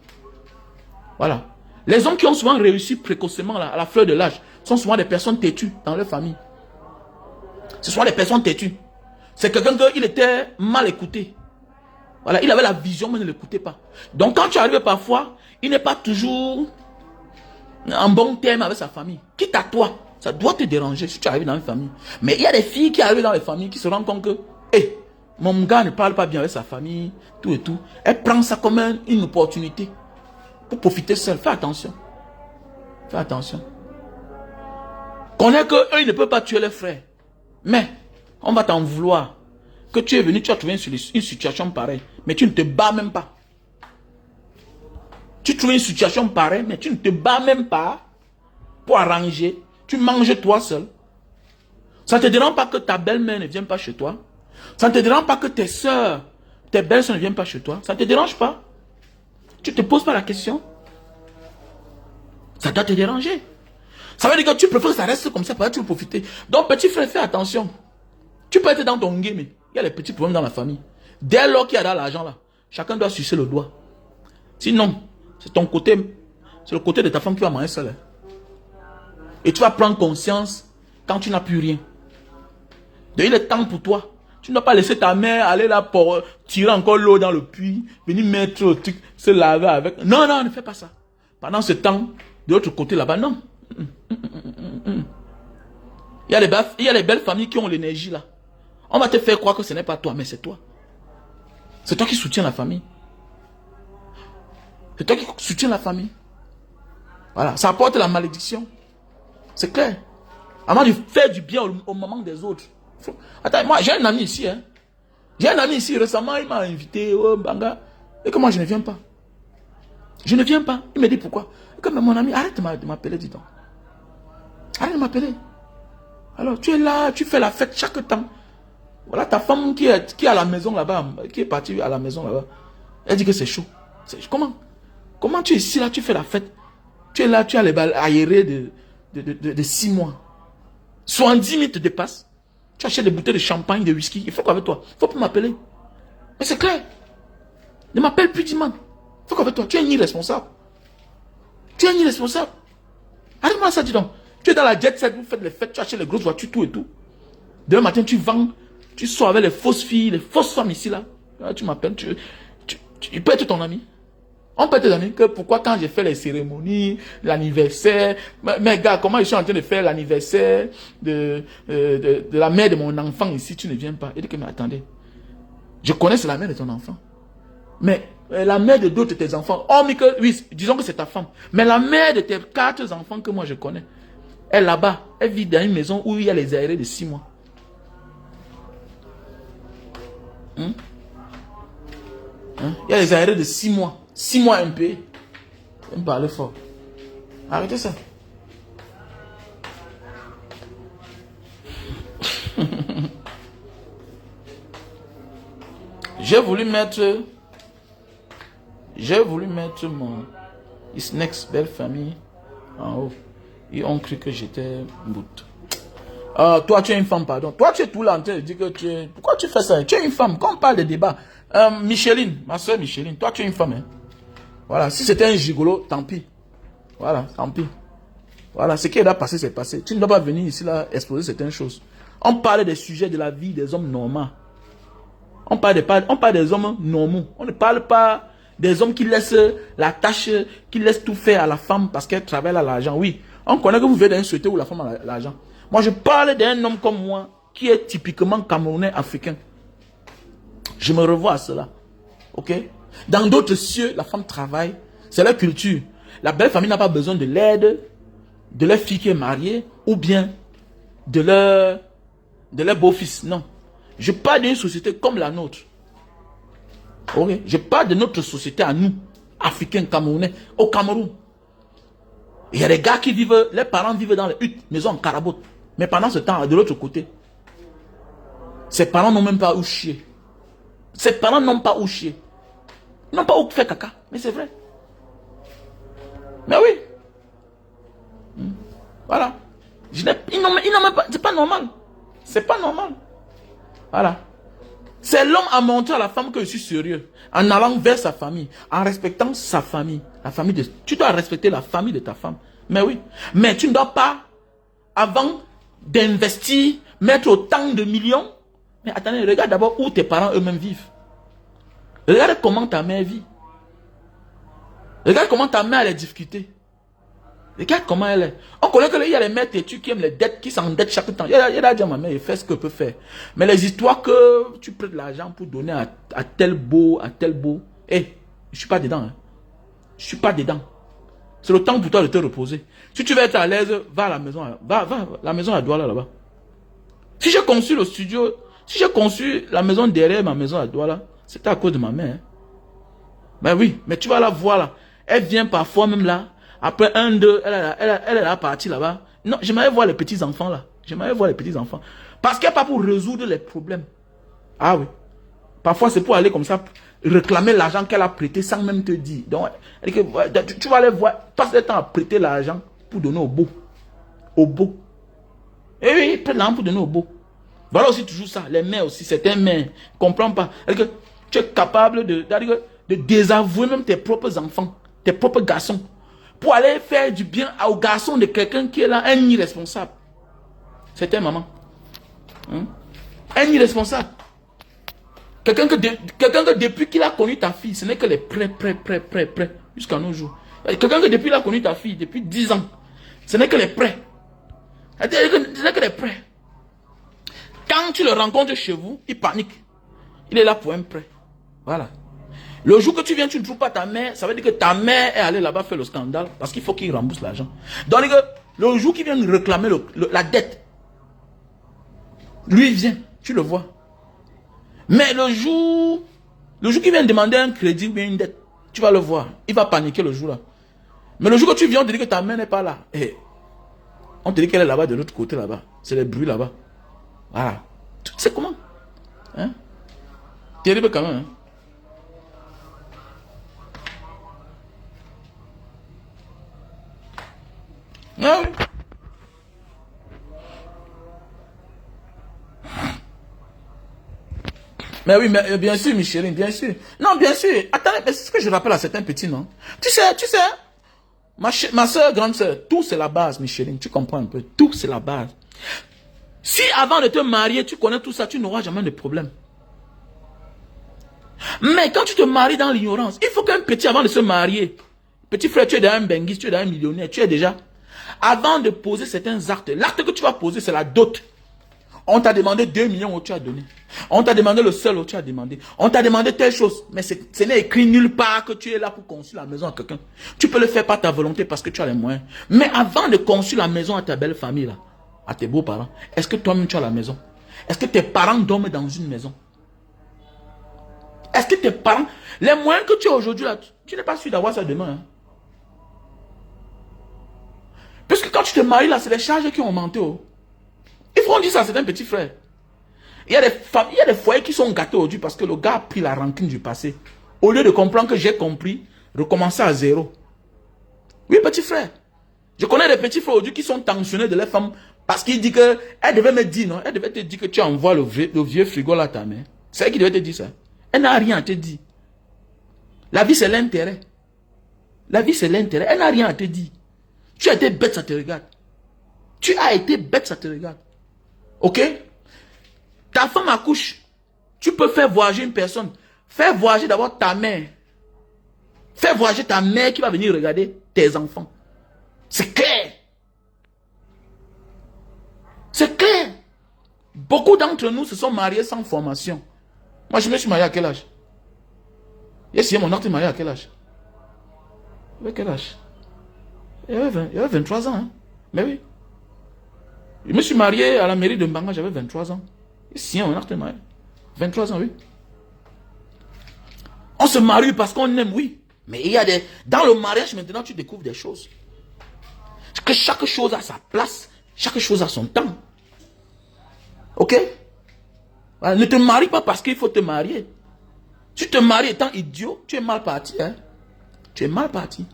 Voilà. Les hommes qui ont souvent réussi précocement à la fleur de l'âge sont souvent des personnes têtues dans leur famille. Ce sont des personnes têtues. C'est quelqu'un qui était mal écouté. Voilà, il avait la vision mais ne l'écoutait pas. Donc quand tu arrives parfois, il n'est pas toujours en bon terme avec sa famille. Quitte à toi, ça doit te déranger si tu arrives dans une famille. Mais il y a des filles qui arrivent dans les familles qui se rendent compte que, hey, mon gars ne parle pas bien avec sa famille, tout et tout. Elle prend ça comme une opportunité pour profiter seule. Fais attention. Fais attention. Connais qu'eux, ils ne peuvent pas tuer les frères. Mais, on va t'en vouloir. Que tu es venu, tu as trouvé une situation pareille. Mais tu ne te bats même pas. Tu trouves une situation pareille, mais tu ne te bats même pas pour arranger. Tu manges toi seul. Ça ne te dérange pas que ta belle-mère ne vienne pas chez toi. Ça ne te dérange pas que tes soeurs, tes belles-soeurs ne viennent pas chez toi. Ça ne te dérange pas. Tu ne te poses pas la question. Ça doit te déranger. Ça veut dire que tu préfères que ça reste comme ça, pour tu veux profiter. Donc, petit frère, fais attention. Tu peux être dans ton game. Il y a des petits problèmes dans la famille. Dès lors qu'il y a de l'argent là, chacun doit sucer le doigt. Sinon, c'est ton côté, c'est le côté de ta femme qui va manger seul. Et tu vas prendre conscience quand tu n'as plus rien. Donc, il est temps pour toi. Tu ne dois pas laisser ta mère aller là pour tirer encore l'eau dans le puits, venir mettre au truc, se laver avec. Non, non, ne fais pas ça. Pendant ce temps, de l'autre côté là-bas, non. Il y a les belles familles qui ont l'énergie là. On va te faire croire que ce n'est pas toi, mais c'est toi. C'est toi qui soutiens la famille. C'est toi qui soutiens la famille. Voilà, ça apporte la malédiction. C'est clair. Avant de faire du bien au moment des autres. Attends, moi j'ai un ami ici. Hein. J'ai un ami ici, récemment, il m'a invité au Banga. Et que moi je ne viens pas. Je ne viens pas. Il me dit pourquoi. Et comme mon ami, arrête de m'appeler, dis donc. Arrête de m'appeler. Alors tu es là, tu fais la fête chaque temps. Voilà ta femme qui est à la maison là-bas, qui est partie à la maison là-bas. Elle dit que c'est chaud. Comment tu es ici là, tu fais la fête. Tu es là, tu as les balles aérées de 6 mois. 70 000 te dépassent. Tu achètes des bouteilles de champagne, de whisky. Il faut quoi avec toi? Il faut pas m'appeler. Mais c'est clair. Ne m'appelle plus, dis-moi. Il faut quoi avec toi? Tu es un irresponsable. Tu es un irresponsable. Arrête-moi ça, dis donc. Tu es dans la jet set, vous faites les fêtes, tu achètes les grosses voitures, tout et tout. Demain matin, tu vends, tu sors avec les fausses filles, les fausses femmes ici, là. Tu m'appelles, tu peux être ton ami. On peut te donner que pourquoi quand j'ai fait les cérémonies, l'anniversaire, mais gars, comment je suis en train de faire l'anniversaire de la mère de mon enfant ici, tu ne viens pas. Il dit que, mais attendez, je connais c'est la mère de ton enfant. Mais la mère de d'autres de tes enfants, oh mais que, oui, disons que c'est ta femme, mais la mère de tes 4 enfants que moi je connais, elle là-bas, elle vit dans une maison où il y a les aérés de 6 mois. Il y a les aérés de 6 mois. 6 mois MP. Vous me parlez fort. Arrêtez ça. J'ai voulu mettre mon Isnex belle famille en haut. Ils ont cru que j'étais bout. Toi, tu es une femme, pardon. Toi, tu es tout là en train de dire que tu es... Pourquoi tu fais ça? Tu es une femme. Quand on parle de débat, Micheline, ma soeur Micheline, toi, tu es une femme. Hein? Voilà, si c'était un gigolo, tant pis. Voilà, tant pis. Voilà, ce qui est là passé, c'est passé. Tu ne dois pas venir ici là exposer certaines choses. On parle des sujets de la vie des hommes normaux. On parle des hommes normaux. On ne parle pas des hommes qui laissent la tâche, qui laissent tout faire à la femme parce qu'elle travaille à l'argent. Oui, on connaît que vous venez d'une société où la femme a l'argent. Moi, je parle d'un homme comme moi qui est typiquement camerounais africain. Je me revois à cela. Ok? Dans d'autres cieux, la femme travaille. C'est leur culture. La belle famille n'a pas besoin de l'aide de leur fille qui est mariée ou bien de leur beau-fils. Non. Je parle d'une société comme la nôtre. Ok? Je parle de notre société à nous, Africains, Camerounais, au Cameroun. Il y a des gars qui vivent, les parents vivent dans les huttes, maisons en carabote. Mais pendant ce temps, de l'autre côté, ses parents n'ont même pas où chier. Ses parents n'ont pas où chier. Ils n'ont pas où faire caca. Mais c'est vrai. Mais oui. Voilà. Ils n'ont même pas. C'est pas normal. C'est pas normal. Voilà. C'est l'homme à montrer à la femme que je suis sérieux. En allant vers sa famille. En respectant sa famille. La famille de. Tu dois respecter la famille de ta femme. Mais oui. Mais tu ne dois pas, avant d'investir, mettre autant de millions. Mais attendez, regarde d'abord où tes parents eux-mêmes vivent. Regarde comment ta mère vit. Regarde comment ta mère a les difficultés. Regarde comment elle est. On connaît qu'il y a les mères têtues qui aiment les dettes, qui s'endettent chaque temps. Il y a dit à ma mère, il fait ce qu'elle peut faire. Mais les histoires que tu prêtes de l'argent pour donner à tel beau, je ne suis pas dedans. Hein. Je ne suis pas dedans. C'est le temps pour toi de te reposer. Si tu veux être à l'aise, va à la maison. Va la maison à Douala là-bas. Si j'ai conçu le studio, si j'ai conçu la maison derrière ma maison à Douala, c'était à cause de ma mère. Hein. Ben oui, mais tu vas la voir là. Elle vient parfois même là. Après 1, 2, elle est là partie là-bas. Non, j'aimerais voir les petits enfants là. J'aimerais voir les petits enfants. Parce qu'elle n'est pas pour résoudre les problèmes. Ah oui. Parfois c'est pour aller comme ça, réclamer l'argent qu'elle a prêté sans même te dire. Donc, elle dit que, tu vas aller voir, passe le temps à prêter l'argent pour donner au beau. Au beau. Et oui, prête l'argent pour donner au beau. Voilà aussi toujours ça. Les mères aussi, certains mères. Ne comprends pas. Que tu es capable de désavouer même tes propres enfants, tes propres garçons, pour aller faire du bien aux garçons de quelqu'un qui est là, un irresponsable. C'était maman. Hein? Un irresponsable. Quelqu'un que depuis qu'il a connu ta fille, ce n'est que les prêts, jusqu'à nos jours. Quelqu'un que depuis qu'il a connu ta fille, depuis 10 ans, ce n'est que les prêts. Ce n'est que les prêts. Quand tu le rencontres chez vous, il panique. Il est là pour un prêt. Voilà. Le jour que tu viens, tu ne trouves pas ta mère, ça veut dire que ta mère est allée là-bas faire le scandale parce qu'il faut qu'il rembourse l'argent. Donc, le jour qu'il vient réclamer la dette, lui il vient, tu le vois. Mais le jour qu'il vient demander un crédit ou une dette, tu vas le voir. Il va paniquer le jour-là. Mais le jour que tu viens, on te dit que ta mère n'est pas là. Et on te dit qu'elle est là-bas, de l'autre côté là-bas. C'est les bruits là-bas. Voilà. Tu sais comment? Hein? Terrible quand même. Hein? Ah oui. Mais oui, mais bien sûr, Micheline, bien sûr. Non, bien sûr. Attendez, c'est ce que je rappelle à certains petits, non? Tu sais, ma soeur, grande soeur, tout c'est la base, Micheline. Tu comprends un peu? Tout c'est la base. Si avant de te marier, tu connais tout ça, tu n'auras jamais de problème. Mais quand tu te maries dans l'ignorance, il faut qu'un petit, avant de se marier, petit frère, tu es déjà un benguis, tu es déjà un millionnaire, tu es déjà... Avant de poser certains actes, l'acte que tu vas poser, c'est la dot. On t'a demandé 2 millions où tu as donné. On t'a demandé le seul où tu as demandé. On t'a demandé telle chose. Mais ce n'est écrit nulle part que tu es là pour construire la maison à quelqu'un. Tu peux le faire par ta volonté parce que tu as les moyens. Mais avant de construire la maison à ta belle famille, là, à tes beaux-parents, est-ce que toi-même tu as la maison? Est-ce que tes parents dorment dans une maison? Est-ce que tes parents... Les moyens que tu as aujourd'hui, là, tu n'es pas sûr d'avoir ça demain. Hein? Parce que quand tu te maries là, c'est les charges qui ont augmenté. Oh. Il faut dire ça, c'est un petit frère. Il y a des foyers qui sont gâtés aujourd'hui parce que le gars a pris la rancune du passé. Au lieu de comprendre que j'ai compris, recommencer à zéro. Oui, petit frère. Je connais des petits frères aujourd'hui qui sont tensionnés de leurs femmes Parce qu'il dit que, elle devait me dire, non, elle devait te dire que tu envoies le vieux frigo là à ta mère. C'est elle qui devait te dire ça. Elle n'a rien à te dire. La vie, c'est l'intérêt. La vie, c'est l'intérêt. Elle n'a rien à te dire. Tu as été bête, ça te regarde. Tu as été bête, ça te regarde. Ok? Ta femme accouche. Tu peux faire voyager une personne. Fais voyager d'abord ta mère. Fais voyager ta mère qui va venir regarder tes enfants. C'est clair. C'est clair. Beaucoup d'entre nous se sont mariés sans formation. Moi, je me suis marié à quel âge? J'ai signé mon acte de mariage à quel âge? À quel âge? Il y avait 23 ans. Hein? Mais oui. Je me suis marié à la mairie de Mbanga, j'avais 23 ans. J'ai signé mon acte de mariage. 23 ans, oui. On se marie parce qu'on aime, oui. Mais il y a des... Dans le mariage, maintenant, tu découvres des choses. Que chaque chose a sa place. Chaque chose a son temps. Ok? Voilà, ne te marie pas parce qu'il faut te marier. Tu te maries étant idiot, tu es mal parti. Hein? Tu es mal parti.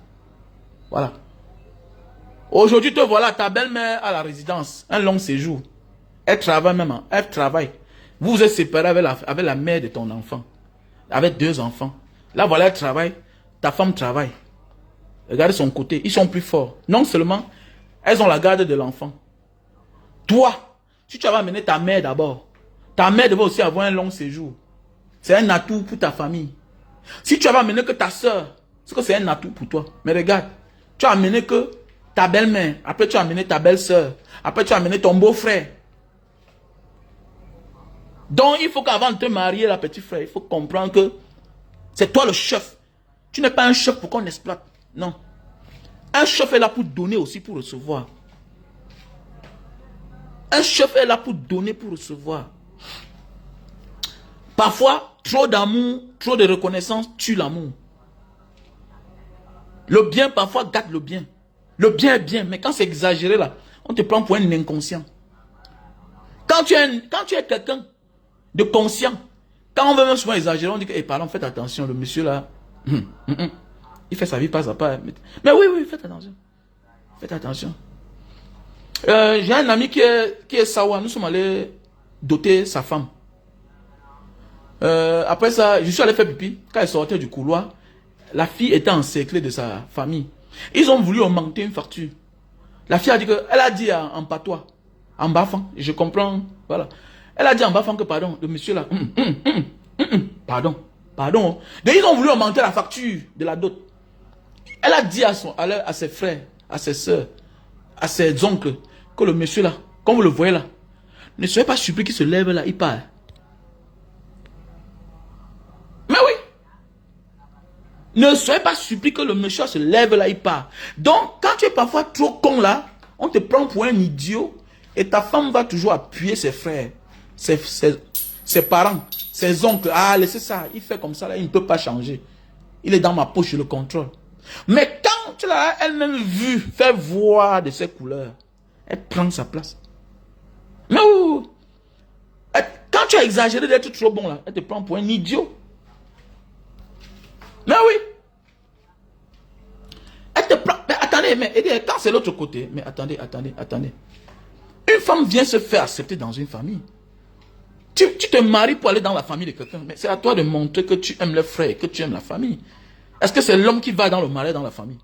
Voilà. Aujourd'hui, te voilà, ta belle-mère à la résidence. Un long séjour. Elle travaille même. Elle travaille. Vous vous êtes séparés avec la mère de ton enfant. Avec 2 enfants. Là, voilà, elle travaille. Ta femme travaille. Regardez son côté. Ils sont plus forts. Non seulement, elles ont la garde de l'enfant. Toi, si tu avais amené ta mère d'abord, ta mère devait aussi avoir un long séjour. C'est un atout pour ta famille. Si tu avais amené que ta soeur, c'est que c'est un atout pour toi. Mais regarde, tu as amené que ta belle-mère, après tu as amené ta belle-soeur, après tu as amené ton beau-frère. Donc il faut qu'avant de te marier, la petite frère, il faut comprendre que c'est toi le chef. Tu n'es pas un chef pour qu'on exploite. Non. Un chef est là pour donner aussi pour recevoir. Un chef est là pour donner pour recevoir. Parfois, trop d'amour, trop de reconnaissance tue l'amour. Le bien, parfois, gâte le bien. Le bien est bien, mais quand c'est exagéré là, on te prend pour un inconscient. Quand tu es quelqu'un de conscient, quand on veut même souvent exagérer, on dit que, hey, pardon, faites attention, le monsieur là, il fait sa vie pas à pas. Mais oui, oui, faites attention. Faites attention. J'ai un ami qui est Sawa, nous sommes allés doter sa femme. Après ça, je suis allé faire pipi. Quand elle sortait du couloir, la fille était encerclée de sa famille. Ils ont voulu augmenter une facture. La fille a dit que, elle a dit en patois, en bafant, je comprends, voilà. Elle a dit en bafant que, pardon, le monsieur là, pardon. Donc ils ont voulu augmenter la facture de la dot. Elle a dit à ses frères, à ses soeurs, à ses oncles, que le monsieur là, comme vous le voyez là, ne soyez pas surpris qu'il se lève là, il part. Mais oui. Ne soyez pas surpris que le monsieur se lève là, il part. Donc, quand tu es parfois trop con là, on te prend pour un idiot et ta femme va toujours appuyer ses frères, ses parents, ses oncles. Ah, laissez ça, il fait comme ça là, il ne peut pas changer. Il est dans ma poche, je le contrôle. Mais quand tu l'as elle-même vu, fait voir de ses couleurs, elle prend sa place. Mais oui, quand tu as exagéré d'être trop bon là, elle te prend pour un idiot. Mais oui. Elle te prend. Mais attendez, mais quand c'est l'autre côté, mais attendez. Une femme vient se faire accepter dans une famille. Tu te maries pour aller dans la famille de quelqu'un, mais c'est à toi de montrer que tu aimes les frères, que tu aimes la famille. Est-ce que c'est l'homme qui va dans le mariage dans la famille?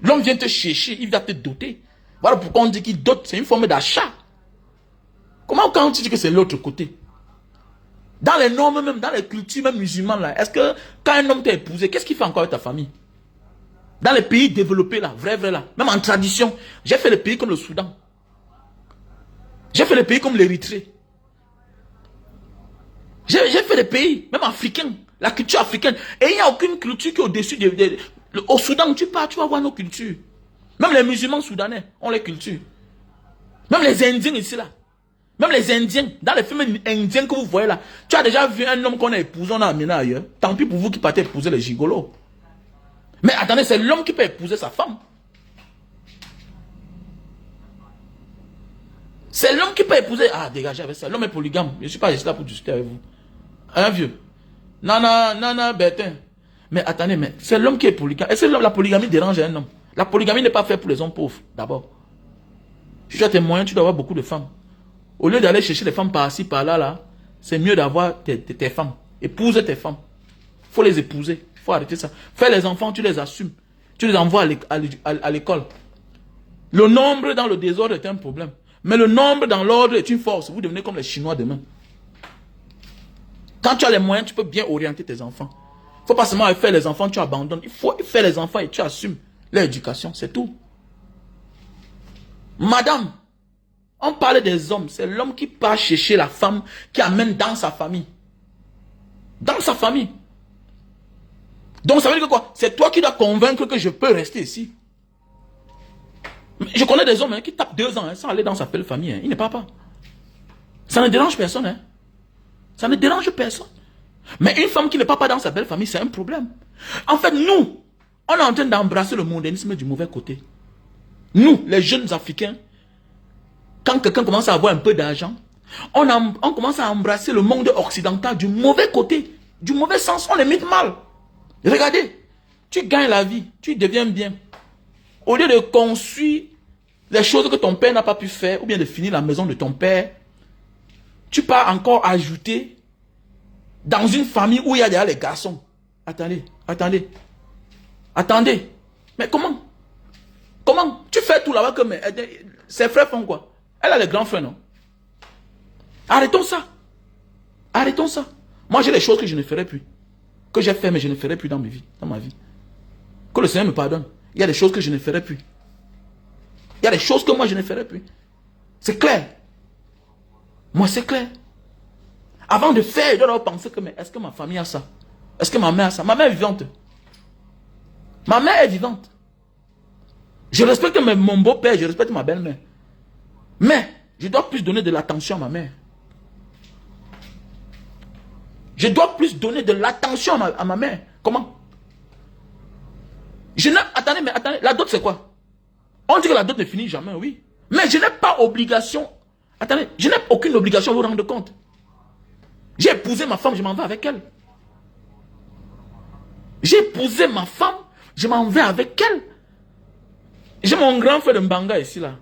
L'homme vient te chercher, il va te doter. Voilà pourquoi on dit qu'il dote, c'est une forme d'achat. Comment quand tu dis que c'est l'autre côté? Dans les normes même, dans les cultures même musulmanes là, est-ce que quand un homme t'a épousé, qu'est-ce qu'il fait encore avec ta famille? Dans les pays développés là, vrai là, même en tradition, j'ai fait les pays comme le Soudan. J'ai fait les pays comme l'Érythrée. J'ai fait des pays, même africains, la culture africaine. Et il n'y a aucune culture qui est au-dessus au Soudan, tu pars, tu vas voir nos cultures. Même les musulmans soudanais ont les cultures. Même les Indiens ici là. Même les Indiens, dans les films indiens que vous voyez là, tu as déjà vu un homme qu'on a épousé, on a amené ailleurs. Tant pis pour vous qui partez épouser les gigolos. Mais attendez, c'est l'homme qui peut épouser sa femme. C'est l'homme qui peut épouser. Ah, dégagez avec ça. L'homme est polygame. Je ne suis pas ici là pour discuter avec vous. Un vieux. Nana, Bertin. Mais attendez, mais c'est l'homme qui est polygame. Est-ce que la polygamie dérange un homme? La polygamie n'est pas faite pour les hommes pauvres, d'abord. Si tu as tes moyens, tu dois avoir beaucoup de femmes. Au lieu d'aller chercher les femmes par-ci, par-là, là, c'est mieux d'avoir tes femmes. Épouse tes femmes. Il faut les épouser. Il faut arrêter ça. Fais les enfants, tu les assumes. Tu les envoies à l'école. Le nombre dans le désordre est un problème. Mais le nombre dans l'ordre est une force. Vous devenez comme les Chinois demain. Quand tu as les moyens, tu peux bien orienter tes enfants. Il ne faut pas seulement faire les enfants, tu abandonnes. Il faut faire les enfants et tu assumes l'éducation. C'est tout. Madame, on parle des hommes. C'est l'homme qui part chercher la femme qui amène dans sa famille. Dans sa famille. Donc ça veut dire que quoi? C'est toi qui dois convaincre que je peux rester ici. Je connais des hommes qui tapent 2 ans sans aller dans sa belle famille. Il ne part pas. Ça ne dérange personne. Ça ne dérange personne. Mais une femme qui ne part pas dans sa belle famille, c'est un problème. En fait, nous, on est en train d'embrasser le mondanisme du mauvais côté. Nous, les jeunes Africains, quand quelqu'un commence à avoir un peu d'argent, on commence à embrasser le monde occidental du mauvais côté, du mauvais sens. On les met mal. Regardez, tu gagnes la vie, tu deviens bien. Au lieu de construire les choses que ton père n'a pas pu faire, ou bien de finir la maison de ton père, tu pars encore ajouter dans une famille où il y a déjà les garçons. Attendez. Mais comment? Comment? Tu fais tout là-bas que ses frères font quoi? Elle a les grands frères, non? Arrêtons ça. Moi, j'ai des choses que je ne ferai plus. Que j'ai fait, mais je ne ferai plus dans ma vie. Que le Seigneur me pardonne. Il y a des choses que je ne ferai plus. Il y a des choses que moi, je ne ferai plus. C'est clair. Moi, c'est clair. Avant de faire, je dois penser que, mais est-ce que ma famille a ça? Est-ce que ma mère a ça? Ma mère est vivante. Ma mère est vivante. Je respecte mon beau-père, je respecte ma belle-mère. Mais, je dois plus donner de l'attention à ma mère. Je dois plus donner de l'attention à ma mère. Comment? Attendez, la dot c'est quoi? On dit que la dot ne finit jamais, oui. Mais je n'ai pas obligation. Attendez, je n'ai aucune obligation à vous rendre compte. J'ai épousé ma femme, je m'en vais avec elle. J'ai épousé ma femme, je m'en vais avec elle. J'ai mon grand frère de Mbanga ici, là.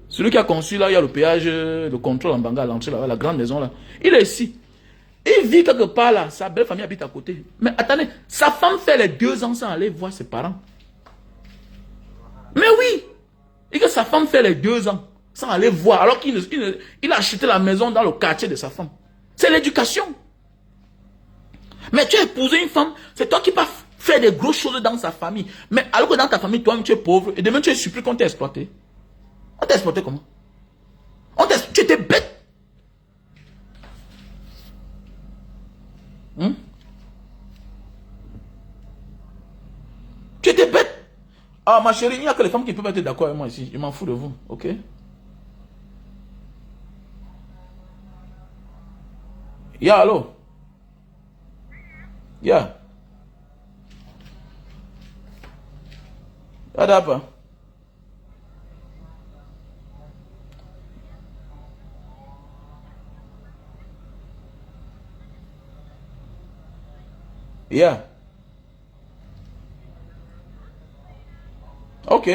Celui qui a conçu, là, il y a le péage, le contrôle en Mbanga, à l'entrée, là, la grande maison, là. Il est ici. Il vit quelque part, là. Sa belle famille habite à côté. Mais attendez, sa femme fait les 2 ans sans aller voir ses parents. Mais oui! Et que sa femme fait les 2 ans sans aller voir, alors qu'il a acheté la maison dans le quartier de sa femme. C'est l'éducation. Mais tu as épousé une femme, c'est toi qui vas faire des grosses choses dans sa famille. Mais alors que dans ta famille, toi-même tu es pauvre, et demain tu es surpris qu'on t'a exploité. On t'a exploité comment? Tu étais bête. Tu étais bête. Ah ma chérie, il n'y a que les femmes qui peuvent être d'accord avec moi ici. Je m'en fous de vous, ok? Yeah, allô? Yeah. Ada apa? Yeah. Ok.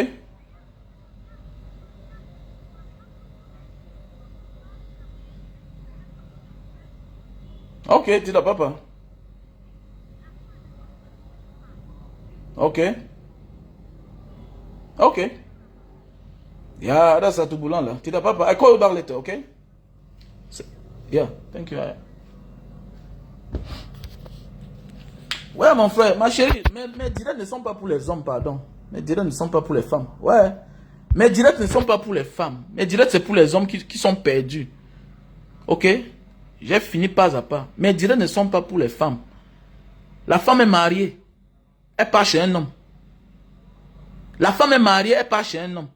Ok, tidak apa-apa. Ok. Ok. Yeah, ada satu bulan lah. Tidak apa-apa. I call you back later, okay? Yeah, thank you. Ouais, mon frère, ma chérie, mes directs ne sont pas pour les hommes, pardon. Mes directs ne sont pas pour les femmes. Ouais. Mes directs ne sont pas pour les femmes. Mes directs, c'est pour les hommes qui sont perdus. Ok? J'ai fini pas à pas. Mes directs ne sont pas pour les femmes. La femme est mariée. Elle part chez un homme. La femme est mariée, elle part chez un homme.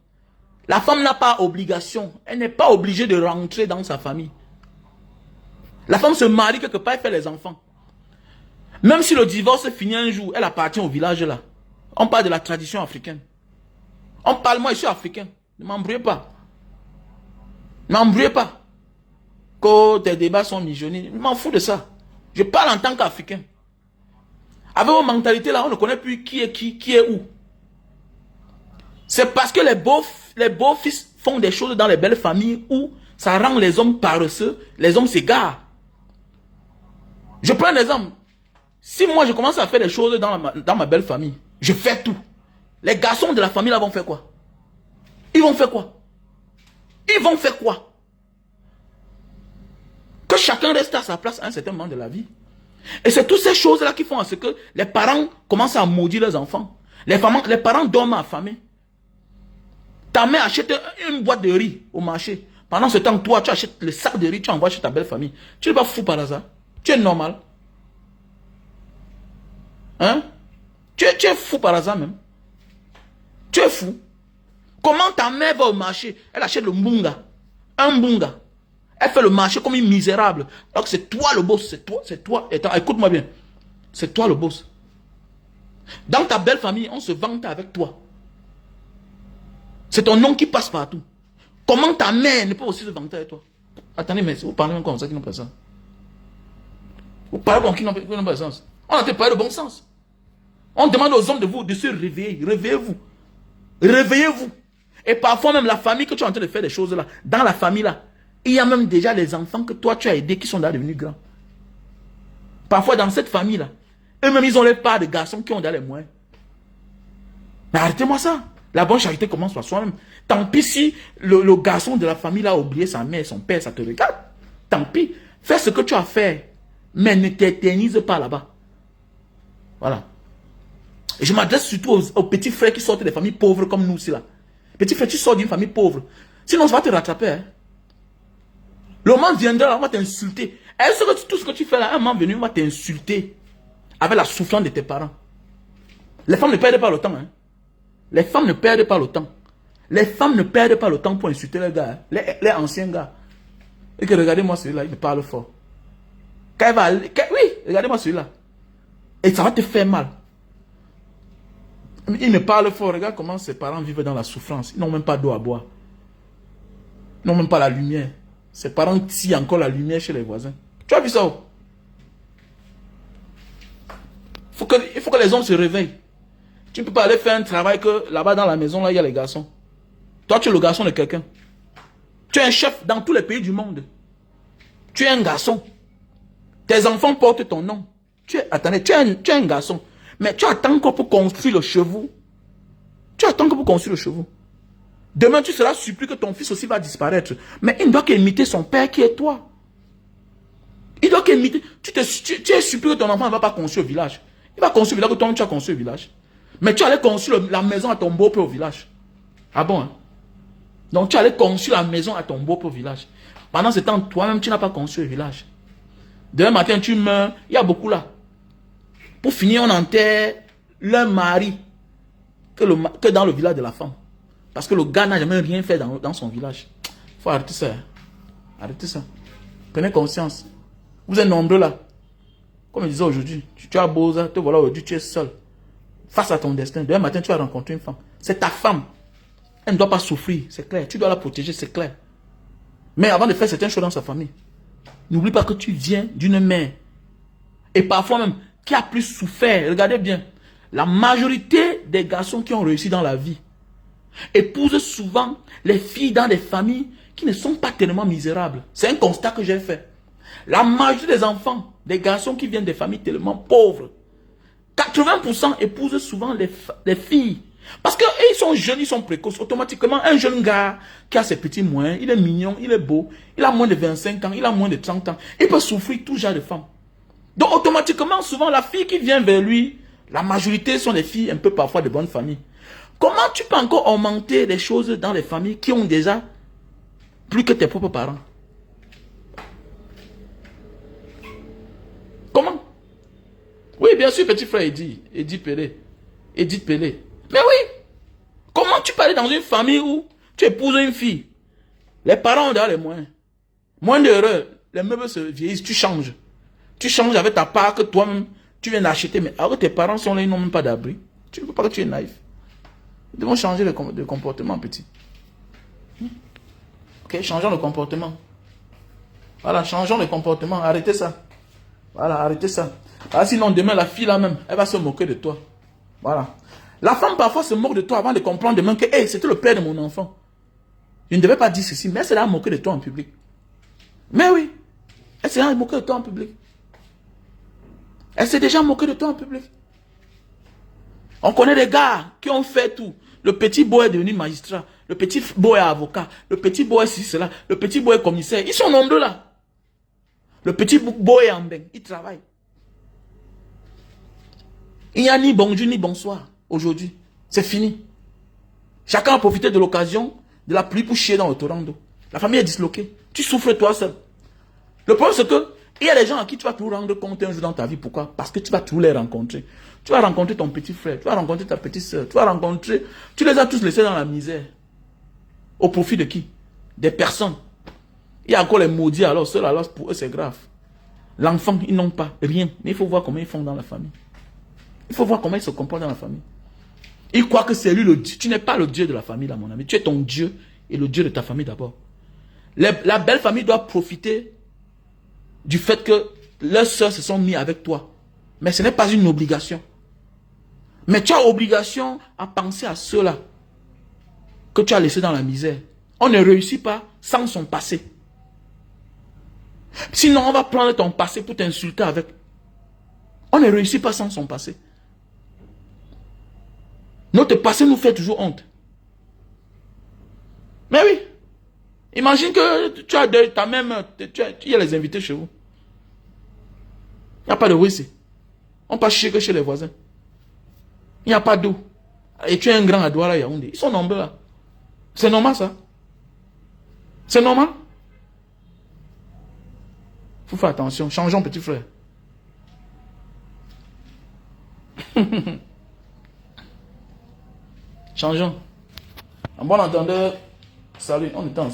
La femme n'a pas obligation. Elle n'est pas obligée de rentrer dans sa famille. La femme se marie quelque part, elle fait les enfants. Même si le divorce finit un jour, elle appartient au village là. On parle de la tradition africaine. On parle, moi je suis africain. Ne m'embrouillez pas. Ne m'embrouillez pas. Que tes débats sont misogynes. Je m'en fous de ça. Je parle en tant qu'Africain. Avec vos mentalités là, on ne connaît plus qui est où. C'est parce que les beaux font des choses dans les belles familles où ça rend les hommes paresseux, les hommes s'égarent. Je prends un exemple. Si moi je commence à faire des choses dans ma belle famille, je fais tout. Les garçons de la famille là vont faire quoi? Ils vont faire quoi? Ils vont faire quoi? Que chacun reste à sa place à un certain moment de la vie. Et c'est toutes ces choses-là qui font à ce que les parents commencent à maudire leurs enfants. Les parents dorment affamés. Ta mère achète une boîte de riz au marché. Pendant ce temps, toi, tu achètes le sac de riz, tu envoies chez ta belle famille. Tu n'es pas fou par hasard. Tu es normal. Hein? Tu es fou par hasard même. Tu es fou. Comment ta mère va au marché? Elle achète le mbunga. Un mbunga. Elle fait le marché comme une misérable. Alors que c'est toi le boss. C'est toi. Écoute-moi bien. C'est toi le boss. Dans ta belle famille, on se vante avec toi. C'est ton nom qui passe partout. Comment ta mère ne peut aussi se vanter avec toi? Attendez, mais vous parlez même comme ça qui n'ont pas de sens. Vous parlez comme qui n'ont pas de sens. On a parlé de bon sens. On demande aux hommes de se réveiller. Réveillez-vous. Réveillez-vous. Et parfois même la famille que tu es en train de faire des choses là, dans la famille là, il y a même déjà les enfants que toi tu as aidés qui sont là devenus grands. Parfois dans cette famille là, eux-mêmes ils ont les parts de garçons qui ont déjà les moyens. Mais arrêtez-moi ça. La bonne charité commence par soi-même. Tant pis si le garçon de la famille a oublié sa mère, son père, ça te regarde. Tant pis. Fais ce que tu as fait. Mais ne t'éternise pas là-bas. Voilà. Et je m'adresse surtout aux petits frères qui sortent des familles pauvres comme nous, là. Petit frère, tu sors d'une famille pauvre. Sinon, ça va te rattraper. Hein. Le moment viendra, là, on va t'insulter. Est-ce que tout ce que tu fais là, un moment venu, on va t'insulter avec la souffrance de tes parents. Les femmes ne perdent pas le temps. Hein. Les femmes ne perdent pas le temps. Les femmes ne perdent pas le temps pour insulter les gars. Hein. Les anciens gars. Et que regardez-moi celui-là, il me parle fort. Quand il va aller, oui, regardez-moi celui-là. Et ça va te faire mal. Il me parle fort. Regarde comment ses parents vivent dans la souffrance. Ils n'ont même pas d'eau à boire. Ils n'ont même pas la lumière. Ses parents tirent encore la lumière chez les voisins. Tu as vu ça? Il faut que les hommes se réveillent. Tu ne peux pas aller faire un travail que là-bas dans la maison, là, il y a les garçons. Toi, tu es le garçon de quelqu'un. Tu es un chef dans tous les pays du monde. Tu es un garçon. Tes enfants portent ton nom. Attendez, tu es un garçon. Mais tu attends encore pour construire le chevaux. Tu attends encore pour construire le chevaux. Demain, tu seras surpris que ton fils aussi va disparaître. Mais il ne doit qu'imiter son père qui est toi. Il doit qu'imiter. Tu es surpris que ton enfant ne va pas construire au village. Il va construire au village que toi, tu as construit au village. Mais tu allais construire la maison à ton beau-père au village. Ah bon? Hein? Donc tu allais construire la maison à ton beau-père au village. Pendant ce temps, toi-même, tu n'as pas construit le village. Demain matin, tu meurs. Il y a beaucoup là. Pour finir, on enterre leur mari que dans le village de la femme. Parce que le gars n'a jamais rien fait dans son village. Il faut arrêter ça. Arrêtez ça. Prenez conscience. Vous êtes nombreux là. Comme je disais aujourd'hui, tu as beau, te voilà aujourd'hui, tu es seul. Face à ton destin. Demain matin, tu vas rencontrer une femme. C'est ta femme. Elle ne doit pas souffrir, c'est clair. Tu dois la protéger, c'est clair. Mais avant de faire certaines choses dans sa famille, n'oublie pas que tu viens d'une mère. Et parfois même, qui a plus souffert. Regardez bien. La majorité des garçons qui ont réussi dans la vie épousent souvent les filles dans des familles qui ne sont pas tellement misérables. C'est un constat que j'ai fait. La majorité des enfants, des garçons qui viennent des familles tellement pauvres, 80% épousent souvent les filles. Parce qu'ils sont jeunes, ils sont précoces. Automatiquement, un jeune gars qui a ses petits moyens, il est mignon, il est beau, il a moins de 25 ans, il a moins de 30 ans. Il peut souffrir tout genre de femmes. Donc automatiquement, souvent, la fille qui vient vers lui, la majorité sont des filles un peu parfois de bonnes familles. Comment tu peux encore augmenter les choses dans les familles qui ont déjà plus que tes propres parents? Comment? Oui, bien sûr, petit frère Edith Pelé. Mais oui, comment tu peux aller dans une famille où tu épouses une fille? Les parents ont déjà les moyens. Moins d'erreurs, les meubles se vieillissent, tu changes. Tu changes avec ta part que toi-même, tu viens d'acheter. Mais alors que tes parents sont là, ils n'ont même pas d'abri. Tu ne peux pas que tu es naïf. Nous devons changer de comportement, petit. Ok, changeons le comportement. Voilà, changeons le comportement. Arrêtez ça. Voilà, arrêtez ça. Ah, sinon, demain, la fille là-même, elle va se moquer de toi. Voilà. La femme, parfois, se moque de toi avant de comprendre demain que hey, c'était le père de mon enfant. Je ne devais pas dire ceci, mais elle s'est moquée de toi en public. Mais oui, elle s'est moquée de toi en public. Elle s'est déjà moquée de toi en public. On connaît des gars qui ont fait tout. Le petit boy est devenu magistrat. Le petit boy est avocat. Le petit boy est cela. Le petit boy est commissaire. Ils sont nombreux là. Le petit boy est en bain. Il travaille. Il n'y a ni bonjour ni bonsoir aujourd'hui. C'est fini. Chacun a profité de l'occasion de la pluie pour chier dans le torrent d'eau. La famille est disloquée. Tu souffres toi seul. Le problème c'est que il y a des gens à qui tu vas tout rendre compte un jour dans ta vie. Pourquoi? Parce que tu vas tous les rencontrer. Tu vas rencontrer ton petit frère, tu vas rencontrer ta petite soeur, tu vas rencontrer... Tu les as tous laissés dans la misère. Au profit de qui? Des personnes. Il y a encore les maudits alors, ceux alors pour eux c'est grave. L'enfant, ils n'ont pas rien. Mais il faut voir comment ils font dans la famille. Il faut voir comment ils se comportent dans la famille. Ils croient que c'est lui le Dieu. Tu n'es pas le Dieu de la famille là mon ami. Tu es ton Dieu et le Dieu de ta famille d'abord. La belle famille doit profiter du fait que leurs soeurs se sont mis avec toi. Mais ce n'est pas une obligation. Mais tu as obligation à penser à ceux-là que tu as laissés dans la misère. On ne réussit pas sans son passé. Sinon, on va prendre ton passé pour t'insulter avec. On ne réussit pas sans son passé. Notre passé nous fait toujours honte. Mais oui. Imagine que tu as il y a les invités chez vous. Il n'y a pas de WC. On passe chier que chez les voisins. Il n'y a pas d'eau. Et tu es un grand à Douala Yaoundé. Ils sont nombreux là. C'est normal ça. C'est normal. Il faut faire attention. Changeons petit frère. Changeons. En bon entendeur, salut, on est ensemble.